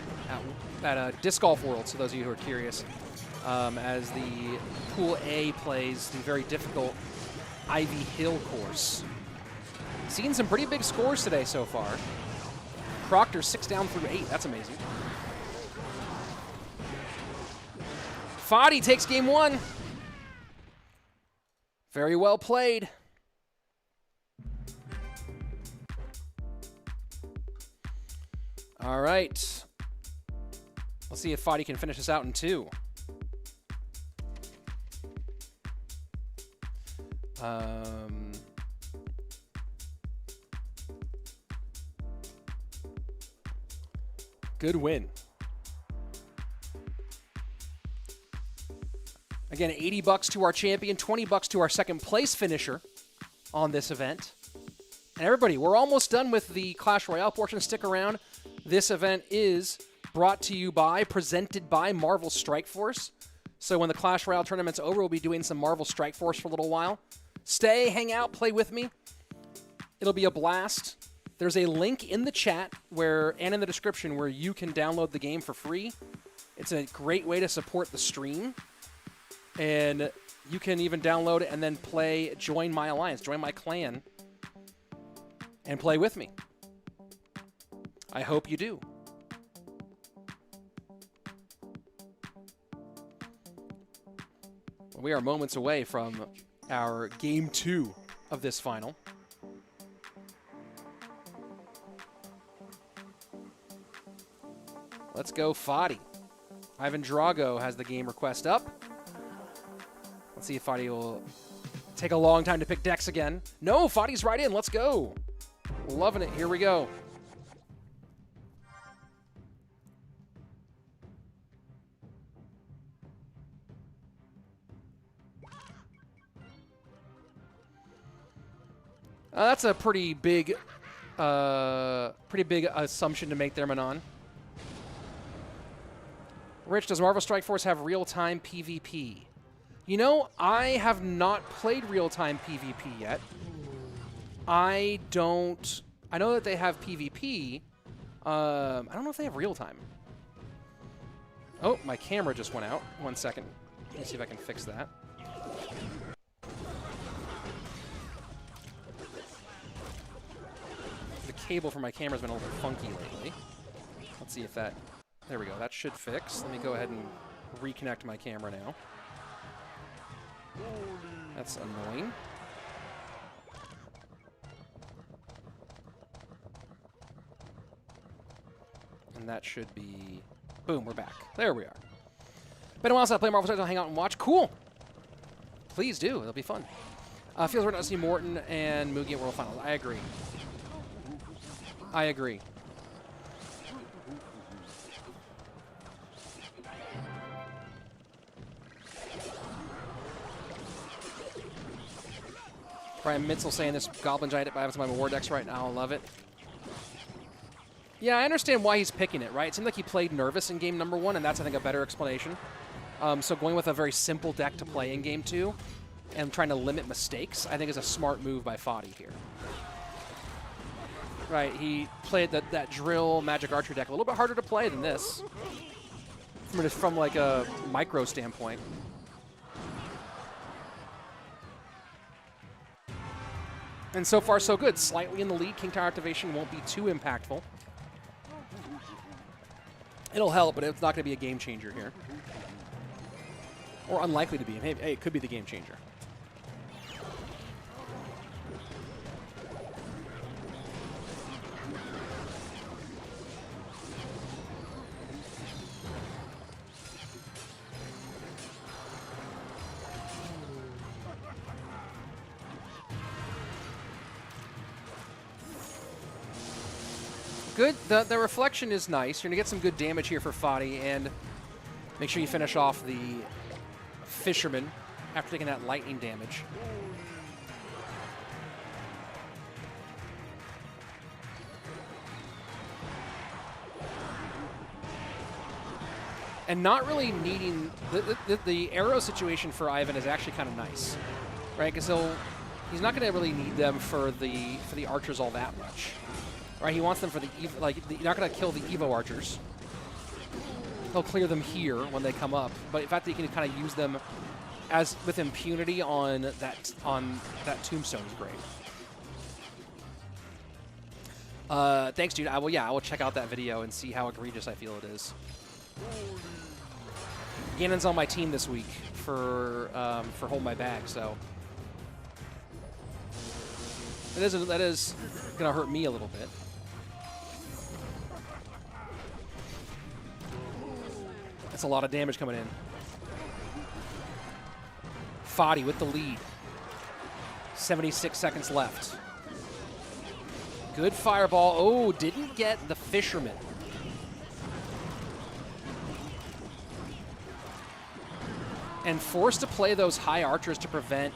at Disc Golf World, so those of you who are curious, as the Pool A plays the very difficult Ivy Hill course. Seen some pretty big scores today so far. Proctor 6 down through 8, that's amazing. Fadi takes game one. Very well played. All right. Let's see if Fadi can finish this out in 2. Good win. Again, $80 to our champion, $20 to our second place finisher on this event. And everybody, we're almost done with the Clash Royale portion. Stick around. This event is brought to you by, presented by Marvel Strike Force. So when the Clash Royale tournament's over, we'll be doing some Marvel Strike Force for a little while. Stay, hang out, play with me. It'll be a blast. There's a link in the chat and in the description where you can download the game for free. It's a great way to support the stream. And you can even download it and then play, join my alliance, join my clan, and play with me. I hope you do. We are moments away from our game 2 of this final. Let's go Fadi. Ivan Drago has the game request up. Let's see if Fadi will take a long time to pick decks again. No, Fadi's right in. Let's go. Loving it. Here we go. That's a pretty big assumption to make there, Manon. Rich, does Marvel Strike Force have real-time PvP? You know, I have not played real-time PvP yet. I know that they have PvP. I don't know if they have real time. Oh, my camera just went out. 1 second. Let me see if I can fix that. The cable for my camera's been a little bit funky lately. Let's see if that... There we go. That should fix. Let me go ahead and reconnect my camera now. That's annoying. And that should be... Boom, we're back. There we are. Been a while since I played Marvel Stars. I'll hang out and watch. Cool. Please do. It'll be fun. Feels weird not to see Morton and Mugi at World Finals. I agree. I agree. Brian Mitzel saying this Goblin Giant by having my War decks right now. I love it. Yeah, I understand why he's picking it, right? It seemed like he played nervous in game number 1, and that's, I think, a better explanation. So going with a very simple deck to play in game 2 and trying to limit mistakes, I think is a smart move by Foddy here. Right, he played that Drill Magic Archer deck a little bit harder to play than this, from like a micro standpoint. And so far, so good. Slightly in the lead. King Tower activation won't be too impactful. It'll help, but it's not going to be a game changer here. Or unlikely to be. Hey, it could be the game changer. Good. The reflection is nice. You're going to get some good damage here for Foddy, and make sure you finish off the Fisherman after taking that lightning damage. And not really needing... The arrow situation for Ivan is actually kind of nice, right? Because he's not going to really need them for the archers all that much. Right, he wants them for the you're not going to kill the Evo archers. He'll clear them here when they come up, but in fact, he can kind of use them as with impunity on that tombstone is great. Thanks, dude. I will check out that video and see how egregious I feel it is. Gannon's on my team this week for Hold My Bag, so that is gonna hurt me a little bit. That's a lot of damage coming in. Foddy with the lead. 76 seconds left. Good fireball. Oh, didn't get the Fisherman. And forced to play those high archers to prevent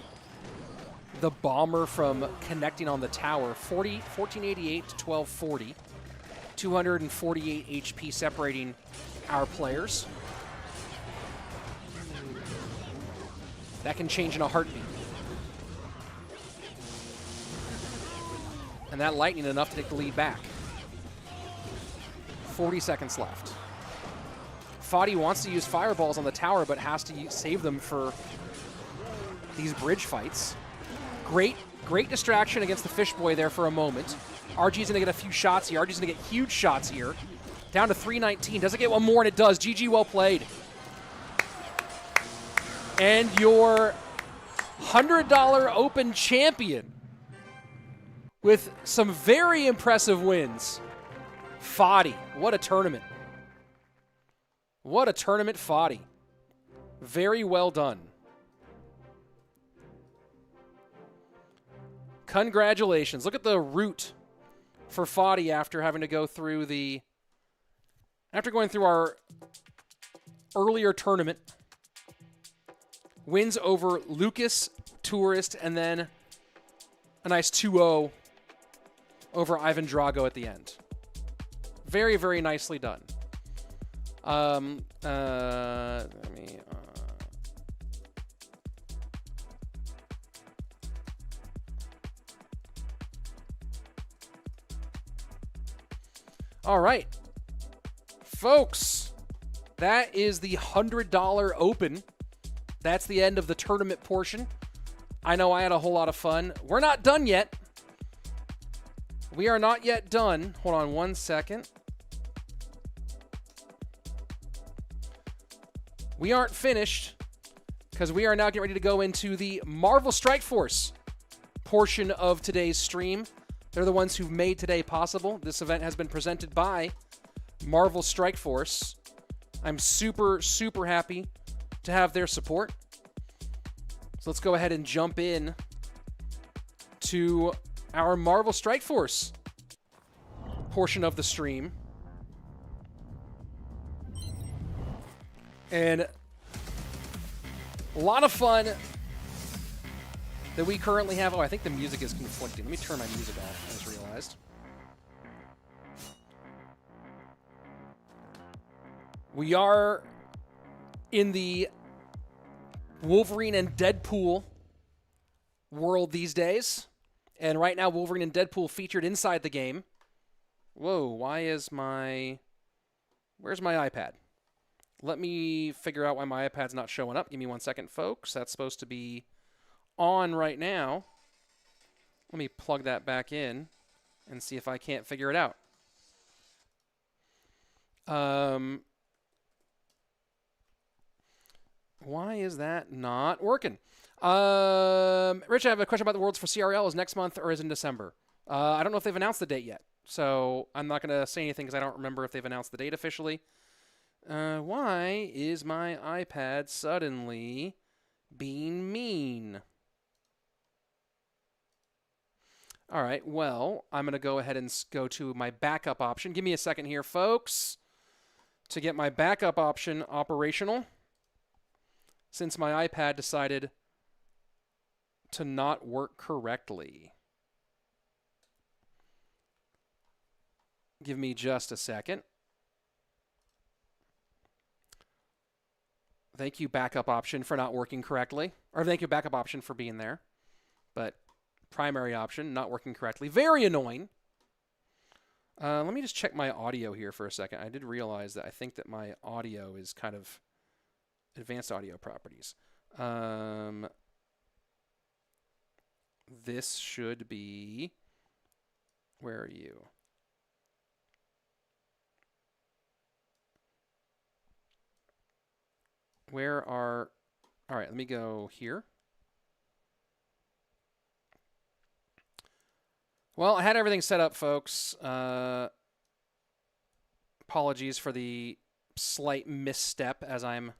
the bomber from connecting on the tower. 1488 to 1240. 248 HP separating our players. That can change in a heartbeat. And that lightning enough to take the lead back. 40 seconds left. Foddy wants to use fireballs on the tower, but has to save them for these bridge fights. Great distraction against the Fish Boy there for a moment. RG's gonna get a few shots here. RG's gonna get huge shots here. Down to 319. Does it get one more? And it does. GG, well played. And your $100 Open champion with some very impressive wins. Foddy. What a tournament. What a tournament, Foddy. Very well done. Congratulations. Look at the route for Foddy after having to go through after going through our earlier tournament. Wins over Lucas, Tourist, and then a nice 2-0 over Ivan Drago at the end. Very, very nicely done. Let me... All right. Folks, that is the $100 open. That's the end of the tournament portion. I know I had a whole lot of fun. We're not done yet. We are not yet done. Hold on one second. We aren't finished because we are now getting ready to go into the Marvel Strike Force portion of today's stream. They're the ones who've made today possible. This event has been presented by Marvel Strike Force. I'm super, super happy to have their support. So let's go ahead and jump in to our Marvel Strike Force portion of the stream. And a lot of fun that we currently have. Oh, I think the music is conflicting. Let me turn my music off, I just realized. We are in the Wolverine and Deadpool world these days. And right now, Wolverine and Deadpool featured inside the game. Whoa, why is my... Where's my iPad? Let me figure out why my iPad's not showing up. Give me 1 second, folks. That's supposed to be on right now. Let me plug that back in and see if I can't figure it out. Why is that not working? Rich, I have a question about the Worlds for CRL. Is next month or is it in December? I don't know if they've announced the date yet, so I'm not going to say anything because I don't remember if they've announced the date officially. Why is my iPad suddenly being mean? All right, well, I'm going to go ahead and go to my backup option. Give me a second here, folks, to get my backup option operational, since my iPad decided to not work correctly. Give me just a second. Thank you, backup option, for not working correctly. Or thank you, backup option, for being there. But primary option, not working correctly. Very annoying. Let me just check my audio here for a second. I did realize that I think that my audio is kind of advanced audio properties. This should be... Where are you? Where are... All right, let me go here. Well, I had everything set up, folks. Apologies for the slight misstep as I'm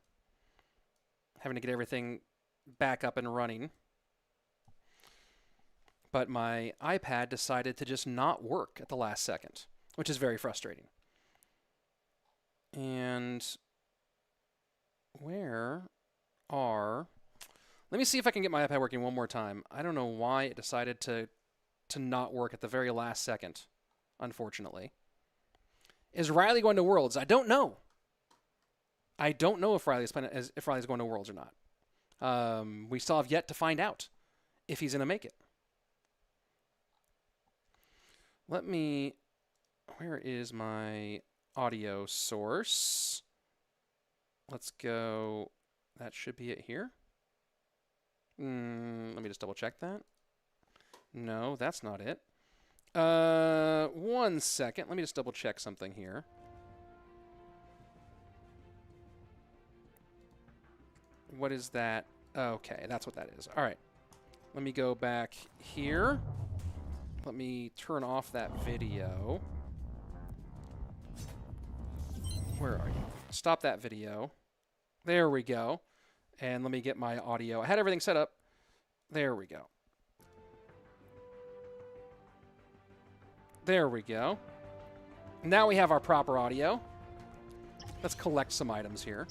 having to get everything back up and running. But my iPad decided to just not work at the last second, which is very frustrating. And where are... Let me see if I can get my iPad working one more time. I don't know why it decided to not work at the very last second, unfortunately. Is Riley going to Worlds? I don't know. I don't know if Riley's going to Worlds or not. We still have yet to find out if he's going to make it. Let me... Where is my audio source? Let's go... That should be it here. Let me just double check that. No, that's not it. 1 second. Let me just double check something here. What is that? Okay, that's what that is. All right. Let me go back here. Let me turn off that video. Where are you? Stop that video. There we go. And let me get my audio. I had everything set up. There we go. There we go. Now we have our proper audio. Let's collect some items here.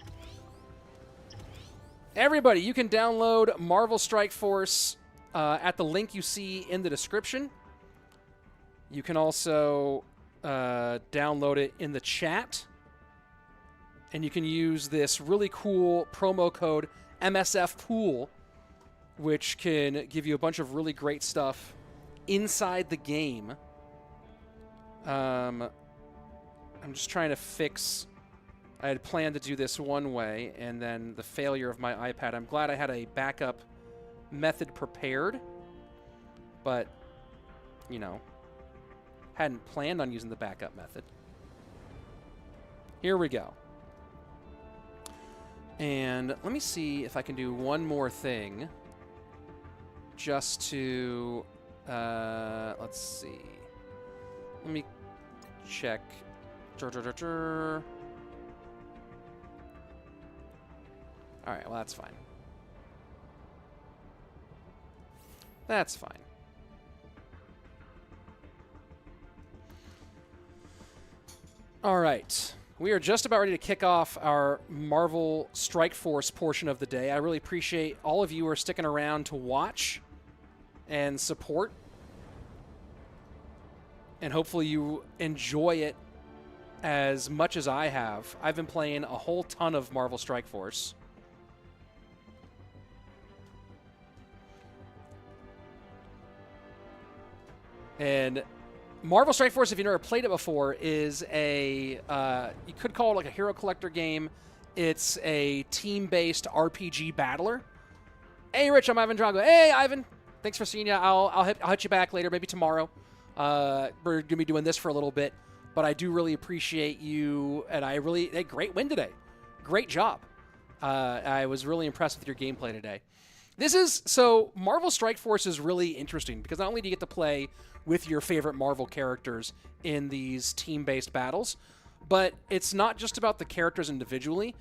Everybody, you can download Marvel Strike Force at the link you see in the description. You can also download it in the chat. And you can use this really cool promo code MSFPOOL, which can give you a bunch of really great stuff inside the game. I'm just trying to fix. I had planned to do this one way, and then the failure of my iPad. I'm glad I had a backup method prepared, but, you know, hadn't planned on using the backup method. Here we go. And let me see if I can do one more thing just to, let's see. Let me check. All right, well, that's fine. That's fine. All right. We are just about ready to kick off our Marvel Strike Force portion of the day. I really appreciate all of you who are sticking around to watch and support. And hopefully you enjoy it as much as I have. I've been playing a whole ton of Marvel Strike Force. And Marvel Strike Force, if you've never played it before, is a, you could call it like a hero collector game. It's a team-based RPG battler. Hey, Rich, I'm Ivan Drago. Hey, Ivan. Thanks for seeing you. I'll hit you back later, maybe tomorrow. We're going to be doing this for a little bit, but I do really appreciate you, and hey, great win today. Great job. I was really impressed with your gameplay today. So Marvel Strike Force is really interesting because not only do you get to play with your favorite Marvel characters in these team-based battles, but it's not just about the characters individually.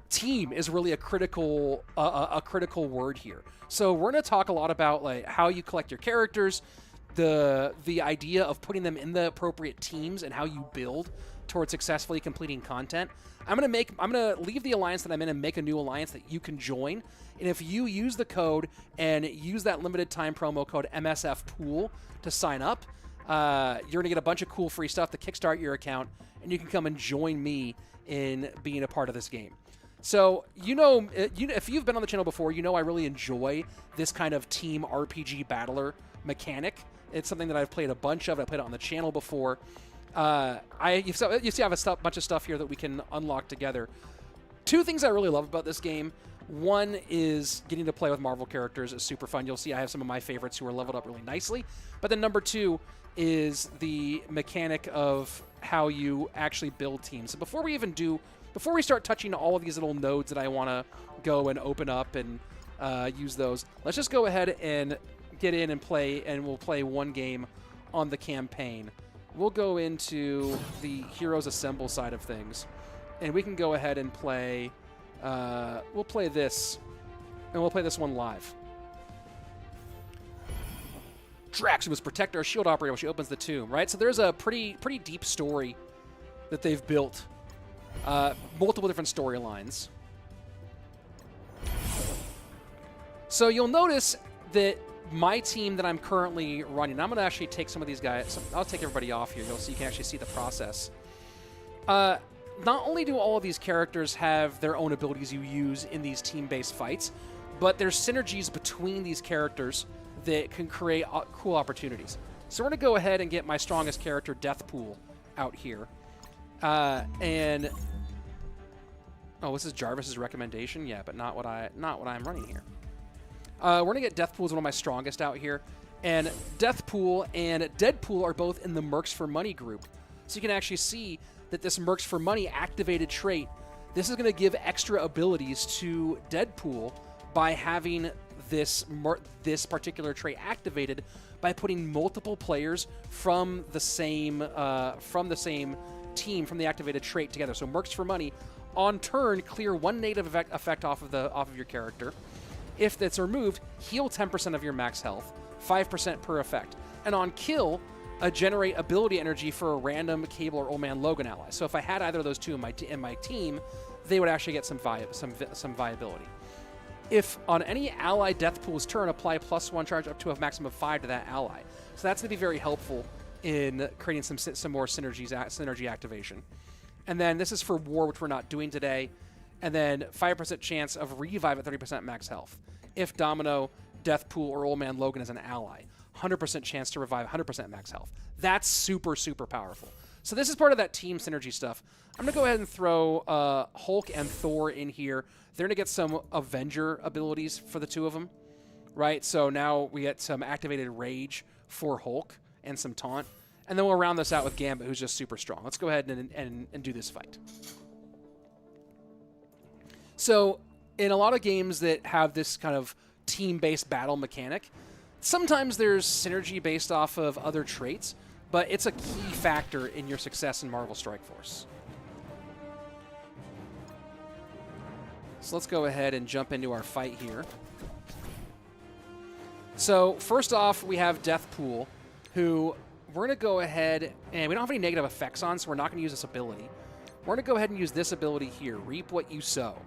Team is really a critical word here. So we're going to talk a lot about like how you collect your characters, the idea of putting them in the appropriate teams, and how you build towards successfully completing content. I'm gonna leave the alliance that I'm in and make a new alliance that you can join. And if you use the code and use that limited time promo code MSFPool to sign up, you're gonna get a bunch of cool free stuff to kickstart your account, and you can come and join me in being a part of this game. So, if you've been on the channel before, you know I really enjoy this kind of team RPG battler mechanic. It's something that I've played a bunch of. I played it on the channel before. You see I have a bunch of stuff here that we can unlock together. Two things I really love about this game. One is getting to play with Marvel characters is super fun. You'll see I have some of my favorites who are leveled up really nicely. But then number two is the mechanic of how you actually build teams. So before we start touching all of these little nodes that I want to go and open up and use those, let's just go ahead and get in and play, and we'll play one game on the campaign. We'll go into the Heroes Assemble side of things, and we can go ahead and play, we'll play this, and we'll play this one live. Drax, who must protect our shield operator while she opens the tomb, right? So there's a pretty deep story that they've built. Multiple different storylines. So you'll notice that my team that I'm currently running, I'm going to actually take some of these guys, I'll take everybody off here so you can actually see the process. Not only do all of these characters have their own abilities you use in these team-based fights, but there's synergies between these characters that can create cool opportunities. So we're going to go ahead and get my strongest character, Deathpool, out here. And oh, this is Jarvis's recommendation? Yeah, but not what I'm running here. We're going to get Deathpool as one of my strongest out here. And Deathpool and Deadpool are both in the Mercs for Money group. So you can actually see that this Mercs for Money activated trait, this is going to give extra abilities to Deadpool by having this particular trait activated by putting multiple players from the same team, from the activated trait together. So Mercs for Money, on turn, clear one native effect off of your character. If that's removed, heal 10% of your max health, 5% per effect. And on kill, generate ability energy for a random Cable or Old Man Logan ally. So if I had either of those two in my team, they would actually get some viability. If on any ally Deathpool's turn, apply +1 charge up to a maximum of 5 to that ally. So that's going to be very helpful in creating some more synergy activation. And then this is for War, which we're not doing today. And then 5% chance of revive at 30% max health. If Domino, Deathpool, or Old Man Logan is an ally, 100% chance to revive 100% max health. That's super, super powerful. So this is part of that team synergy stuff. I'm going to go ahead and throw Hulk and Thor in here. They're going to get some Avenger abilities for the two of them, right? So now we get some activated Rage for Hulk and some Taunt. And then we'll round this out with Gambit, who's just super strong. Let's go ahead and do this fight. So in a lot of games that have this kind of team-based battle mechanic, sometimes there's synergy based off of other traits, but it's a key factor in your success in Marvel Strike Force. So let's go ahead and jump into our fight here. So first off, we have Deathpool, who we're going to go ahead, and we don't have any negative effects on, so we're not going to use this ability. We're going to go ahead and use this ability here, Reap What You Sow.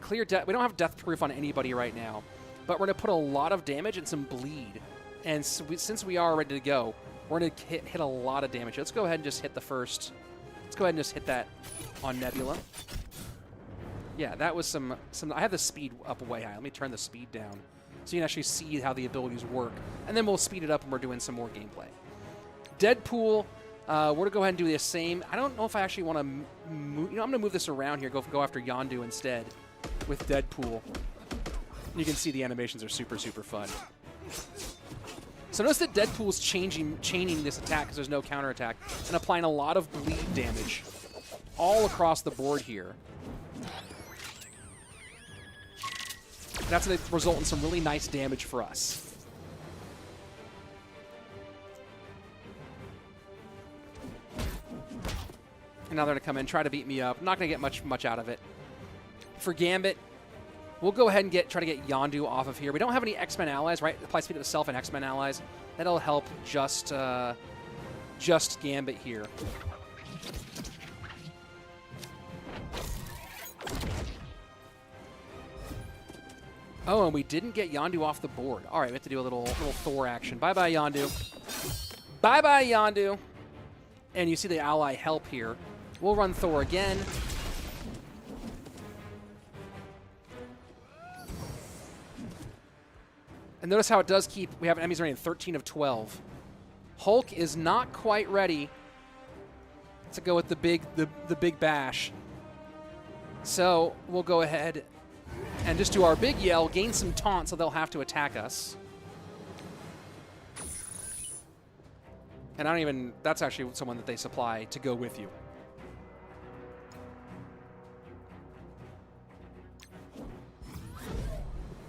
Clear death. We don't have death proof on anybody right now, but we're going to put a lot of damage and some bleed. And so since we are ready to go, we're going to hit a lot of damage. Let's go ahead and just hit the first. Let's go ahead and just hit that on Nebula. Yeah, that was some. I have the speed up way high. Let me turn the speed down so you can actually see how the abilities work. And then we'll speed it up when we're doing some more gameplay. Deadpool, we're going to go ahead and do the same. I don't know if I actually want to move. You know, I'm going to move this around here. Go after Yondu instead with Deadpool. You can see the animations are super, super fun. So notice that Deadpool's chaining this attack because there's no counterattack and applying a lot of bleed damage all across the board here. That's going to result in some really nice damage for us. And now they're going to come in, try to beat me up. Not going to get much out of it. For Gambit, we'll go ahead and try to get Yondu off of here. We don't have any X-Men allies, right? Apply speed to itself and X-Men allies. That'll help just Gambit here. Oh, and we didn't get Yondu off the board. All right, we have to do a little Thor action. Bye-bye, Yondu. Bye-bye, Yondu. And you see the ally help here. We'll run Thor again. And notice how it does keep, we have enemies running 13 of 12. Hulk is not quite ready to go with the big bash. So we'll go ahead and just do our big yell, gain some taunt so they'll have to attack us. And that's actually someone that they supply to go with you.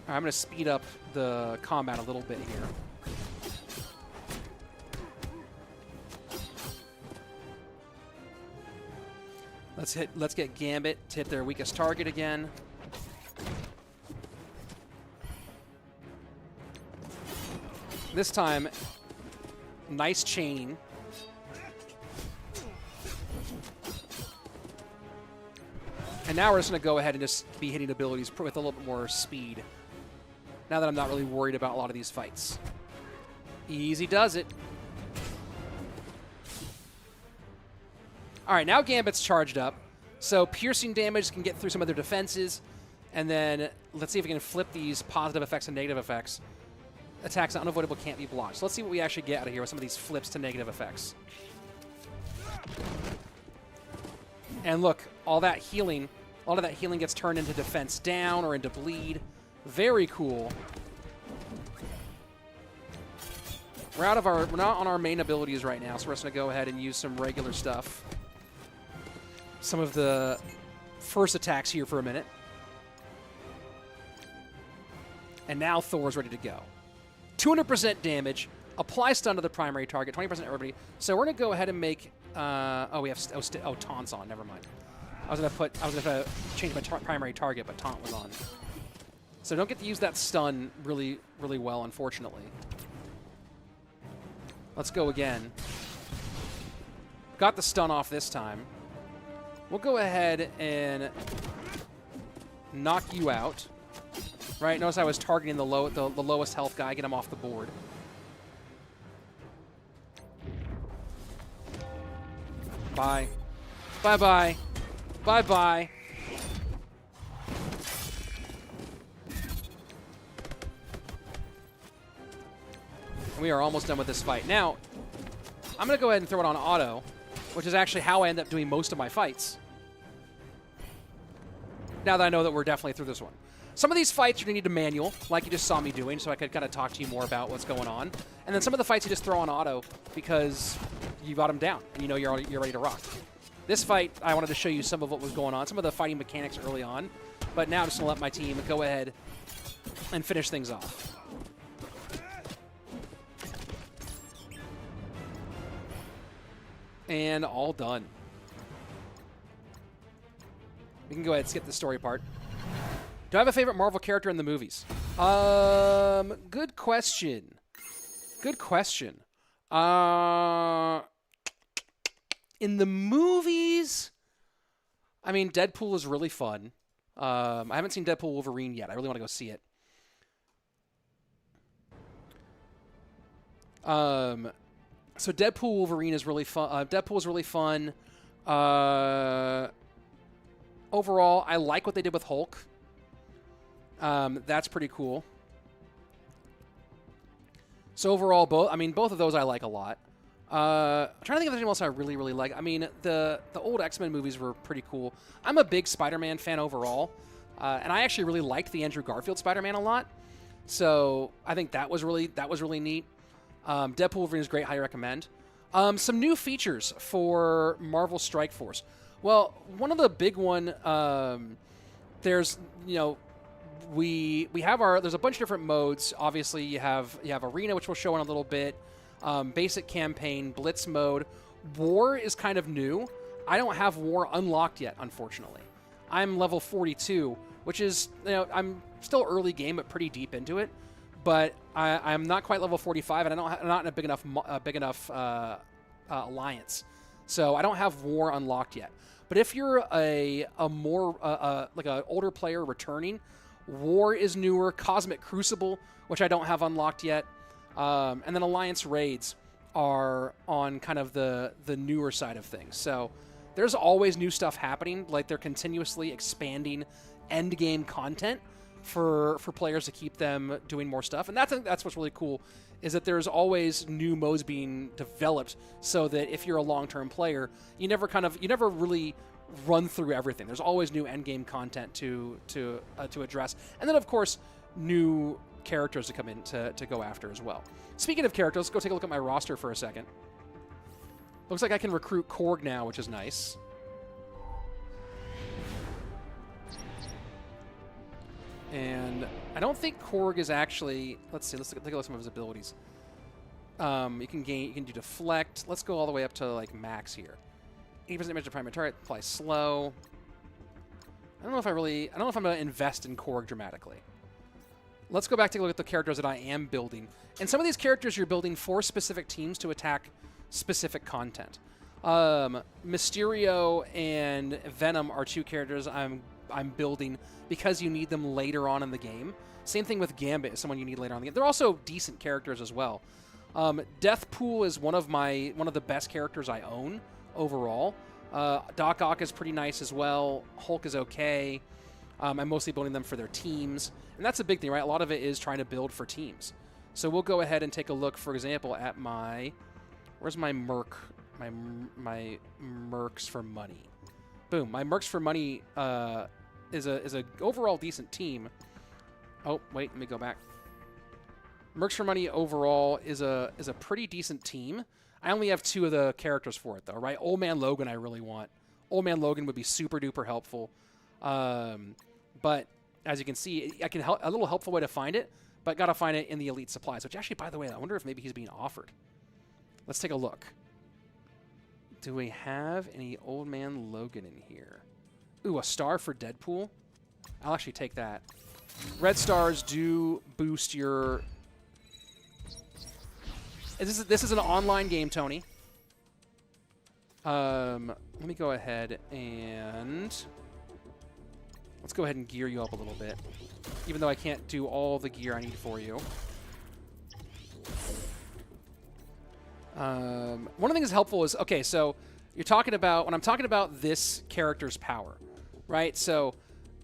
All right, I'm going to speed up the combat a little bit here. Let's get Gambit to hit their weakest target again. This time, nice chaining. And now we're just going to go ahead and just be hitting abilities with a little bit more speed. Now that I'm not really worried about a lot of these fights. Easy does it. All right, now Gambit's charged up. So piercing damage can get through some of their defenses. And then let's see if we can flip these positive effects and negative effects. Attacks unavoidable can't be blocked. So let's see what we actually get out of here with some of these flips to negative effects. And look, all of that healing gets turned into defense down or into bleed. Very cool. We're not on our main abilities right now, so we're just gonna go ahead and use some regular stuff. Some of the first attacks here for a minute. And now Thor's ready to go. 200% damage, apply stun to the primary target, 20% everybody. So we're gonna go ahead and make. We have taunt's on. Never mind. I was gonna change my primary target, but taunt was on. So don't get to use that stun really, really well, unfortunately. Let's go again. Got the stun off this time. We'll go ahead and knock you out. Right, notice I was targeting the lowest health guy, get him off the board. Bye. Bye-bye. Bye-bye. We are almost done with this fight. Now, I'm going to go ahead and throw it on auto, which is actually how I end up doing most of my fights. Now that I know that we're definitely through this one. Some of these fights you're going to need a manual, like you just saw me doing, so I could kind of talk to you more about what's going on. And then some of the fights you just throw on auto because you got them down and you know you're ready to rock. This fight, I wanted to show you some of what was going on, some of the fighting mechanics early on. But now I'm just going to let my team go ahead and finish things off. And all done. We can go ahead and skip the story part. Do I have a favorite Marvel character in the movies? Good question. Good question. In the movies, I mean, Deadpool is really fun. I haven't seen Deadpool Wolverine yet. I really want to go see it. So Deadpool Wolverine is really fun. Deadpool is really fun. Overall, I like what they did with Hulk. That's pretty cool. So overall, both of those I like a lot. I'm trying to think of anything else I really, really like. I mean, the old X-Men movies were pretty cool. I'm a big Spider-Man fan overall, and I actually really liked the Andrew Garfield Spider-Man a lot. So I think that was really neat. Deadpool Wolverine is great. Highly recommend. Some new features for Marvel Strike Force. Well, one of the big one, there's we have there's a bunch of different modes. Obviously, you have Arena, which we'll show in a little bit. Basic campaign, Blitz mode. War is kind of new. I don't have War unlocked yet, unfortunately. I'm level 42, which is, I'm still early game, but pretty deep into it. But I'm not quite level 45, and I'm not in a big enough alliance. So I don't have War unlocked yet. But if you're a more like an older player returning, War is newer. Cosmic Crucible, which I don't have unlocked yet. And then Alliance Raids are on kind of the newer side of things. So there's always new stuff happening. Like, they're continuously expanding end game content for players to keep them doing more stuff. And that's what's really cool, is that there's always new modes being developed, so that if you're a long-term player, you never really run through everything. There's always new end game content to address. And then, of course, new characters to come in to go after as well. Speaking of characters, let's go take a look at my roster for a second. Looks like I can recruit Korg now, which is nice. And I don't think Korg is actually... Let's see. Let's take a look at some of his abilities. You can do deflect. Let's go all the way up to like max here. 80% damage to primary target. Apply slow. I don't know if I'm going to invest in Korg dramatically. Let's go back and take a look at the characters that I am building. And some of these characters you're building for specific teams to attack specific content. Mysterio and Venom are two characters I'm building because you need them later on in the game. Same thing with Gambit, is someone you need later on in the game. They're also decent characters as well. Deathpool is one of the best characters I own overall. Doc Ock is pretty nice as well. Hulk is okay. I'm mostly building them for their teams. And that's a big thing, right? A lot of it is trying to build for teams. So we'll go ahead and take a look, for example, at where's my Merc? My Mercs for Money. Boom. My Mercs for Money is a overall decent team. Oh, wait, let me go back. Mercs for Money overall is a pretty decent team. I only have 2 of the characters for it, though, right? Old Man Logan I really want. Old Man Logan would be super duper helpful. But as you can see, I can help a little helpful way to find it, but got to find it in the elite supplies, which actually, by the way, I wonder if maybe he's being offered. Let's take a look. Do we have any Old Man Logan in here? Ooh, a star for Deadpool. I'll actually take that. Red stars do boost your... This is an online game, Tony. Let me go ahead and... Let's go ahead and gear you up a little bit, even though I can't do all the gear I need for you. One of the things that's helpful is, okay, so you're talking about, when I'm talking about this character's power, right? So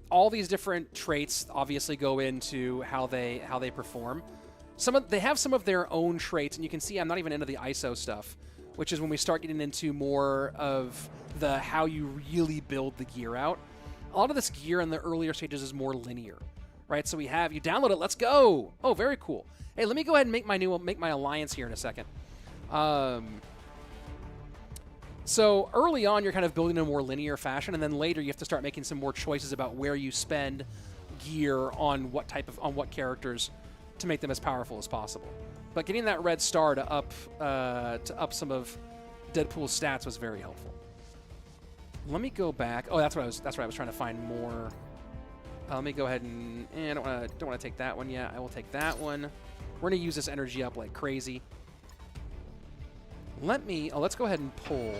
all these different traits obviously go into how they perform. They have some of their own traits, and you can see I'm not even into the ISO stuff, which is when we start getting into more of the how you really build the gear out. A lot of this gear in the earlier stages is more linear, right? So we have, you download it, let's go. Oh, very cool. Hey, let me go ahead and make my alliance here in a second. So early on, you're kind of building in a more linear fashion, and then later you have to start making some more choices about where you spend gear on what characters to make them as powerful as possible. But getting that red star to up some of Deadpool's stats was very helpful. Let me go back. Oh, that's what I was trying to find more. Let me go ahead and I don't want to take that one yet. I will take that one. We're gonna use this energy up like crazy. Let's go ahead and pull.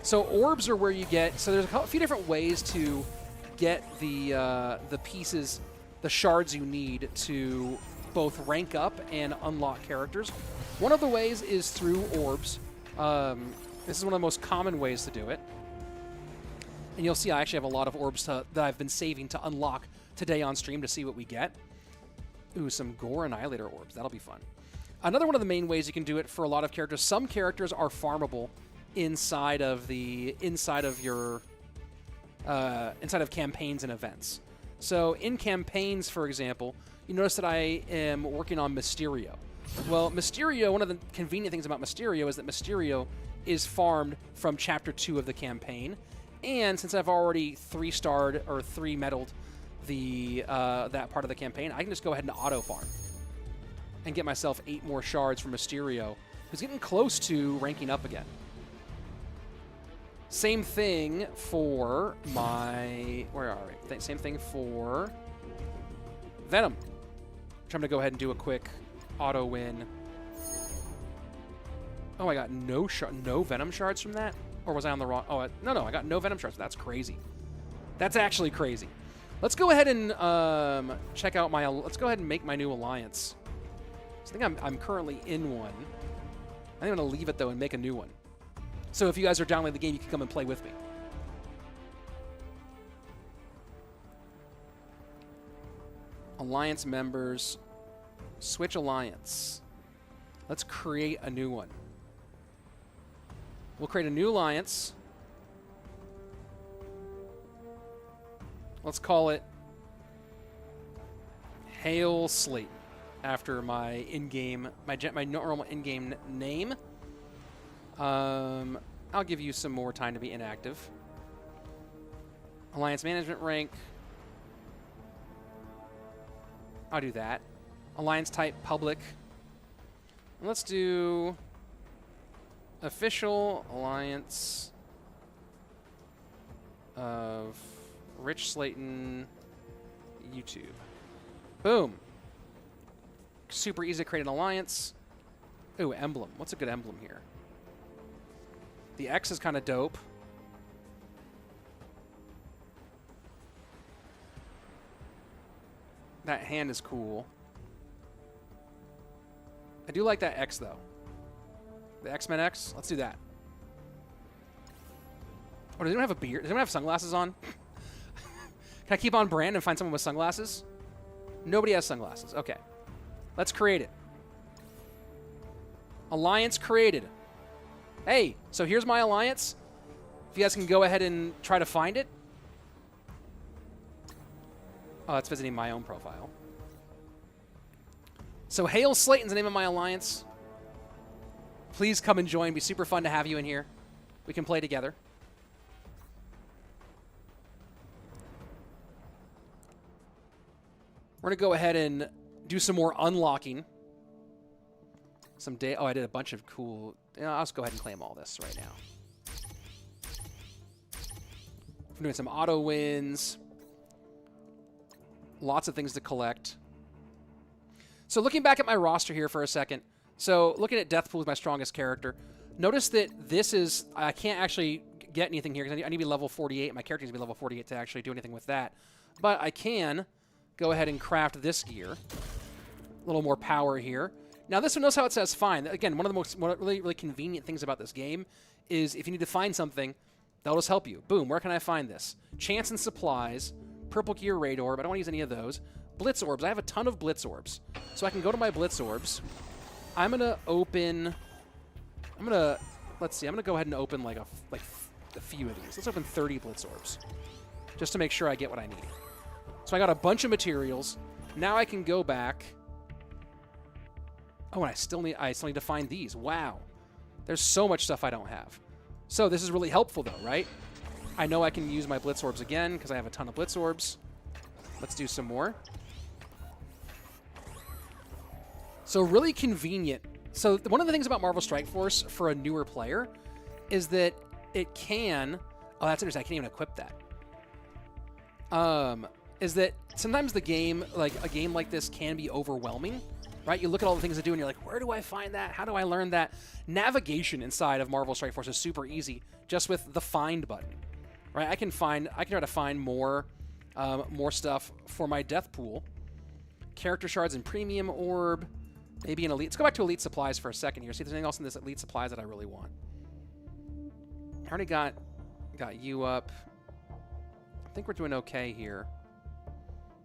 So orbs are where you get. So there's a few different ways to get the pieces, the shards you need to both rank up and unlock characters. One of the ways is through orbs. This is one of the most common ways to do it. And you'll see I actually have a lot of orbs that I've been saving to unlock today on stream to see what we get. Ooh, some Gore Annihilator orbs. That'll be fun. Another one of the main ways you can do it for a lot of characters, some characters are farmable inside of campaigns and events. So in campaigns, for example, you notice that I am working on Mysterio. Well, Mysterio, one of the convenient things about Mysterio is that Mysterio is farmed from Chapter 2 of the campaign. And since I've already 3-starred or 3-medaled that part of the campaign, I can just go ahead and auto-farm and get myself 8 more shards from Mysterio, who's getting close to ranking up again. Same thing for where are we? Same thing for Venom, which I'm going to go ahead and do a quick auto win. Oh, I got no Venom shards from that? Or was I on the wrong? Oh, no, I got no Venom shards. That's crazy. That's actually crazy. Let's go ahead and check out let's go ahead and make my new alliance. So I think I'm currently in one. I think I'm going to leave it, though, and make a new one. So if you guys are downloading the game, you can come and play with me. Alliance members. Switch alliance. Let's create a new one. We'll create a new alliance. Let's call it Hail Slayton, after my in-game, my normal in-game name. I'll give you some more time to be inactive. Alliance management rank. I'll do that. Alliance type public. And let's do official alliance of Rich Slayton YouTube. Boom. Super easy to create an alliance. Ooh, emblem. What's a good emblem here? The X is kind of dope. That hand is cool. I do like that X, though. The X-Men X? Let's do that. Oh, does anyone have a beard? Does anyone have sunglasses on? Can I keep on brand and find someone with sunglasses? Nobody has sunglasses. Okay. Let's create it. Alliance created. Hey, so here's my alliance. If you guys can go ahead and try to find it. Oh, it's visiting my own profile. So Hail Slayton's the name of my alliance. Please come and join. It'd be super fun to have you in here. We can play together. We're going to go ahead and do some more unlocking. Oh, I did a bunch of cool... I'll just go ahead and claim all this right now. I'm doing some auto wins. Lots of things to collect. So looking back at my roster here for a second. So looking at Deathpool as my strongest character. Notice that this is... I can't actually get anything here because I need to be level 48. My character needs to be level 48 to actually do anything with that. But I can go ahead and craft this gear. A little more power here. Now, this one knows how it says find. Again, one of the most really convenient things about this game is if you need to find something, that'll just help you. Boom, where can I find this? Chance and supplies, purple gear raid orb. I don't want to use any of those. Blitz orbs. I have a ton of blitz orbs. So I can go to my blitz orbs. I'm going to open... let's see. I'm going to go ahead and open like a few of these. Let's open 30 Blitz Orbs just to make sure I get what I need. So I got a bunch of materials. Now I can go back. Oh, and I still need to find these. Wow. There's so much stuff I don't have. So this is really helpful though, right? I know I can use my Blitz Orbs again because I have a ton of Blitz Orbs. Let's do some more. So really convenient. So one of the things about Marvel Strike Force for a newer player is that it can... Oh, that's interesting. I can't even equip that. Is that sometimes the game, like a game like this, can be overwhelming, right? You look at all the things to do and you're like, where do I find that? How do I learn that? Navigation inside of Marvel Strike Force is super easy just with the find button, right? I can try to find more stuff for my death pool. Character shards and premium orb, maybe an elite. Let's go back to elite supplies for a second here. See if there's anything else in this elite supplies that I really want. I already got you up. I think we're doing okay here.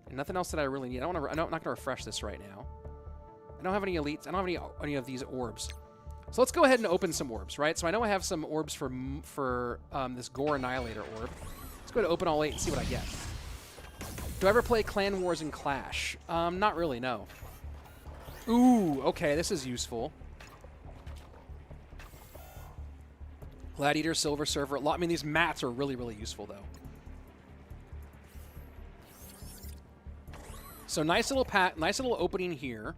And nothing else that I really need. I'm not going to refresh this right now. I don't have any elites. I don't have any of these orbs. So let's go ahead and open some orbs, right? So I know I have some orbs for this Gore Annihilator orb. Let's go ahead and open all 8 and see what I get. Do I ever play Clan Wars and Clash? Not really, no. Ooh, okay, this is useful. Gladiator, Silver Server. I mean, these mats are really, really useful, though. So nice little opening here.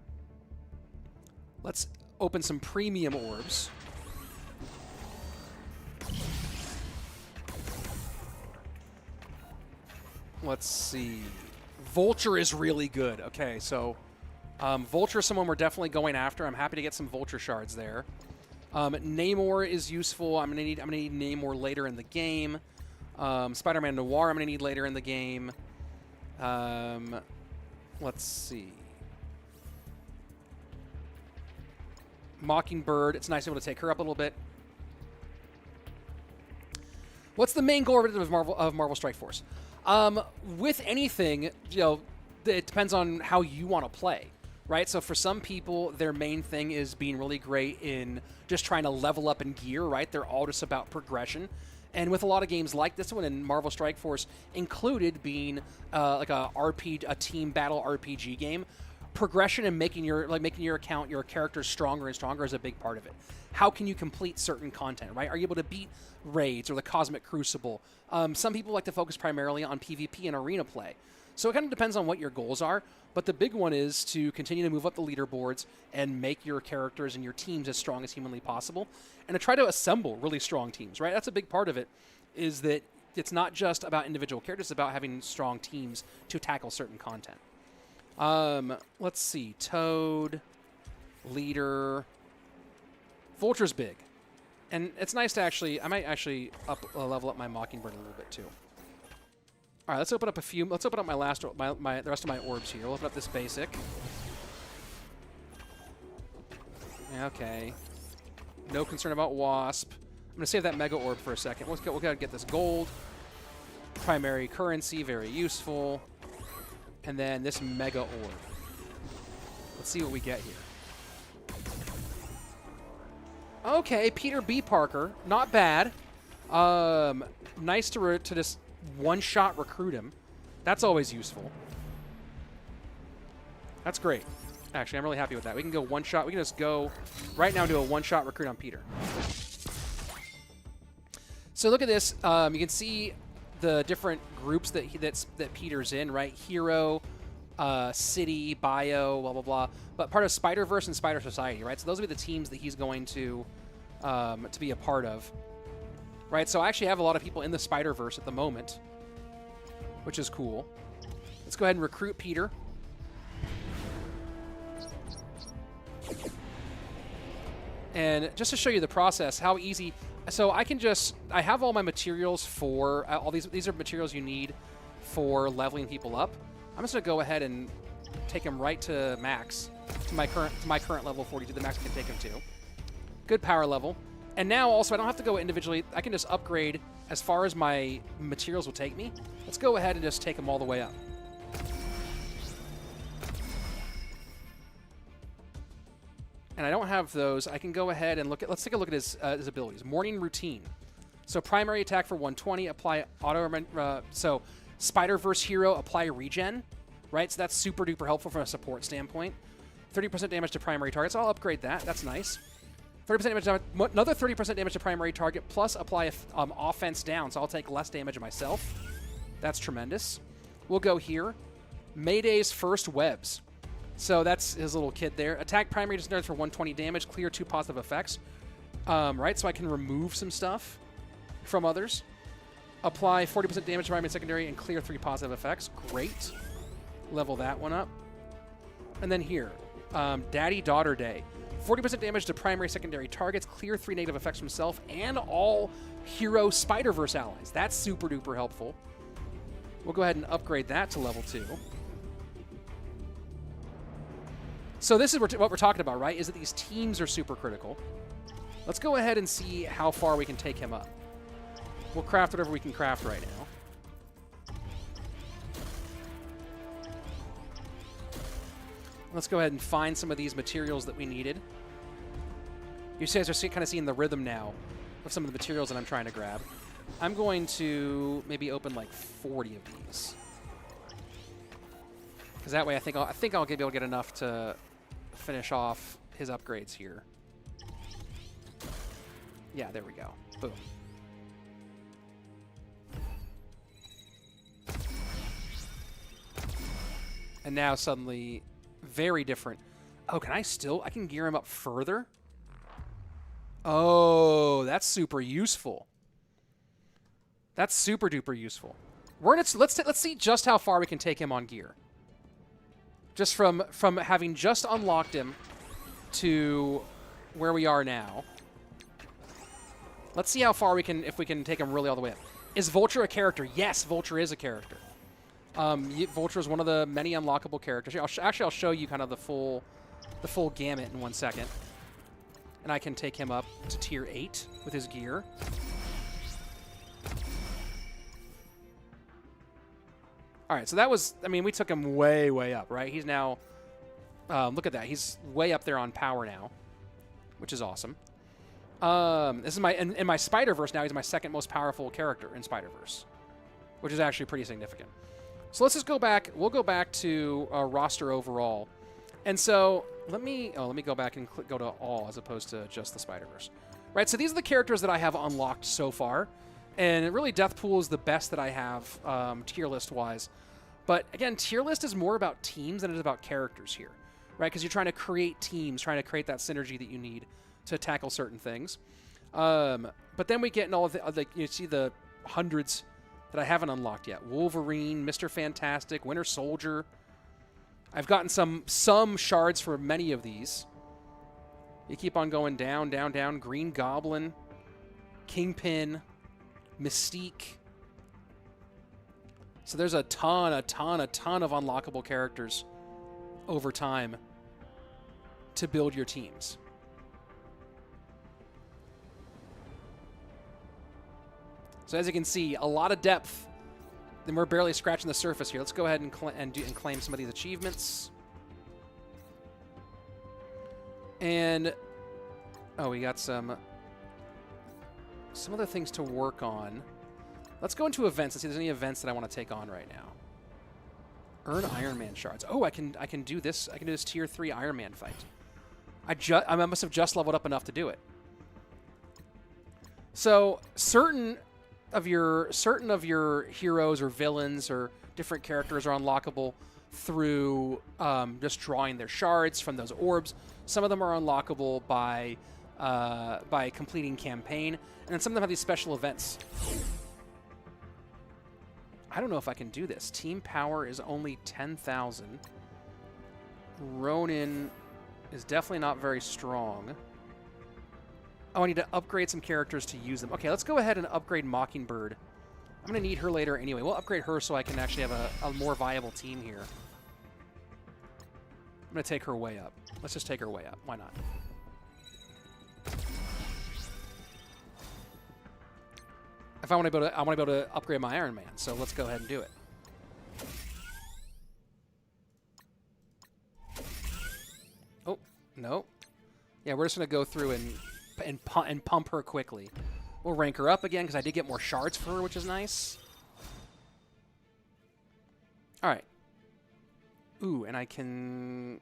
Let's open some premium orbs. Let's see. Vulture is really good. Okay, so Vulture is someone we're definitely going after. I'm happy to get some Vulture shards there. Namor is useful. I'm gonna need Namor later in the game. Spider-Man Noir I'm gonna need later in the game. Let's see. Mockingbird. It's nice to be able to take her up a little bit. What's the main goal of Marvel Strike Force? With anything, you know, it depends on how you want to play, right? So for some people, their main thing is being really great in just trying to level up in gear, right? They're all just about progression. And with a lot of games like this one, and Marvel Strike Force included being like a team battle RPG game, progression and making your account, your characters stronger and stronger is a big part of it. How can you complete certain content, right? Are you able to beat raids or the Cosmic Crucible? Some people like to focus primarily on PvP and arena play. So it kind of depends on what your goals are, but the big one is to continue to move up the leaderboards and make your characters and your teams as strong as humanly possible, and to try to assemble really strong teams, right? That's a big part of it, is that it's not just about individual characters, it's about having strong teams to tackle certain content. Let's see. Toad, Leader, Vulture's big. And it's nice to I might actually level up my Mockingbird a little bit too. All right, let's open up the rest of my orbs here. We'll open up this basic. Okay. No concern about Wasp. I'm going to save that Mega Orb for a second. We'll go ahead and get this gold. Primary currency, very useful. And then this Mega Orb. Let's see what we get here. Okay, Peter B. Parker. Not bad. Nice to just one-shot recruit him. That's always useful. That's great. Actually, I'm really happy with that. We can go one-shot. We can just go right now and do a one-shot recruit on Peter. So look at this. You can see the different groups that Peter's in, right? Hero, City, Bio, blah, blah, blah. But part of Spider-Verse and Spider Society, right? So those will be the teams that he's going to be a part of. Right, so I actually have a lot of people in the Spider-Verse at the moment, which is cool. Let's go ahead and recruit Peter. And just to show you the process, how easy... So I have all my materials for... all these are materials you need for leveling people up. I'm just going to go ahead and take them right to max, to my current level 42, the max I can take them to. Good power level. And now, also, I don't have to go individually. I can just upgrade as far as my materials will take me. Let's go ahead and just take them all the way up. and I don't have those, I can go ahead and look at, let's take a look at his abilities. Morning Routine. So primary attack for 120, apply auto, so Spider-Verse hero, apply regen, right? So that's super duper helpful from a support standpoint. 30% damage to primary targets. I'll upgrade that. That's nice. 30% damage, another 30% damage to primary target, plus apply offense down, so I'll take less damage myself. That's tremendous. We'll go here. Mayday's First Webs. So that's his little kid there. Attack primary discharge for 120 damage, clear 2 positive effects. Right, so I can remove some stuff from others. Apply 40% damage to primary and secondary and clear 3 positive effects. Great. Level that one up. And then here, Daddy-Daughter Day. 40% damage to primary secondary targets, clear 3 negative effects from himself, and all hero Spider-Verse allies. That's super duper helpful. We'll go ahead and upgrade that to level 2. So this is what we're talking about, right? Is that these teams are super critical. Let's go ahead and see how far we can take him up. We'll craft whatever we can craft right now. Let's go ahead and find some of these materials that we needed. You guys are kind of seeing the rhythm now of some of the materials that I'm trying to grab. I'm going to maybe open like 40 of these. Because that way I think I'll be able to get enough to finish off his upgrades here. Yeah, there we go. Boom. And now suddenly, very different. Oh, I can gear him up further? Oh, that's super useful. That's super duper useful. Let's see just how far we can take him on gear. Just from having just unlocked him to where we are now. Let's see how far if we can take him really all the way up. Is Vulture a character? Yes, Vulture is a character. Vulture is one of the many unlockable characters. I'll show you kind of the full gamut in 1 second. And I can take him up to tier 8 with his gear. All right, so that was, I mean, we took him way, way up, right? He's now, look at that. He's way up there on power now, which is awesome. This is in my Spider-Verse now, he's my second most powerful character in Spider-Verse, which is actually pretty significant. So let's just go back. We'll go back to roster overall. And so let me go back and go to all as opposed to just the Spider-Verse. Right, so these are the characters that I have unlocked so far. And really, Deathpool is the best that I have tier list-wise. But again, tier list is more about teams than it is about characters here, right? Because you're trying to create teams, trying to create that synergy that you need to tackle certain things. But then we get in all of the, you see the hundreds that I haven't unlocked yet. Wolverine, Mr. Fantastic, Winter Soldier. I've gotten some shards for many of these. You keep on going down, down, down. Green Goblin, Kingpin, Mystique. So there's a ton of unlockable characters over time to build your teams. So as you can see, a lot of depth, and we're barely scratching the surface here. Let's go ahead and claim some of these achievements. And, oh, we got some other things to work on. Let's go into events and see if there's any events that I want to take on right now. Earn Iron Man shards. Oh, I can do this. I can do this tier 3 Iron Man fight. I must have just leveled up enough to do it. So certain of your heroes or villains or different characters are unlockable through just drawing their shards from those orbs. Some of them are unlockable by completing campaign, and then some of them have these special events. I don't know if I can do this. Team power is only 10,000. Ronin is definitely not very strong. Oh, I need to upgrade some characters to use them. Okay, let's go ahead and upgrade Mockingbird. I'm going to need her later anyway. We'll upgrade her so I can actually have a more viable team here. I'm going to take her way up. Let's just take her way up. Why not? If I want to be able to upgrade my Iron Man, so let's go ahead and do it. Oh, no. Yeah, we're just going to go through and pump her quickly. We'll rank her up again because I did get more shards for her, which is nice. All right. Ooh, and I can...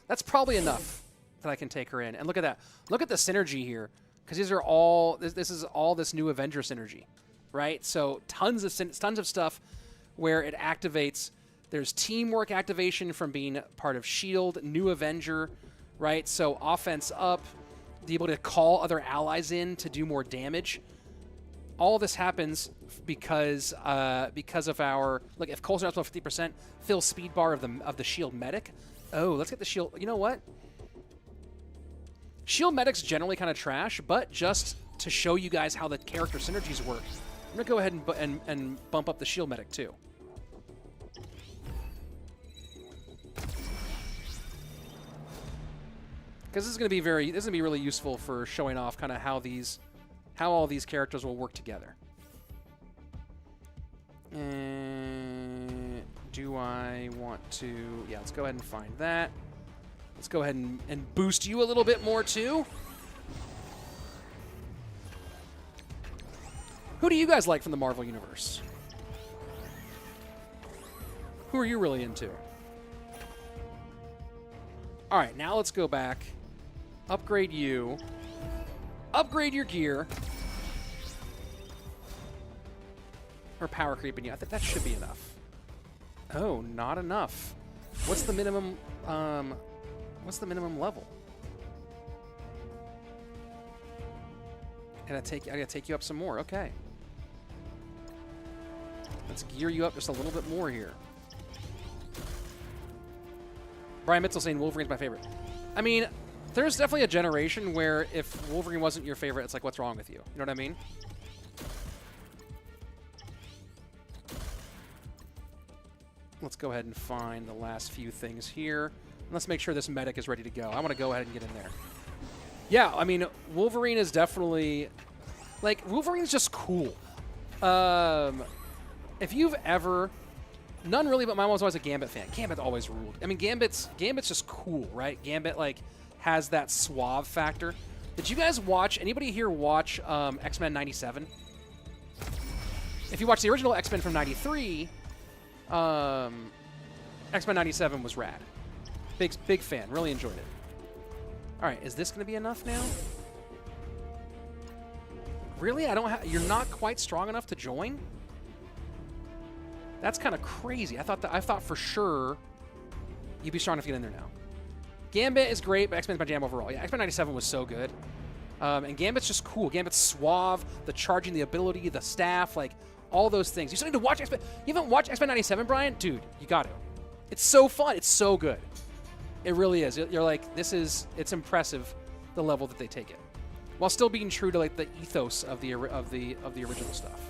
That's probably enough that I can take her in. And look at that. Look at the synergy here. Because these are all... This is all this new Avenger synergy, right? So tons of stuff where it activates... There's teamwork activation from being part of S.H.I.E.L.D., new Avenger, right? So offense up, be able to call other allies in to do more damage. All this happens because of our... Look, if Coulson up to 50%, fill speed bar of the S.H.I.E.L.D. medic. Oh, let's get the S.H.I.E.L.D. You know what? S.H.I.E.L.D. medic's generally kind of trash, but just to show you guys how the character synergies work, I'm going to go ahead and bump up the S.H.I.E.L.D. medic too. Because this is going to be really useful for showing off kind of how all these characters will work together. Do I want to... Yeah, let's go ahead and find that. Let's go ahead and boost you a little bit more too. Who do you guys like from the Marvel Universe? Who are you really into? All right, now let's go back. Upgrade you. Upgrade your gear. Or power creeping you. I think that should be enough. Oh, not enough. What's the minimum level? I gotta take you up some more. Okay. Let's gear you up just a little bit more here. Brian Mitchell saying Wolverine's my favorite. I mean, there's definitely a generation where if Wolverine wasn't your favorite, it's like, what's wrong with you? You know what I mean? Let's go ahead and find the last few things here. Let's make sure this medic is ready to go. I want to go ahead and get in there. Yeah, I mean, Wolverine is definitely... Like, Wolverine's just cool. If you've ever... None really, but my mom was always a Gambit fan. Gambit always ruled. I mean, Gambit's just cool, right? Gambit, like, has that suave factor. Did you guys watch... Anybody here watch X-Men 97? If you watch the original X-Men from 93... X-Men 97 was rad. Big fan. Really enjoyed it. All right, is this going to be enough now? Really? You're not quite strong enough to join? That's kind of crazy. I thought for sure you'd be strong enough to get in there now. Gambit is great, but X-Men's my jam overall. Yeah, X-Men 97 was so good. And Gambit's just cool. Gambit's suave, the charging, the ability, the staff, like all those things. You still need to watch X-Men. You haven't watched X-Men 97, Brian? Dude, you got to. It's so fun. It's so good. It really is. You're like, it's impressive the level that they take it, while still being true to like the ethos of the original stuff.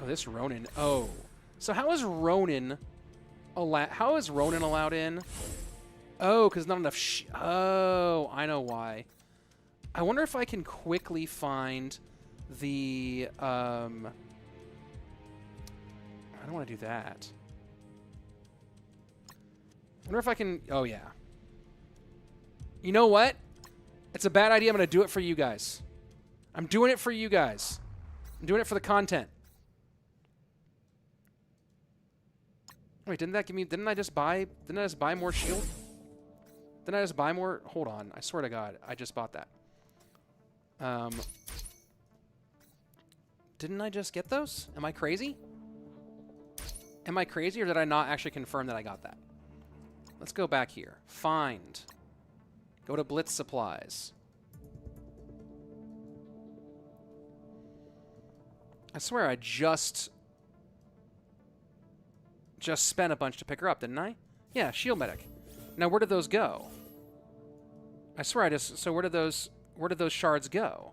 Oh, this Ronin. Oh, so how is Ronin allowed in? Oh, because not enough. Oh, I know why. I wonder if I can quickly find the. I don't want to do that. I wonder if I can... Oh, yeah. You know what? It's a bad idea. I'm going to do it for you guys. I'm doing it for you guys. I'm doing it for the content. Wait, didn't that give me... Didn't I just buy more shield? Didn't I just buy more... Hold on. I swear to God. I just bought that. Didn't I just get those? Am I crazy? Am I crazy, or did I not actually confirm that I got that? Let's go back here. Find. Go to Blitz Supplies. I swear I just spent a bunch to pick her up, didn't I? Yeah, Shield Medic. Now, where did those go? I swear so where did those shards go?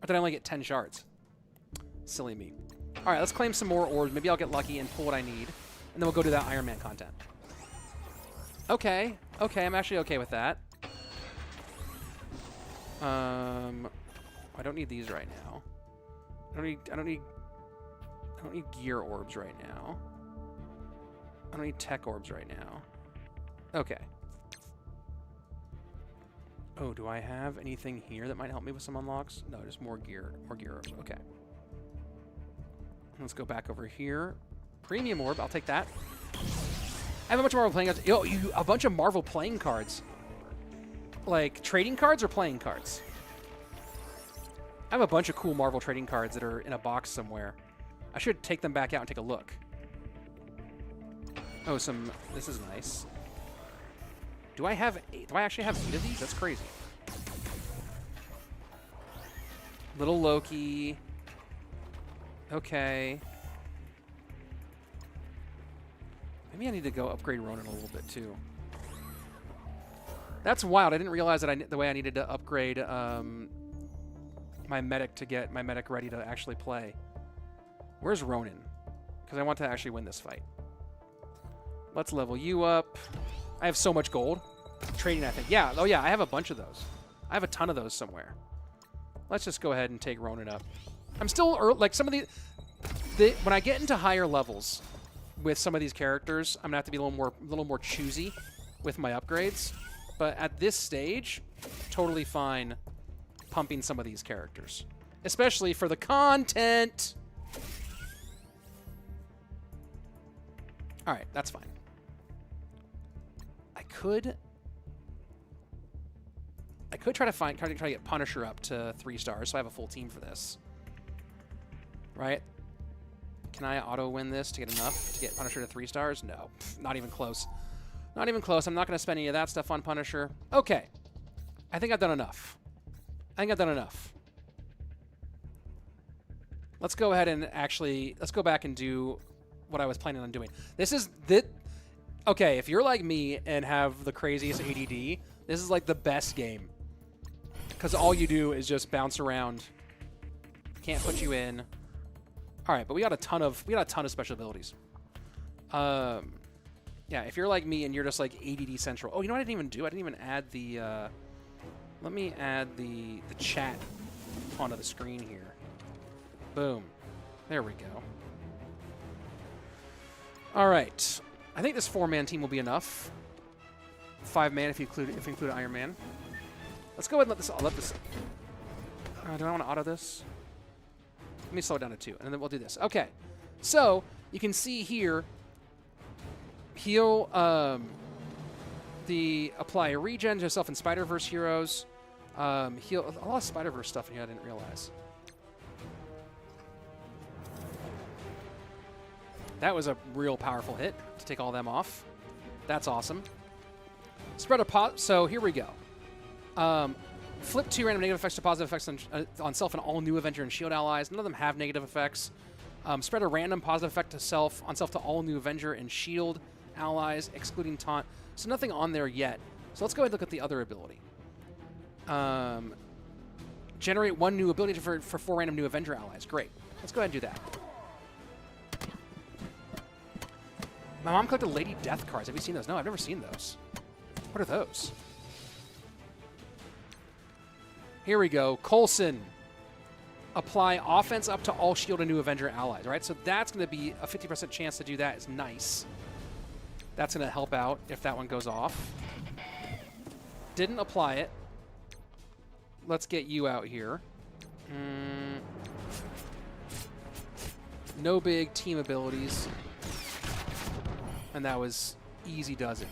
Or did I only get 10 shards? Silly me. All right, let's claim some more orbs. Maybe I'll get lucky and pull what I need. And then we'll go do that Iron Man content. Okay. Okay, I'm actually okay with that. I don't need these right now. I don't need gear orbs right now. I don't need tech orbs right now. Okay. Oh, do I have anything here that might help me with some unlocks? No, just more gear. More gear orbs. Okay. Let's go back over here. Premium orb. I'll take that. I have a bunch of Marvel playing cards. Yo, a bunch of Marvel playing cards. Like, trading cards or playing cards? I have a bunch of cool Marvel trading cards that are in a box somewhere. I should take them back out and take a look. Oh, this is nice. Do I actually have 8 of these? That's crazy. Little Loki. Okay. Maybe I need to go upgrade Ronan a little bit too. That's wild. I didn't realize that the way I needed to upgrade my medic to get my medic ready to actually play. Where's Ronan? Because I want to actually win this fight. Let's level you up. I have so much gold. Trading, I think. Yeah. Oh, yeah. I have a bunch of those. I have a ton of those somewhere. Let's just go ahead and take Ronan up. I'm still early, like some of when I get into higher levels with some of these characters, I'm gonna have to be a little more choosy with my upgrades. But at this stage, totally fine pumping some of these characters, especially for the content. All right, that's fine. I could try to get Punisher up to 3 stars, so I have a full team for this. Right? Can I auto win this to get enough to get Punisher to 3 stars? No, not even close. Not even close. I'm not going to spend any of that stuff on Punisher. Okay. I think I've done enough. Let's go ahead and let's go back and do what I was planning on doing. Okay, if you're like me and have the craziest ADD, this is like the best game. Because all you do is just bounce around. Can't put you in. All right, but we got a ton of special abilities. Yeah, if you're like me and you're just like ADD central. Oh, you know what I didn't even do? I didn't even add the. Let me add the chat onto the screen here. Boom. There we go. All right. I think this 4-man team will be enough. 5-man if you include Iron Man. Let's go ahead and let this. Do I want to auto this? Let me slow it down to 2, and then we'll do this. Okay. So you can see here. He'll apply a regen to yourself in Spider-Verse heroes. He'll a lot of Spider-Verse stuff in here I didn't realize. That was a real powerful hit to take all them off. That's awesome. Spread a so here we go. Flip 2 random negative effects to positive effects on self and all new Avenger and Shield allies. None of them have negative effects. Spread a random positive effect on self to all new Avenger and Shield allies, excluding taunt. So nothing on there yet. So let's go ahead and look at the other ability. Generate 1 new ability for 4 random new Avenger allies. Great. Let's go ahead and do that. My mom collected Lady Death cards. Have you seen those? No, I've never seen those. What are those? Here we go. Coulson. Apply offense up to all Shield and new Avenger allies. Right? So that's going to be a 50% chance to do that. It's nice. That's going to help out if that one goes off. Didn't apply it. Let's get you out here. No big team abilities. And that was easy does it.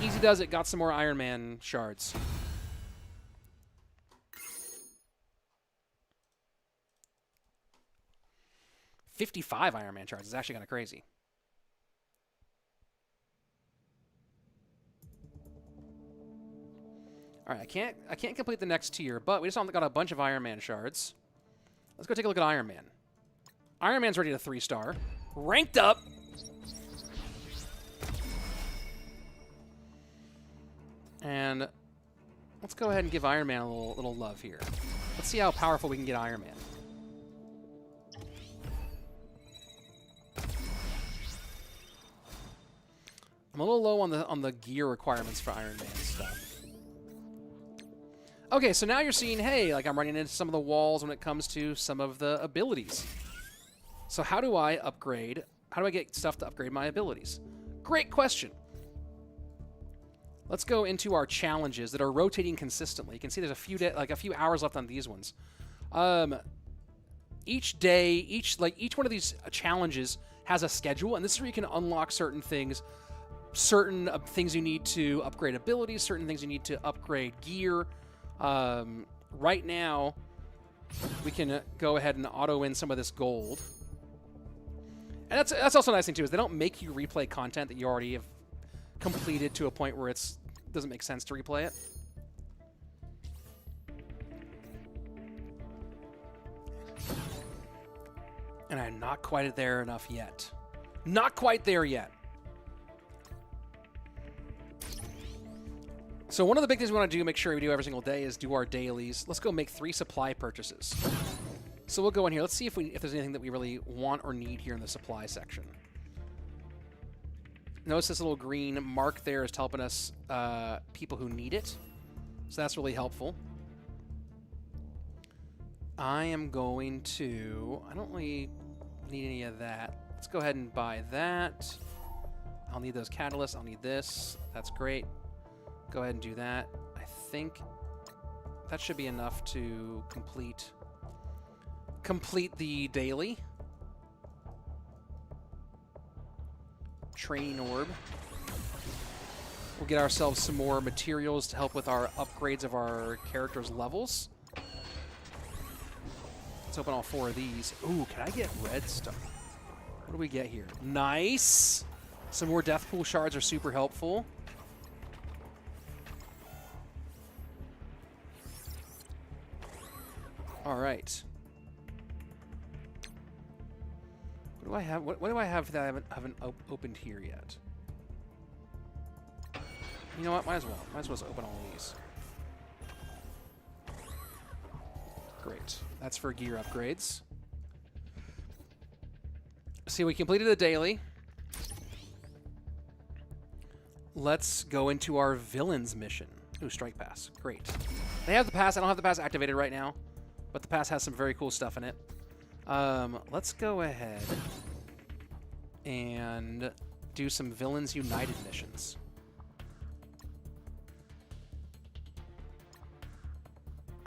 Easy does it. Got some more Iron Man shards. $55 Iron Man shards is actually kind of crazy. All right, I can't complete the next tier, but we just got a bunch of Iron Man shards. Let's go take a look at Iron Man. Iron Man's ready to 3-star. Ranked up. And let's go ahead and give Iron Man a little love here. Let's see how powerful we can get Iron Man. I'm a little low on the gear requirements for Iron Man stuff. Okay, so now you're seeing, hey, like I'm running into some of the walls when it comes to some of the abilities. So how do I upgrade? How do I get stuff to upgrade my abilities? Great question. Let's go into our challenges that are rotating consistently. You can see there's a few hours left on these ones. Each day, each one of these challenges has a schedule, and this is where you can unlock certain things you need to upgrade abilities, certain things you need to upgrade gear. Right now, we can go ahead and auto-win some of this gold. And that's also a nice thing, too, is they don't make you replay content that you already have completed to a point where it doesn't make sense to replay it. And I'm not quite there enough yet. Not quite there yet. So one of the big things we want to do, make sure we do every single day, is do our dailies. Let's go make 3 supply purchases. So we'll go in here. Let's see if there's anything that we really want or need here in the supply section. Notice this little green mark there is helping us people who need it. So that's really helpful. I am going to... I don't really need any of that. Let's go ahead and buy that. I'll need those catalysts. I'll need this. That's great. Go ahead and do that. I think that should be enough to complete the daily. Training orb. We'll get ourselves some more materials to help with our upgrades of our characters' levels. Let's open all 4 of these. Ooh, can I get red stuff? What do we get here? Nice! Some more death pool shards are super helpful. All right. What do I have? What do I have that I haven't opened here yet? You know what? Might as well. Might as well open all of these. Great. That's for gear upgrades. See, we completed a daily. Let's go into our villains mission. Ooh, strike pass. Great. They have the pass. I don't have the pass activated right now, but the pass has some very cool stuff in it. Let's go ahead and do some Villains United missions.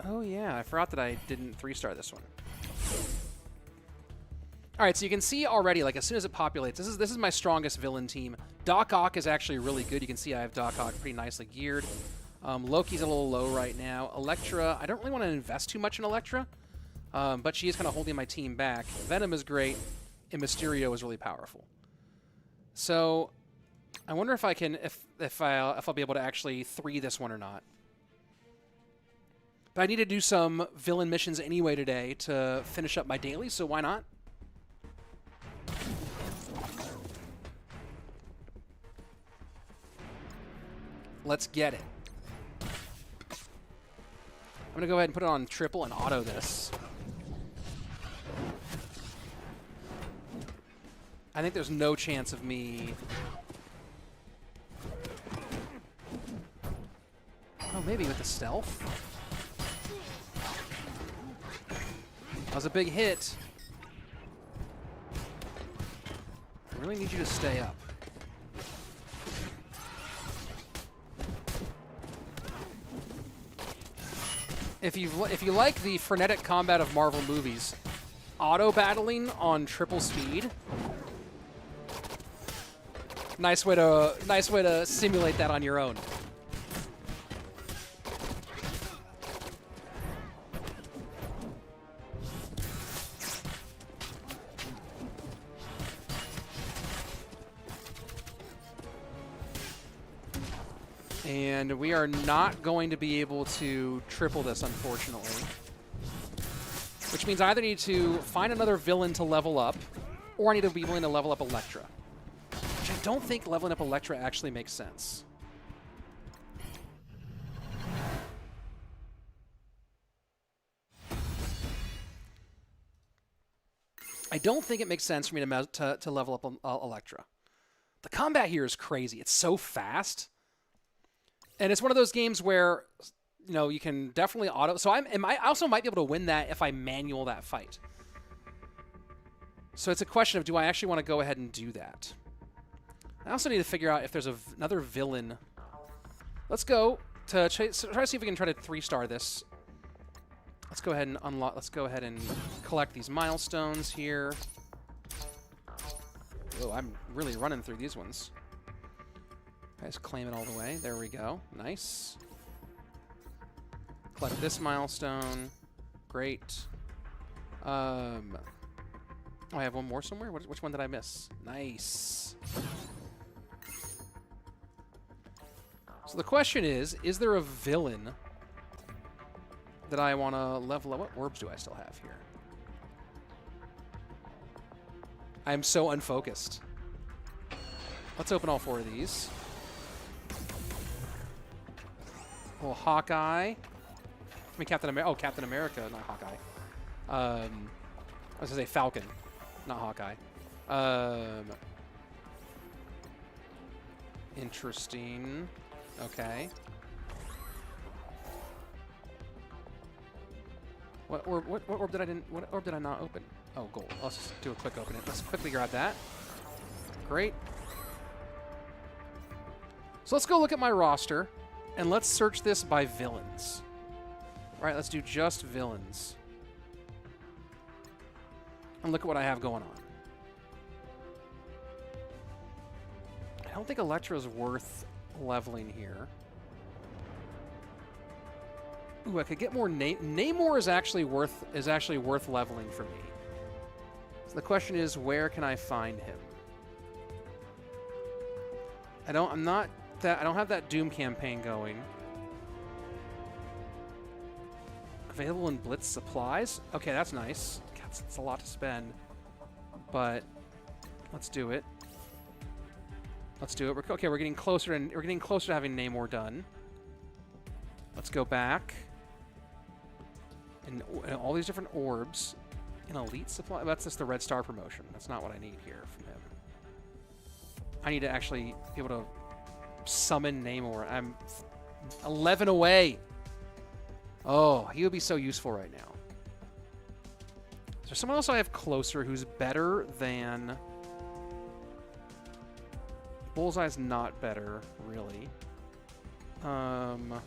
Oh yeah, I forgot that I didn't 3-star this one. All right, so you can see already, like as soon as it populates, this is my strongest villain team. Doc Ock is actually really good. You can see I have Doc Ock pretty nicely geared. Loki's a little low right now. Elektra, I don't really want to invest too much in Elektra, but she is kind of holding my team back. Venom is great, and Mysterio is really powerful. So I wonder if I can, if I'll be able to actually 3 this one or not. But I need to do some villain missions anyway today to finish up my daily, so why not? Let's get it. I'm going to go ahead and put it on triple and auto this. I think there's no chance of me... Oh, maybe with the stealth? That was a big hit. I really need you to stay up. If you like the frenetic combat of Marvel movies, auto-battling on triple speed, nice way to simulate that on your own. And we are not going to be able to triple this, unfortunately. Which means I either need to find another villain to level up, or I need to be willing to level up Elektra. Which I don't think leveling up Elektra actually makes sense. I don't think it makes sense for me to level up Elektra. The combat here is crazy. It's so fast. And it's one of those games where, you know, you can definitely auto. So I also might be able to win that if I manual that fight. So it's a question of, do I actually want to go ahead and do that? I also need to figure out if there's another villain Let's go to try to see if we can try to 3-star this. Let's go ahead and unlock. Let's go ahead and collect these milestones here. Oh, I'm really running through these ones. Let's claim it all the way. There we go. Nice. Collect this milestone. Great. Oh, I have one more somewhere? Which one did I miss? Nice. So the question is there a villain that I want to level up? What orbs do I still have here? I'm so unfocused. Let's open all 4 of these. Little Hawkeye. I mean, Captain America. Oh, Captain America, not Hawkeye. I was going to say Falcon, not Hawkeye. Interesting. Okay. What orb did I not open? Oh, gold. Let's just do a quick open it. Let's quickly grab that. Great. So let's go look at my roster, and let's search this by villains. All right, let's do just villains. And look at what I have going on. I don't think Elektra's worth leveling here. Ooh, I could get more. Namor is actually worth leveling for me. So the question is, where can I find him? I don't have that Doom campaign going. Available in Blitz supplies? Okay, that's nice. God, it's a lot to spend. But let's do it. Let's do it. We're getting closer to having Namor done. Let's go back. And all these different orbs. An elite supply. That's just the Red Star promotion. That's not what I need here from him. I need to actually be able to summon Namor. I'm 11 away. Oh, he would be so useful right now. Is there someone else I have closer who's better than... Bullseye's not better, really. Where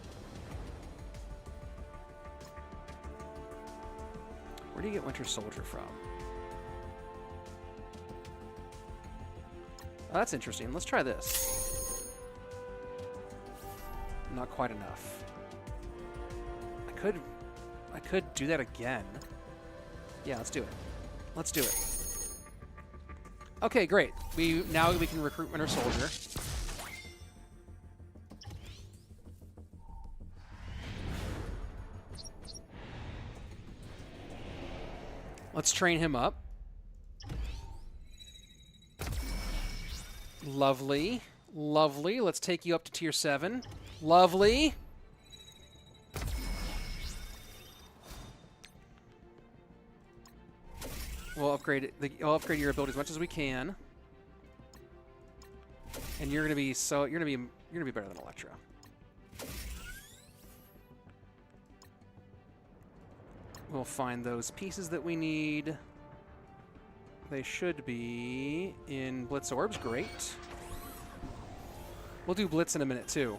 do you get Winter Soldier from? Oh, that's interesting. Let's try this. Not quite enough. I could do that again. Yeah, let's do it. Let's do it. Okay, great. Now we can recruit Winter Soldier. Let's train him up. Lovely. Lovely. Let's take you up to tier 7. Lovely. We'll upgrade your ability as much as we can. And you're gonna be better than Elektra. We'll find those pieces that we need. They should be in Blitz Orbs. Great. We'll do Blitz in a minute, too.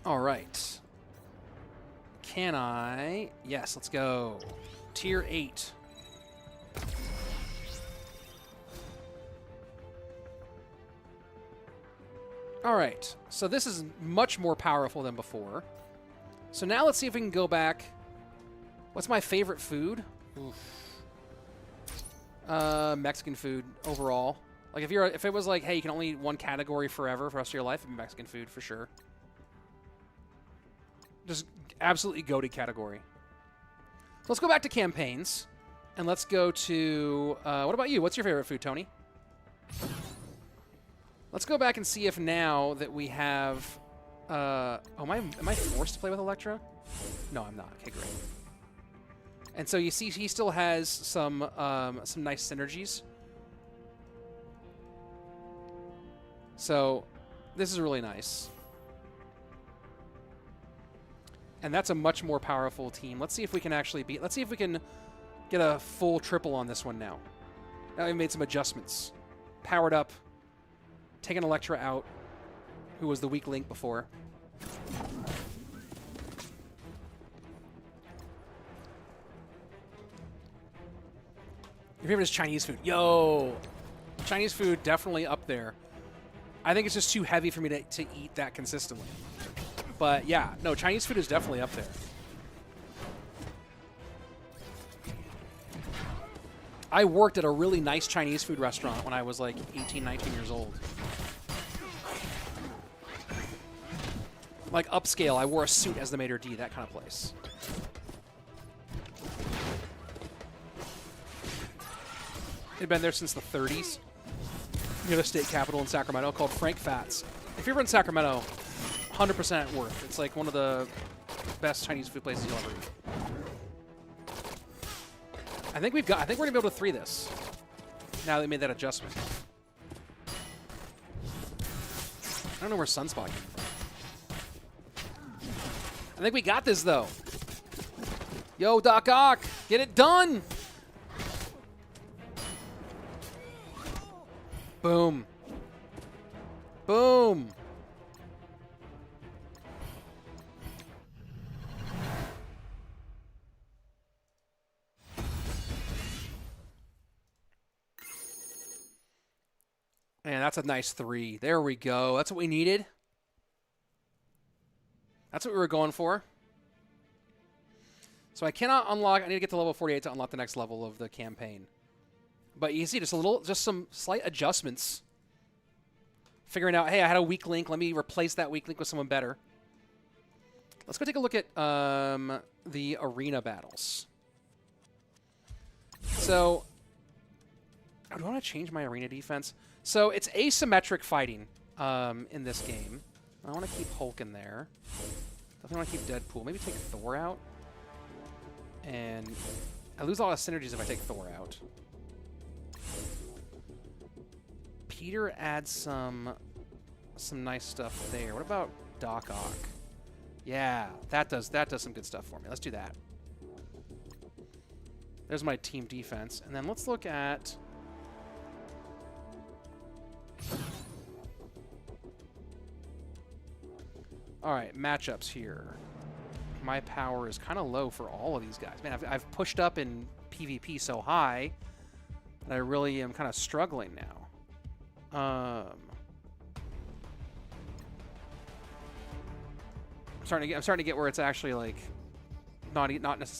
All right. Can I? Yes, let's go. Tier 8. All right, so this is much more powerful than before. So now let's see if we can go back. What's my favorite food? Oof. Mexican food overall. Like if it was like, hey, you can only eat one category forever for the rest of your life, it'd be Mexican food for sure. Just absolutely goated category. So let's go back to campaigns, and let's go to what about you? What's your favorite food, Tony? Let's go back and see if now that we have... am I forced to play with Elektra? No, I'm not. Okay, great. And so you see he still has some nice synergies. So this is really nice. And that's a much more powerful team. Let's see if we can actually beat... Let's see if we can get a full triple on this one now. Now we made some adjustments. Powered up. Taken Electra out, who was the weak link before. Your favorite is Chinese food. Yo! Chinese food definitely up there. I think it's just too heavy for me to eat that consistently. But yeah, no, Chinese food is definitely up there. I worked at a really nice Chinese food restaurant when I was like 18, 19 years old. Like upscale, I wore a suit as the maitre d', that kind of place. They'd been there since the 30s. Near the state capital in Sacramento called Frank Fats. If you're ever in Sacramento, 100% worth. It's like one of the best Chinese food places you'll ever eat. I think we're gonna be able to 3 this. Now that we made that adjustment. I don't know where Sunspot came from. I think we got this though. Yo, Doc Ock, get it done. Boom. Boom. Man, that's a nice 3. There we go. That's what we needed. That's what we were going for. So I cannot unlock. I need to get to level 48 to unlock the next level of the campaign. But you can see just some slight adjustments. Figuring out, hey, I had a weak link. Let me replace that weak link with someone better. Let's go take a look at the arena battles. So, do I want to change my arena defense? So it's asymmetric fighting in this game. I want to keep Hulk in there. Definitely want to keep Deadpool. Maybe take Thor out. And I lose a lot of synergies if I take Thor out. Peter adds some nice stuff there. What about Doc Ock? Yeah, that does some good stuff for me. Let's do that. There's my team defense. And then let's look at... All right, matchups here. My power is kind of low for all of these guys. Man, I've pushed up in PvP so high that I really am kind of struggling now. I'm starting to get where it's actually like not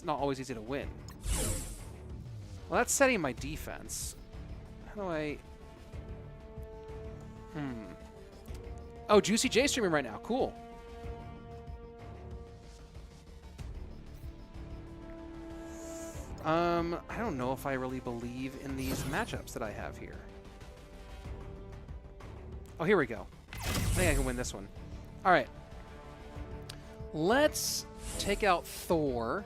always easy to win. Well, that's setting my defense. How do I? Oh, Juicy J streaming right now. Cool. I don't know if I really believe in these matchups that I have here. Oh, here we go. I think I can win this one. All right. Let's take out Thor.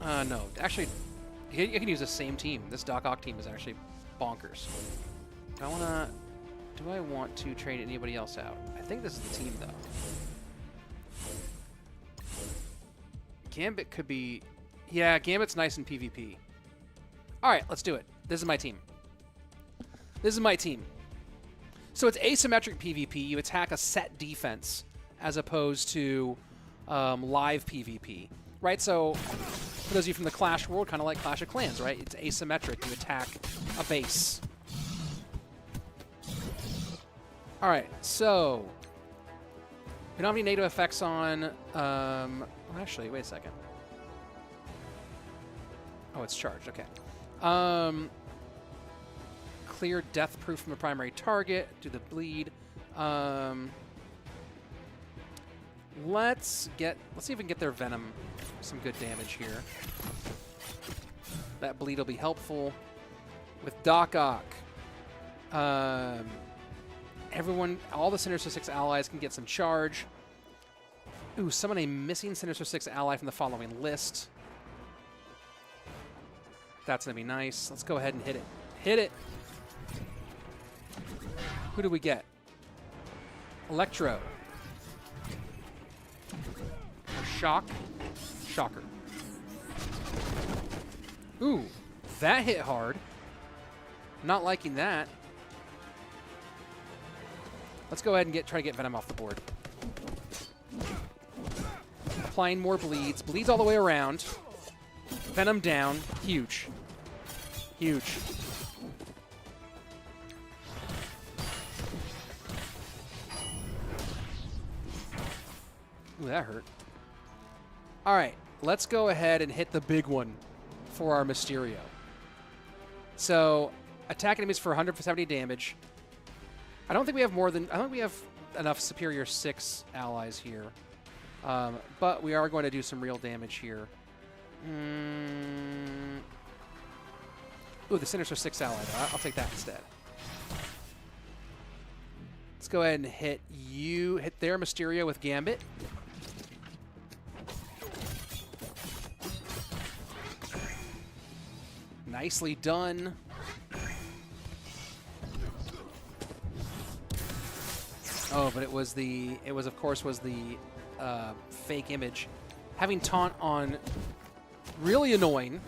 No. Actually, you can use the same team. This Doc Ock team is actually bonkers. Do I want to trade anybody else out? I think this is the team, though. Gambit could be... Yeah, Gambit's nice in PvP. All right, let's do it. This is my team. This is my team. So it's asymmetric PvP. You attack a set defense as opposed to live PvP, right? So for those of you from the Clash world, kind of like Clash of Clans, right? It's asymmetric. You attack a base. All right, so we don't have any negative effects on... actually, wait a second. Oh, it's charged. Okay. Clear death proof from the primary target. Do the bleed. Let's see if we can get their Venom some good damage here. That bleed will be helpful. With Doc Ock, all the Sinister Six allies can get some charge. Ooh, summon a missing Sinister Six ally from the following list. That's going to be nice. Let's go ahead and hit it. Hit it! Who do we get? Electro. Or Shock. Shocker. Ooh, that hit hard. Not liking that. Let's go ahead and try to get Venom off the board. Applying more bleeds. Bleeds all the way around. Venom down. Huge. Huge. Ooh, that hurt. All right, let's go ahead and hit the big one for our Mysterio. So, attack enemies for 170 damage. I don't think we have more than... I don't think we have enough Superior 6 allies here. But we are going to do some real damage here. Ooh, the Sinister 6 ally, though. I'll take that instead. Let's go ahead and hit you. Hit their Mysterio with Gambit. Nicely done. Oh, but it was of course the fake image. Having taunt on, really annoying.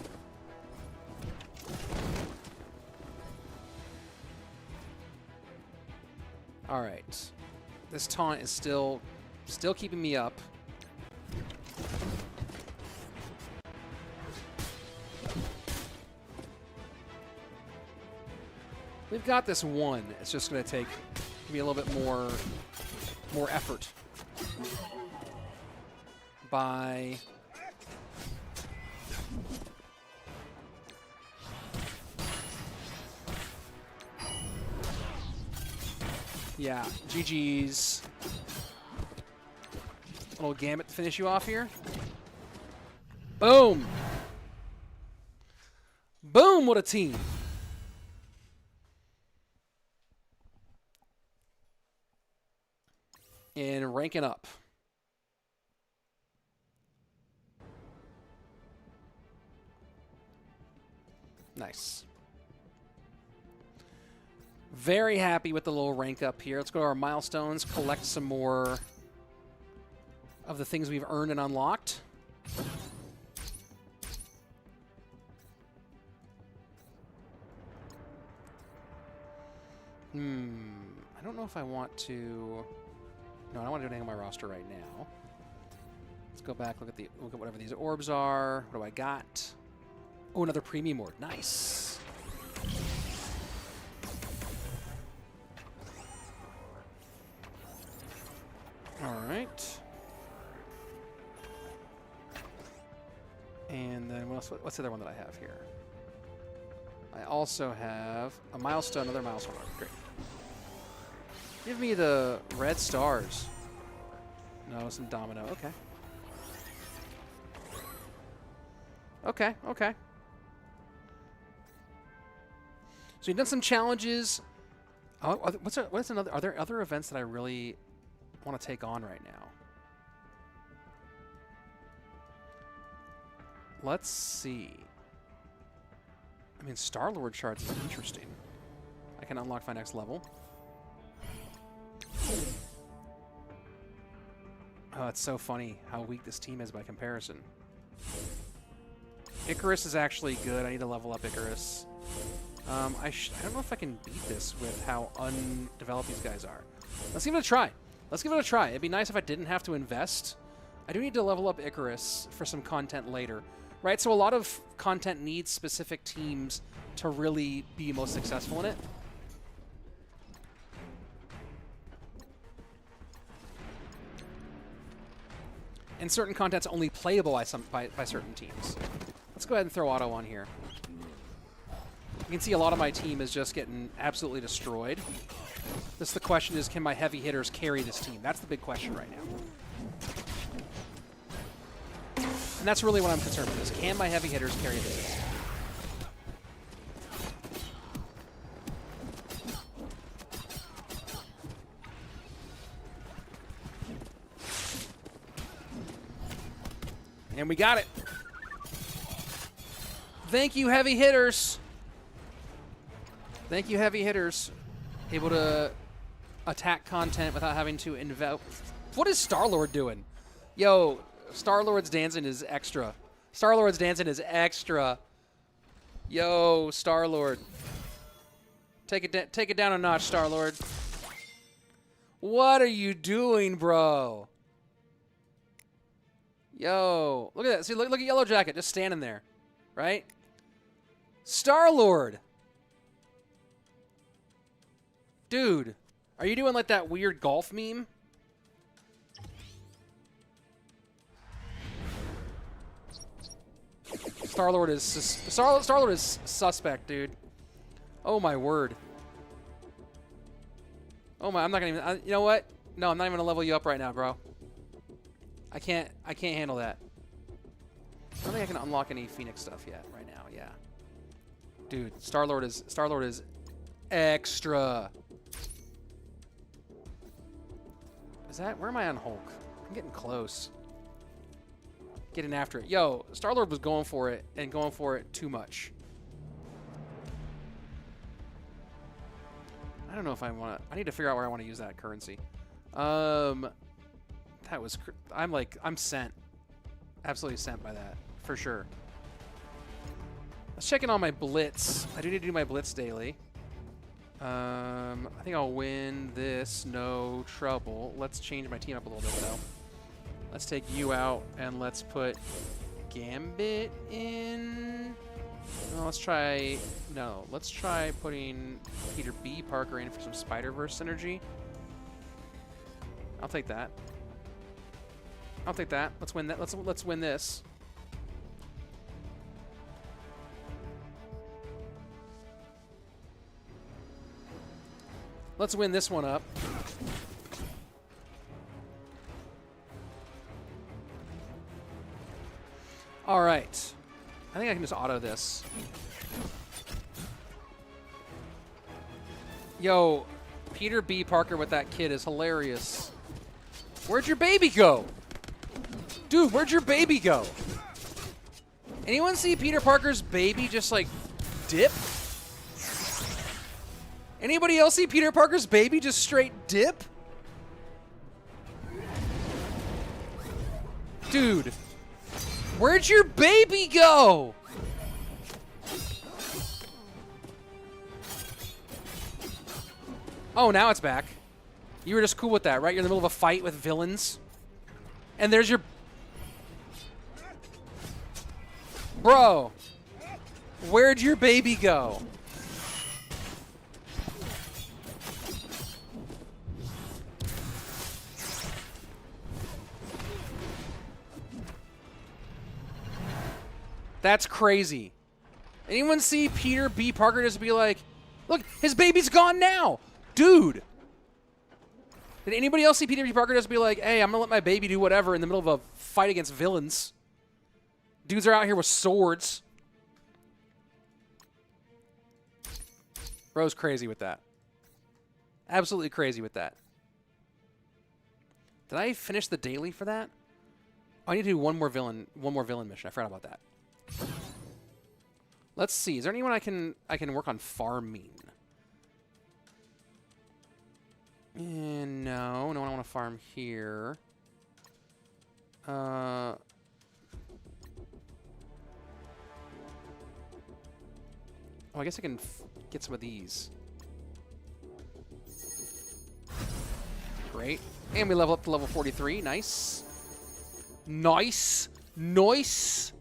All right, this taunt is still keeping me up. We've got this one. It's just going to take maybe a little bit more effort by yeah, GG's. A little Gambit to finish you off here. Boom. Boom, what a team. And ranking up. Nice. Very happy with the little rank up here. Let's go to our milestones, collect some more of the things we've earned and unlocked. I don't know if I want to... No, I don't want to do anything on my roster right now. Let's go back, look at whatever these orbs are. What do I got? Oh, another premium orb. Nice. All right. And then what's the other one that I have here? I also have a milestone, another milestone. Great. Give me the red stars. No, some domino. Okay. Okay, okay. So you've done some challenges. Oh, what's another? Are there other events that I really want to take on right now? Let's see. I mean, Star-Lord shards is interesting. I can unlock my next level. Oh, it's so funny how weak this team is by comparison. Icarus is actually good. I need to level up Icarus. I don't know if I can beat this with how undeveloped these guys are. Let's give it a try. Let's give it a try. It'd be nice if I didn't have to invest. I do need to level up Icarus for some content later. Right? So a lot of content needs specific teams to really be most successful in it. And certain content's only playable by certain teams. Let's go ahead and throw auto on here. You can see a lot of my team is just getting absolutely destroyed. The question is, can my heavy hitters carry this team? That's the big question right now. And that's really what I'm concerned with, is can my heavy hitters carry this team? And we got it. Thank you, heavy hitters. Thank you, heavy hitters. Able to attack content without having to invest. What is Star-Lord doing? Yo, Star-Lord's dancing is extra. Star-Lord's dancing is extra. Yo, Star-Lord. Take it down a notch, Star-Lord. What are you doing, bro? Yo, look at that. See, look at Yellow Jacket just standing there, right? Star-Lord. Dude, are you doing like that weird golf meme? Star-Lord is suspect, dude. Oh my word. Oh my, I'm not gonna even. You know what? No, I'm not even gonna level you up right now, bro. I can't handle that. I don't think I can unlock any Phoenix stuff yet right now. Yeah. Dude, Star-Lord is extra. Is that where am I on Hulk? I'm getting close. Getting after it. Yo, Star-Lord was going for it and going for it too much. I don't know if I want to. I need to figure out where I want to use that currency. That was. I'm sent. Absolutely sent by that for sure. Let's check in on my blitz. I do need to do my blitz daily. I think I'll win this, no trouble. Let's change my team up a little bit though. Let's take you out and let's put Gambit in. No, let's try. No, let's try putting Peter B. Parker in for some Spider-Verse synergy. I'll take that. I'll take that. Let's win that. Let's win this. Let's win this one up. All right. I think I can just auto this. Yo, Peter B. Parker with that kid is hilarious. Where'd your baby go? Dude, where'd your baby go? Anyone see Peter Parker's baby just like dip? Anybody else see Peter Parker's baby just straight dip? Dude, where'd your baby go? Oh, now it's back. You were just cool with that, right? You're in the middle of a fight with villains. And there's your... Bro, where'd your baby go? That's crazy. Anyone see Peter B. Parker just be like, look, his baby's gone now. Dude. Did anybody else see Peter B. Parker just be like, hey, I'm going to let my baby do whatever in the middle of a fight against villains? Dudes are out here with swords. Bro's crazy with that. Absolutely crazy with that. Did I finish the daily for that? Oh, I need to do one more villain mission. I forgot about that. Let's see. Is there anyone I can work on farming? No, no one I want to farm here. Oh, I guess I can get some of these. Great. And we level up to level 43. Nice. Nice. Nice.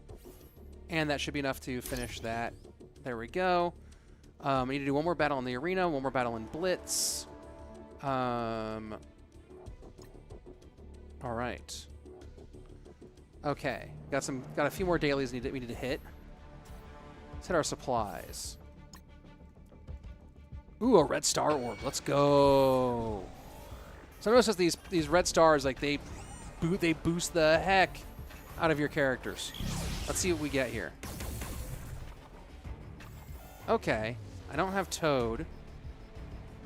And that should be enough to finish that. There we go. I need to do one more battle in the arena, one more battle in Blitz. All right. Okay. Got a few more dailies we need to hit. Let's hit our supplies. Ooh, a red star orb. Let's go. So notice these red stars, like they boost the heck out of your characters. Let's see what we get here. Okay. I don't have Toad,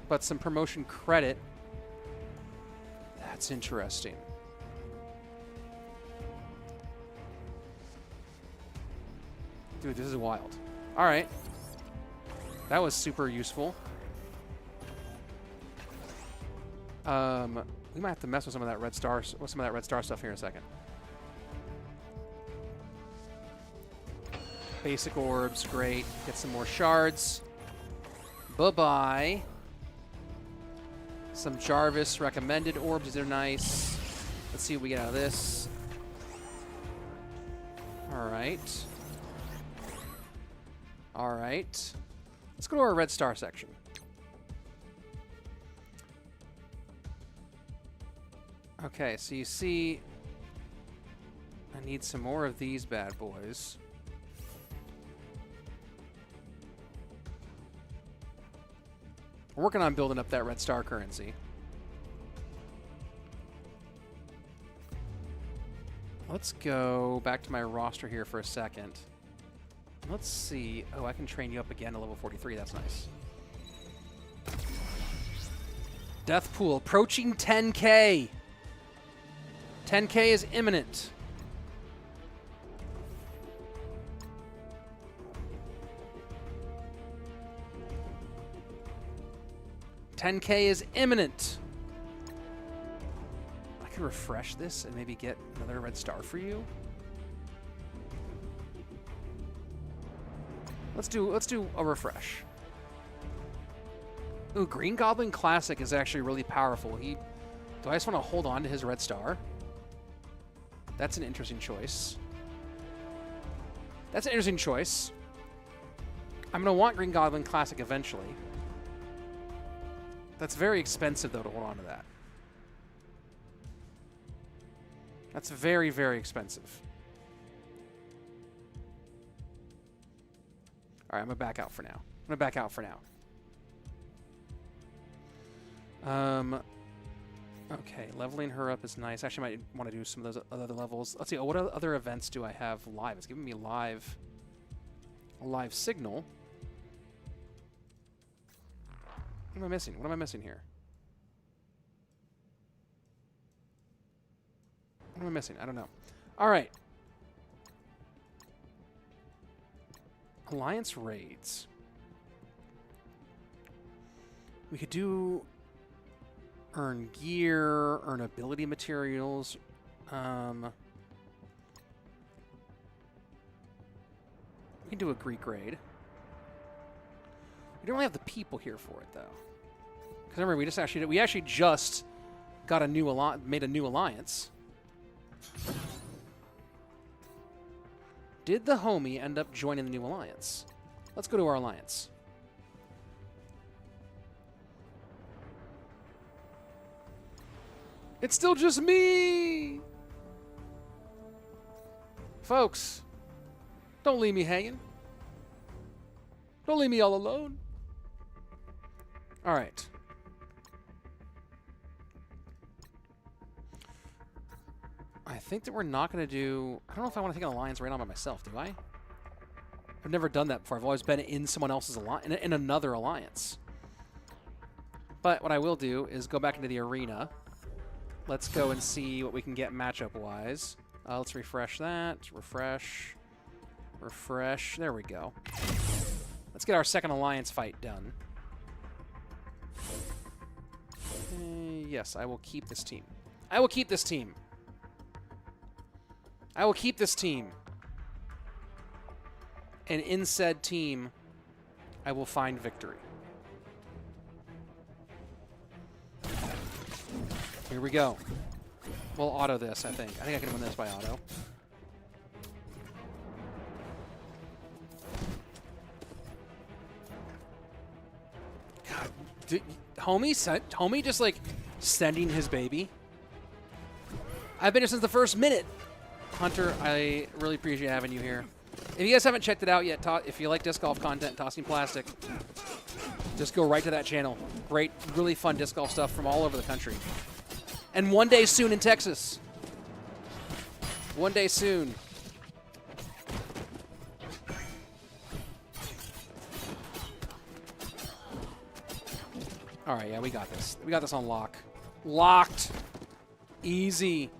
but some promotion credit. That's interesting. Dude, this is wild. All right. That was super useful. We might have to mess with some of that red star stuff here in a second. Basic orbs, great. Get some more shards. Bye-bye. Some Jarvis recommended orbs. These are nice. Let's see what we get out of this. All right. All right. Let's go to our red star section. Okay, so you see, I need some more of these bad boys. We're working on building up that red star currency. Let's go back to my roster here for a second. Let's see. Oh, I can train you up again to level 43. That's nice. Death pool approaching 10K. 10K is imminent. $10K is imminent. I could refresh this and maybe get another red star for you. Let's do a refresh. Ooh, Green Goblin Classic is actually really powerful. Do I just want to hold on to his red star? That's an interesting choice. That's an interesting choice. I'm going to want Green Goblin Classic eventually. That's very expensive, though, to hold on to that. That's very, very expensive. All right, I'm going to back out for now. Okay, leveling her up is nice. Actually, I might want to do some of those other levels. Let's see, what other events do I have live? It's giving me a live signal. What am I missing? What am I missing here? What am I missing? I don't know. All right. Alliance raids. We could do earn gear, earn ability materials. We can do a Greek raid. We don't really have the people here for it, though. Because remember, we actually just got made a new alliance. Did the homie end up joining the new alliance? Let's go to our alliance. It's still just me! Folks, don't leave me hanging. Don't leave me all alone. All right. I think that we're not going to do... I don't know if I want to take an alliance right on by myself, do I? I've never done that before. I've always been in someone else's alliance, in another alliance. But what I will do is go back into the arena. Let's go and see what we can get matchup-wise. Let's refresh that. Refresh. Refresh. There we go. Let's get our second alliance fight done. Yes, I will keep this team. I will keep this team. I will keep this team. And in said team, I will find victory. Here we go. We'll auto this, I think. I think I can win this by auto. God, homie just like sending his baby. I've been here since the first minute. Hunter, I really appreciate having you here. If you guys haven't checked it out yet, if you like disc golf content, Tossing Plastic, just go right to that channel. Great, really fun disc golf stuff from all over the country. And one day soon in Texas. One day soon. All right, yeah, we got this. We got this on lock. Locked. Easy.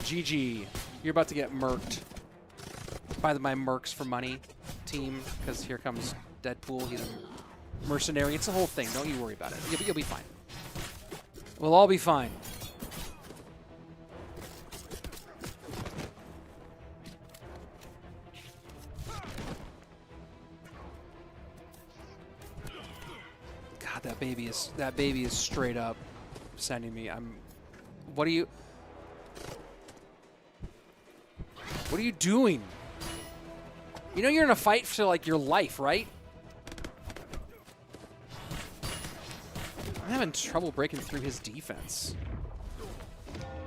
GG. You're about to get murked by my Mercs for Money team, because here comes Deadpool. He's a mercenary. It's a whole thing. Don't you worry about it. You'll be fine. We'll all be fine. that baby is straight up sending me. What are you doing? You know you're in a fight for like your life, right? I'm having trouble breaking through his defense.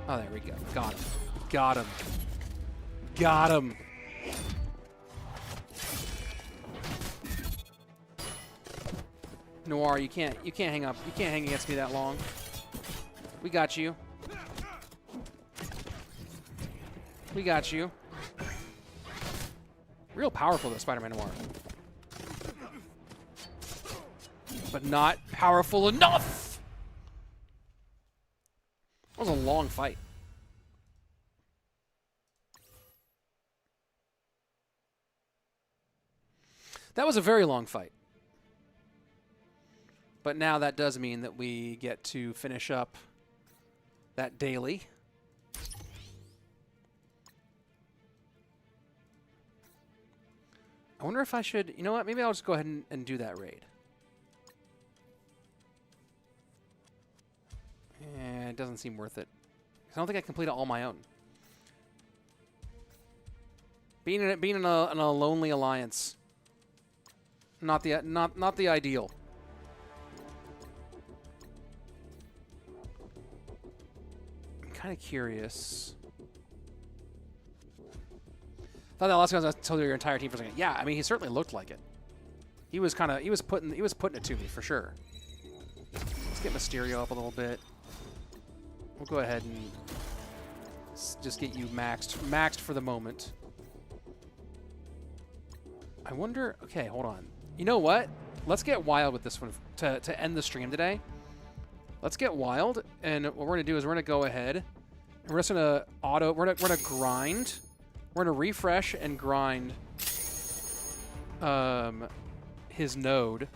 Oh, there we go. Got him. Got him. Got him. Noir, you can't hang up. You can't hang against me that long. We got you. We got you. Real powerful, though, Spider-Man Noir. But not powerful enough! That was a long fight. That was a very long fight. But now that does mean that we get to finish up that daily. I wonder if I should... You know what? Maybe I'll just go ahead and do that raid. It doesn't seem worth it. I don't think I complete it all my own. Being in a lonely alliance, not the ideal. I'm kind of curious. I thought that last time I told you your entire team for a second. Yeah, I mean he certainly looked like it. He was putting it to me for sure. Let's get Mysterio up a little bit. We'll go ahead and just get you maxed for the moment. I wonder... Okay, hold on. You know what? Let's get wild with this one to end the stream today. Let's get wild, and what we're going to do is we're going to go ahead, and we're just going to we're going to grind. We're going to refresh and grind his node.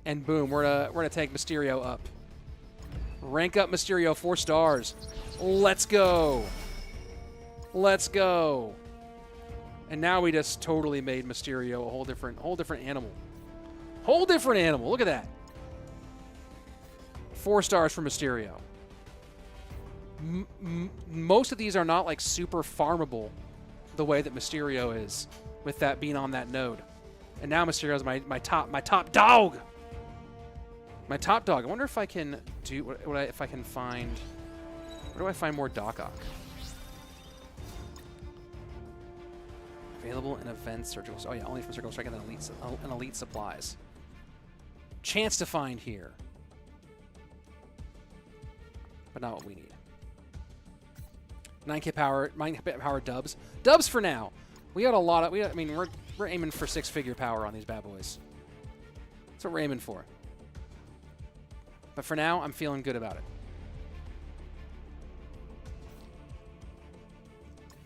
And boom, we're gonna take Mysterio up. Rank up Mysterio 4 stars. Let's go. Let's go. And now we just totally made Mysterio a whole different animal. Whole different animal. Look at that. 4 stars for Mysterio. Most of these are not like super farmable the way that Mysterio is, with that being on that node. And now Mysterio's my top dog. My top dog. I wonder if I can do if I can find. Where do I find more Doc Ock? Available in events, surgical. Oh yeah, only from Surgical Strike and elite supplies. Chance to find here, but not what we need. 9K power dubs. Dubs for now. We got a lot of. I mean, we're aiming for 6-figure power on these bad boys. That's what we're aiming for. But for now, I'm feeling good about it.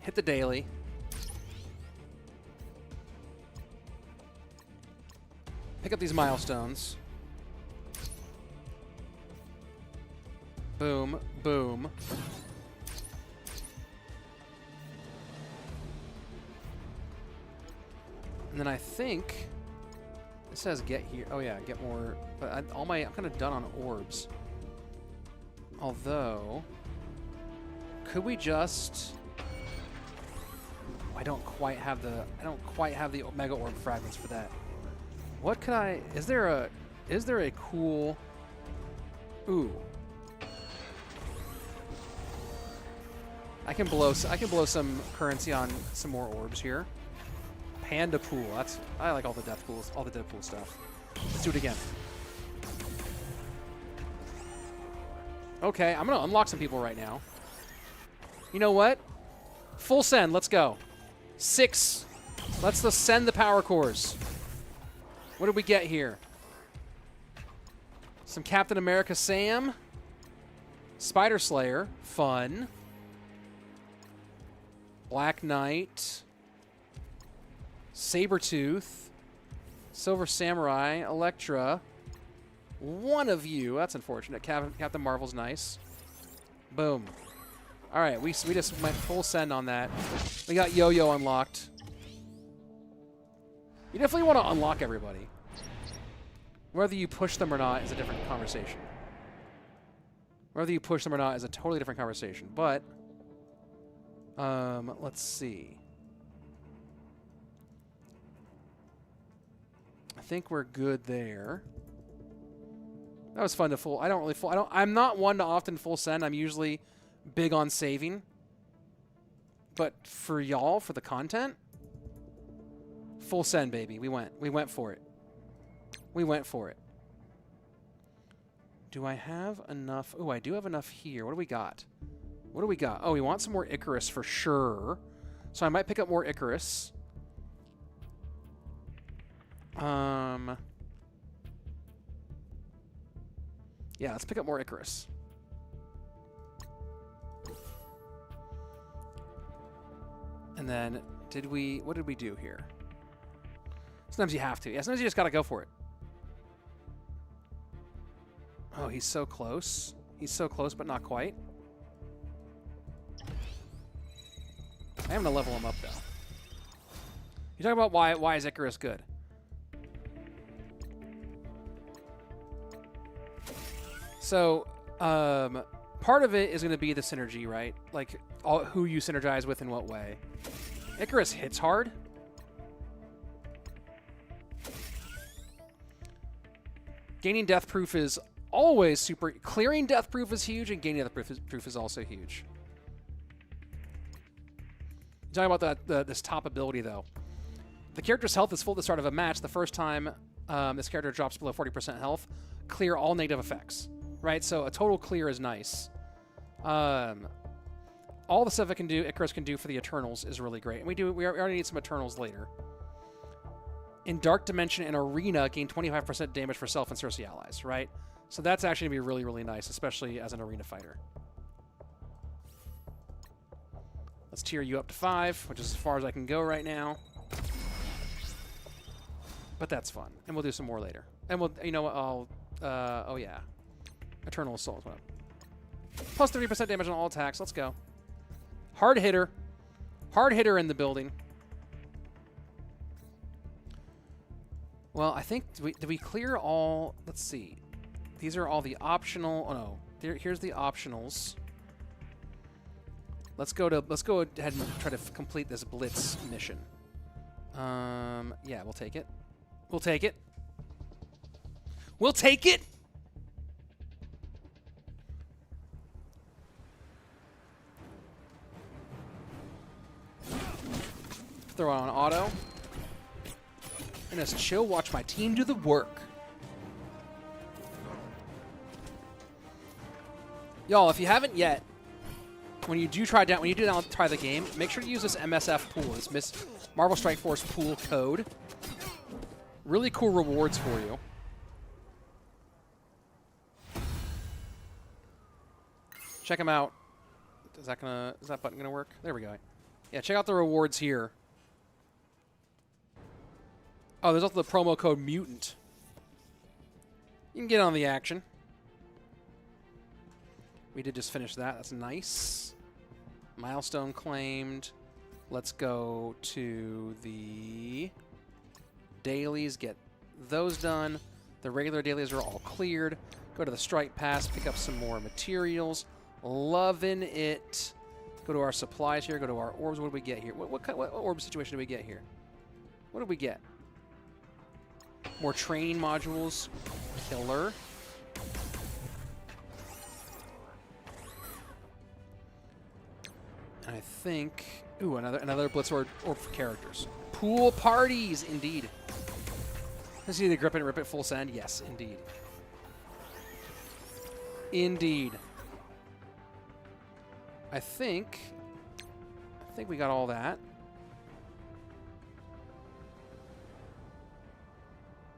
Hit the daily. Pick up these milestones. Boom, boom. And then I think it says get here. Oh yeah, get more. But I'm kind of done on orbs. Although, could we just? I don't quite have the Omega Orb fragments for that. What could I? Is there a cool? Ooh. I can blow some currency on some more orbs here. Panda pool. I like all the death pools, all the Deadpool stuff. Let's do it again. Okay, I'm gonna unlock some people right now. You know what? Full send. Let's go. 6. Let's send the power cores. What did we get here? Some Captain America Sam. Spider Slayer. Fun. Black Knight. Sabretooth. Silver Samurai. Elektra. One of you. That's unfortunate. Captain Marvel's nice. Boom. All right, we just went full send on that. We got Yo-Yo unlocked. You definitely want to unlock everybody. Whether you push them or not is a different conversation. Whether you push them or not is a totally different conversation. But, let's see. I think we're good there. That was fun to full. I'm not one to often full send. I'm usually big on saving. But for y'all, for the content, full send, baby. We went for it. We went for it. Do I have enough? Oh, I do have enough here. What do we got? What do we got? Oh, we want some more Icarus for sure. So I might pick up more Icarus. Yeah, let's pick up more Icarus. And then, what did we do here? Sometimes you have to. Yeah, sometimes you just gotta go for it. Oh, he's so close. He's so close, but not quite. I am gonna level him up, though. You talk about why is Icarus good? So, part of it is going to be the synergy, right? Like, who you synergize with in what way. Icarus hits hard. Gaining death proof is always super... Clearing death proof is huge, and gaining death proof is also huge. Talking about this top ability, though. The character's health is full at the start of a match. The first time this character drops below 40% health, clear all negative effects. Right? So a total clear is nice. All the stuff Icarus can do for the Eternals is really great. And we already need some Eternals later. In Dark Dimension and Arena, gain 25% damage for self and Cersei allies, right? So that's actually going to be really, really nice, especially as an Arena fighter. Let's tier you up to 5, which is as far as I can go right now. But that's fun. And we'll do some more later. And we'll, you know what, oh yeah. Eternal Assault. Plus 30% damage on all attacks. Let's go. Hard hitter. Hard hitter in the building. Well, I think, did we clear all, let's see. These are all the optional, oh no. Here's the optionals. Let's go ahead and try to complete this Blitz mission. Yeah, we'll take it. We'll take it. We'll take it! Throw on auto. And just chill, watch my team do the work. Y'all, if you haven't yet, when you do try the game, make sure to use this MSF pool, this Marvel Strike Force pool code. Really cool rewards for you. Check them out. Is that button gonna work? There we go. Yeah, check out the rewards here. Oh, there's also the promo code MUTANT. You can get on the action. We did just finish that. That's nice. Milestone claimed. Let's go to the dailies, get those done. The regular dailies are all cleared. Go to the Strike Pass, pick up some more materials. Loving it. Go to our supplies here, go to our orbs. What do we get here? What orb situation do we get here? What do we get? More training modules. Killer. And I think... Ooh, another Blitz orb for characters. Pool parties, indeed. Let's see the grip it and rip it full send. Yes, indeed. Indeed. I think we got all that.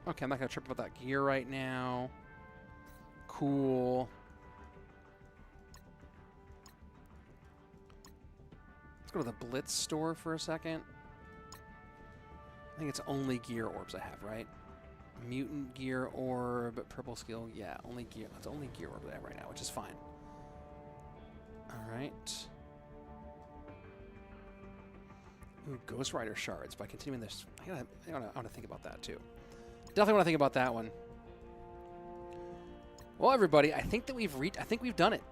Okay, I'm not going to trip about that gear right now. Cool. Let's go to the Blitz store for a second. I think it's only gear orbs I have, right? Mutant gear orb, purple skill. Yeah, only gear. It's only gear orb I have right now, which is fine. All right. Ooh, Ghost Rider shards. By continuing this, I want to think about that too. Definitely want to think about that one. Well, everybody, I think that we've done it.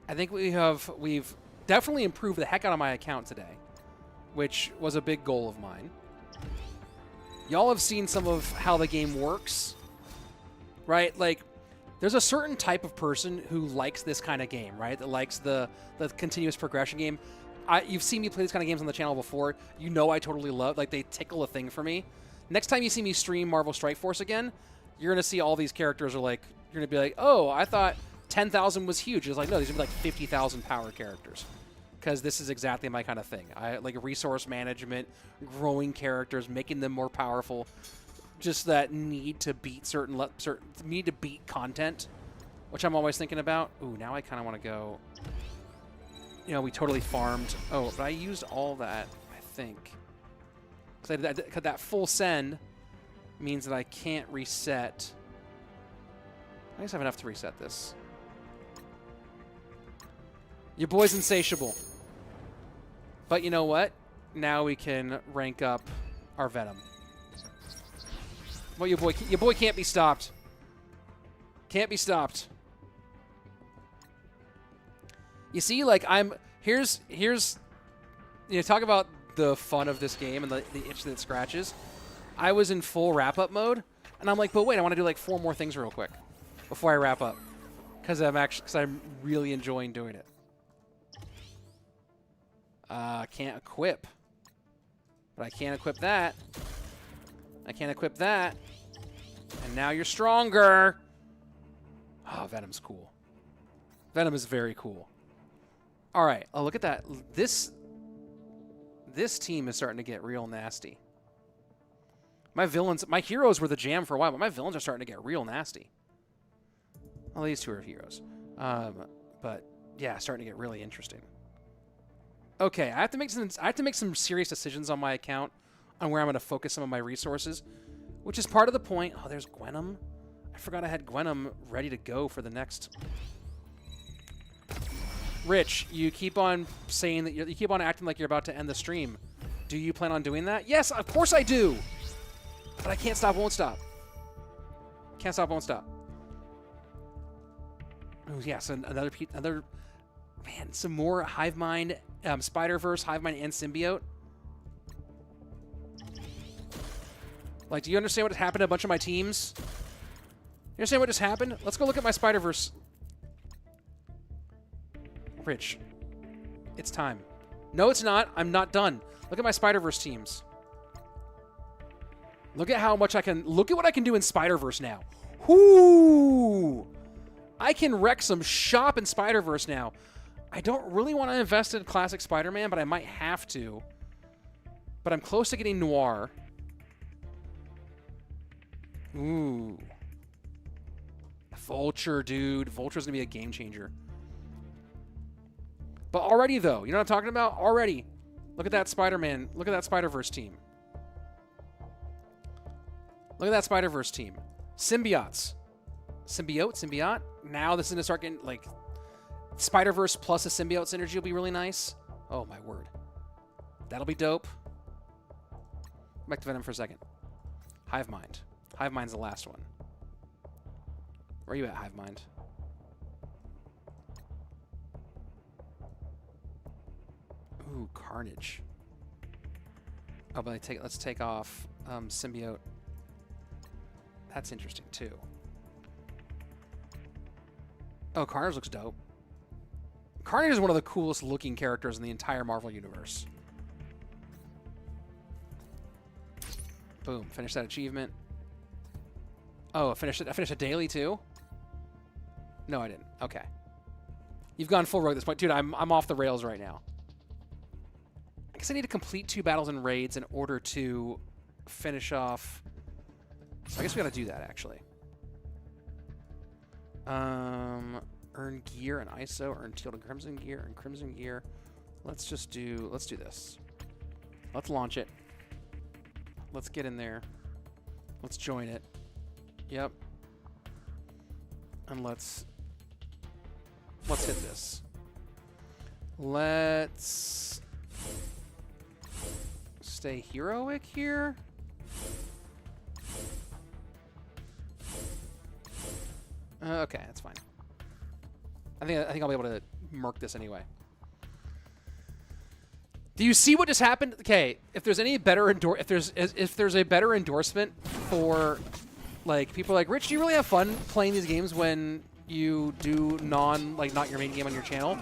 I think we've definitely improved the heck out of my account today, which was a big goal of mine. Y'all have seen some of how the game works, right? Like, there's a certain type of person who likes this kind of game, right? That likes the continuous progression game. You've seen me play these kind of games on the channel before. You know I totally love, like, they tickle a thing for me. Next time you see me stream Marvel Strike Force again, you're going to see all these characters are like, you're going to be like, oh, I thought 10,000 was huge. It's like, no, these are like 50,000 power characters. Because this is exactly my kind of thing. I like resource management, growing characters, making them more powerful. Just that need to beat need to beat content, which I'm always thinking about. Ooh, now I kind of want to go. You know, we totally farmed. Oh, but I used all that, I think. Because that full send means that I can't reset. I guess I have enough to reset this. Your boy's insatiable. But you know what? Now we can rank up our Venom. Well, your boy can't be stopped. Can't be stopped. You see, like, here's you know, talk about the fun of this game and the itch that it scratches. I was in full wrap-up mode, and I'm like, but wait, I want to do like 4 more things real quick before I wrap up, because I'm really enjoying doing it. Can't equip, but I can't equip that. I can't equip that, and now you're stronger. Oh, Venom's cool. Venom is very cool. All right. Oh, look at that. This team is starting to get real nasty. My heroes were the jam for a while, but my villains are starting to get real nasty. Well, these 2 are heroes. But yeah, starting to get really interesting. Okay, I have to make some serious decisions on my account on where I'm going to focus some of my resources, which is part of the point. Oh, there's Gwenum. I forgot I had Gwenum ready to go for the next. Rich, you keep on saying that you keep on acting like you're about to end the stream. Do you plan on doing that? Yes, of course I do. But I can't stop, won't stop. Can't stop, won't stop. Oh yeah, so another man, some more Hive Mind, Spider-Verse, Hive Mind, and Symbiote. Like, do you understand what happened to a bunch of my teams? You understand what just happened? Let's go look at my Spider-Verse. Rich, it's time. No, it's not. I'm not done. Look at my Spider-Verse teams. Look at how much I can... Look at what I can do in Spider-Verse now. Whoo! I can wreck some shop in Spider-Verse now. I don't really want to invest in classic Spider-Man, but I might have to. But I'm close to getting Noir. Ooh. Vulture, dude. Vulture's going to be a game changer. But already, though, you know what I'm talking about? Already. Look at that Spider-Man. Look at that Spider-Verse team. Look at that Spider-Verse team. Symbiotes. Symbiote. Now this is going to start getting, like, Spider-Verse plus a symbiote synergy will be really nice. Oh, my word. That'll be dope. Back to Venom for a second. Hive Mind. Hive Mind's the last one. Where are you at, Hive Mind? Ooh, Carnage. Oh, but let's take off Symbiote. That's interesting, too. Oh, Carnage looks dope. Carnage is one of the coolest looking characters in the entire Marvel Universe. Boom. Finish that achievement. Oh, I finished a daily, too? No, I didn't. Okay. You've gone full rogue at this point. Dude, I'm off the rails right now. I guess I need to complete 2 battles and raids in order to finish off. So I guess we gotta do that, actually. Earn gear and ISO, earn teal and crimson gear, and crimson gear. Let's do this. Let's launch it. Let's get in there. Let's join it. Yep. And let's hit this. Let's stay heroic here. Okay, that's fine. I think I'll be able to murk this anyway. Do you see what just happened? Okay, if there's any better if there's a better endorsement for like people like Rich, do you really have fun playing these games when you do not your main game on your channel?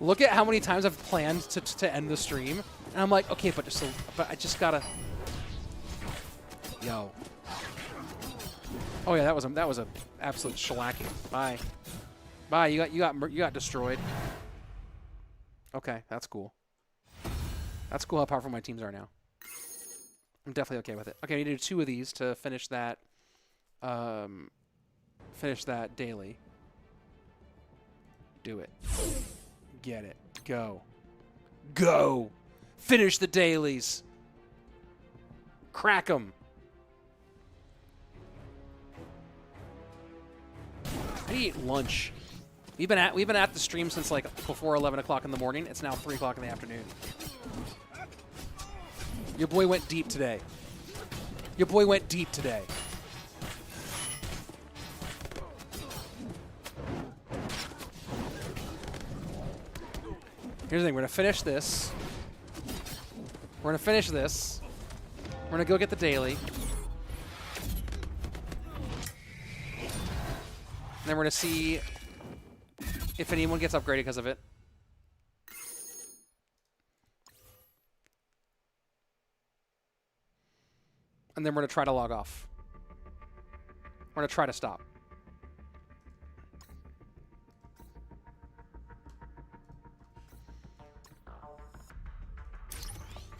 Look at how many times I've planned to end the stream, and I'm like, okay, but I just gotta. Yo. Oh yeah, that was a absolute shellacking. Bye. Bye. You got destroyed. Okay, that's cool. That's cool how powerful my teams are now. I'm definitely okay with it. Okay, I need to do 2 of these to finish that. Finish that daily. Do it. Get it. Go. Go. Finish the dailies. Crack them. I need to eat lunch. We've been at the stream since like before 11 o'clock in the morning. It's now 3 o'clock in the afternoon. Your boy went deep today. Your boy went deep today. Here's the thing. We're going to finish this. We're going to finish this. We're going to go get the daily. And then we're going to see if anyone gets upgraded because of it. And then we're going to try to log off. We're going to try to stop.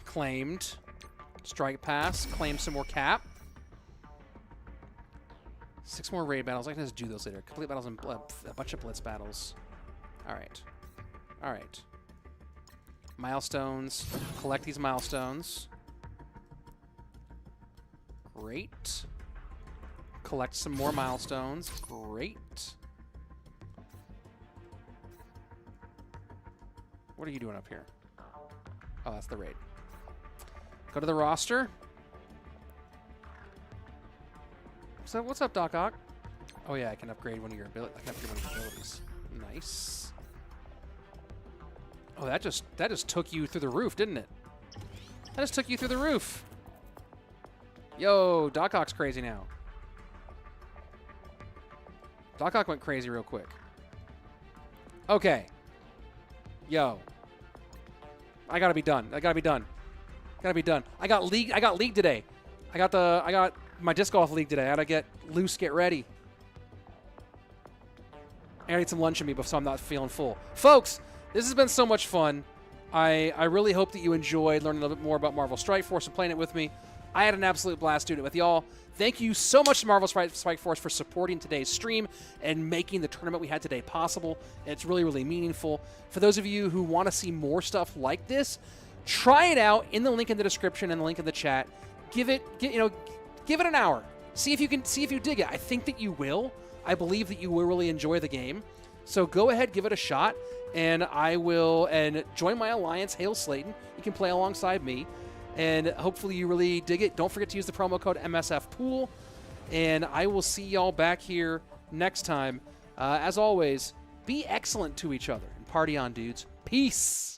Claimed. Strike pass. Claim some more cap. 6 more raid battles. I can just do those later. Complete battles and a bunch of blitz battles. All right. All right. Milestones. Collect these milestones. Great. Collect some more milestones. Great. What are you doing up here? Oh, that's the raid. Go to the roster. So what's up, Doc Ock? Oh yeah, I can upgrade one of your abilities. Nice. Oh, that just took you through the roof, didn't it? That just took you through the roof. Yo, Doc Ock's crazy now. Doc Ock went crazy real quick. Okay. Yo. I gotta be done. I gotta be done. Gotta be done. I got league today. I got my disc golf league today. I gotta get loose, get ready. I gotta eat some lunch in me so I'm not feeling full. Folks, this has been so much fun. I really hope that you enjoyed learning a little bit more about Marvel Strike Force and playing it with me. I had an absolute blast doing it with y'all. Thank you so much to Marvel Strike Force for supporting today's stream and making the tournament we had today possible. It's really, really meaningful. For those of you who want to see more stuff like this, try it out in the link in the description and the link in the chat. Give it an hour. See if you dig it. I think that you will. I believe that you will really enjoy the game. So go ahead, give it a shot, and join my alliance, Hail Slayton. You can play alongside me. And hopefully you really dig it. Don't forget to use the promo code MSFPOOL. And I will see y'all back here next time. As always, be excellent to each other. And party on, dudes. Peace.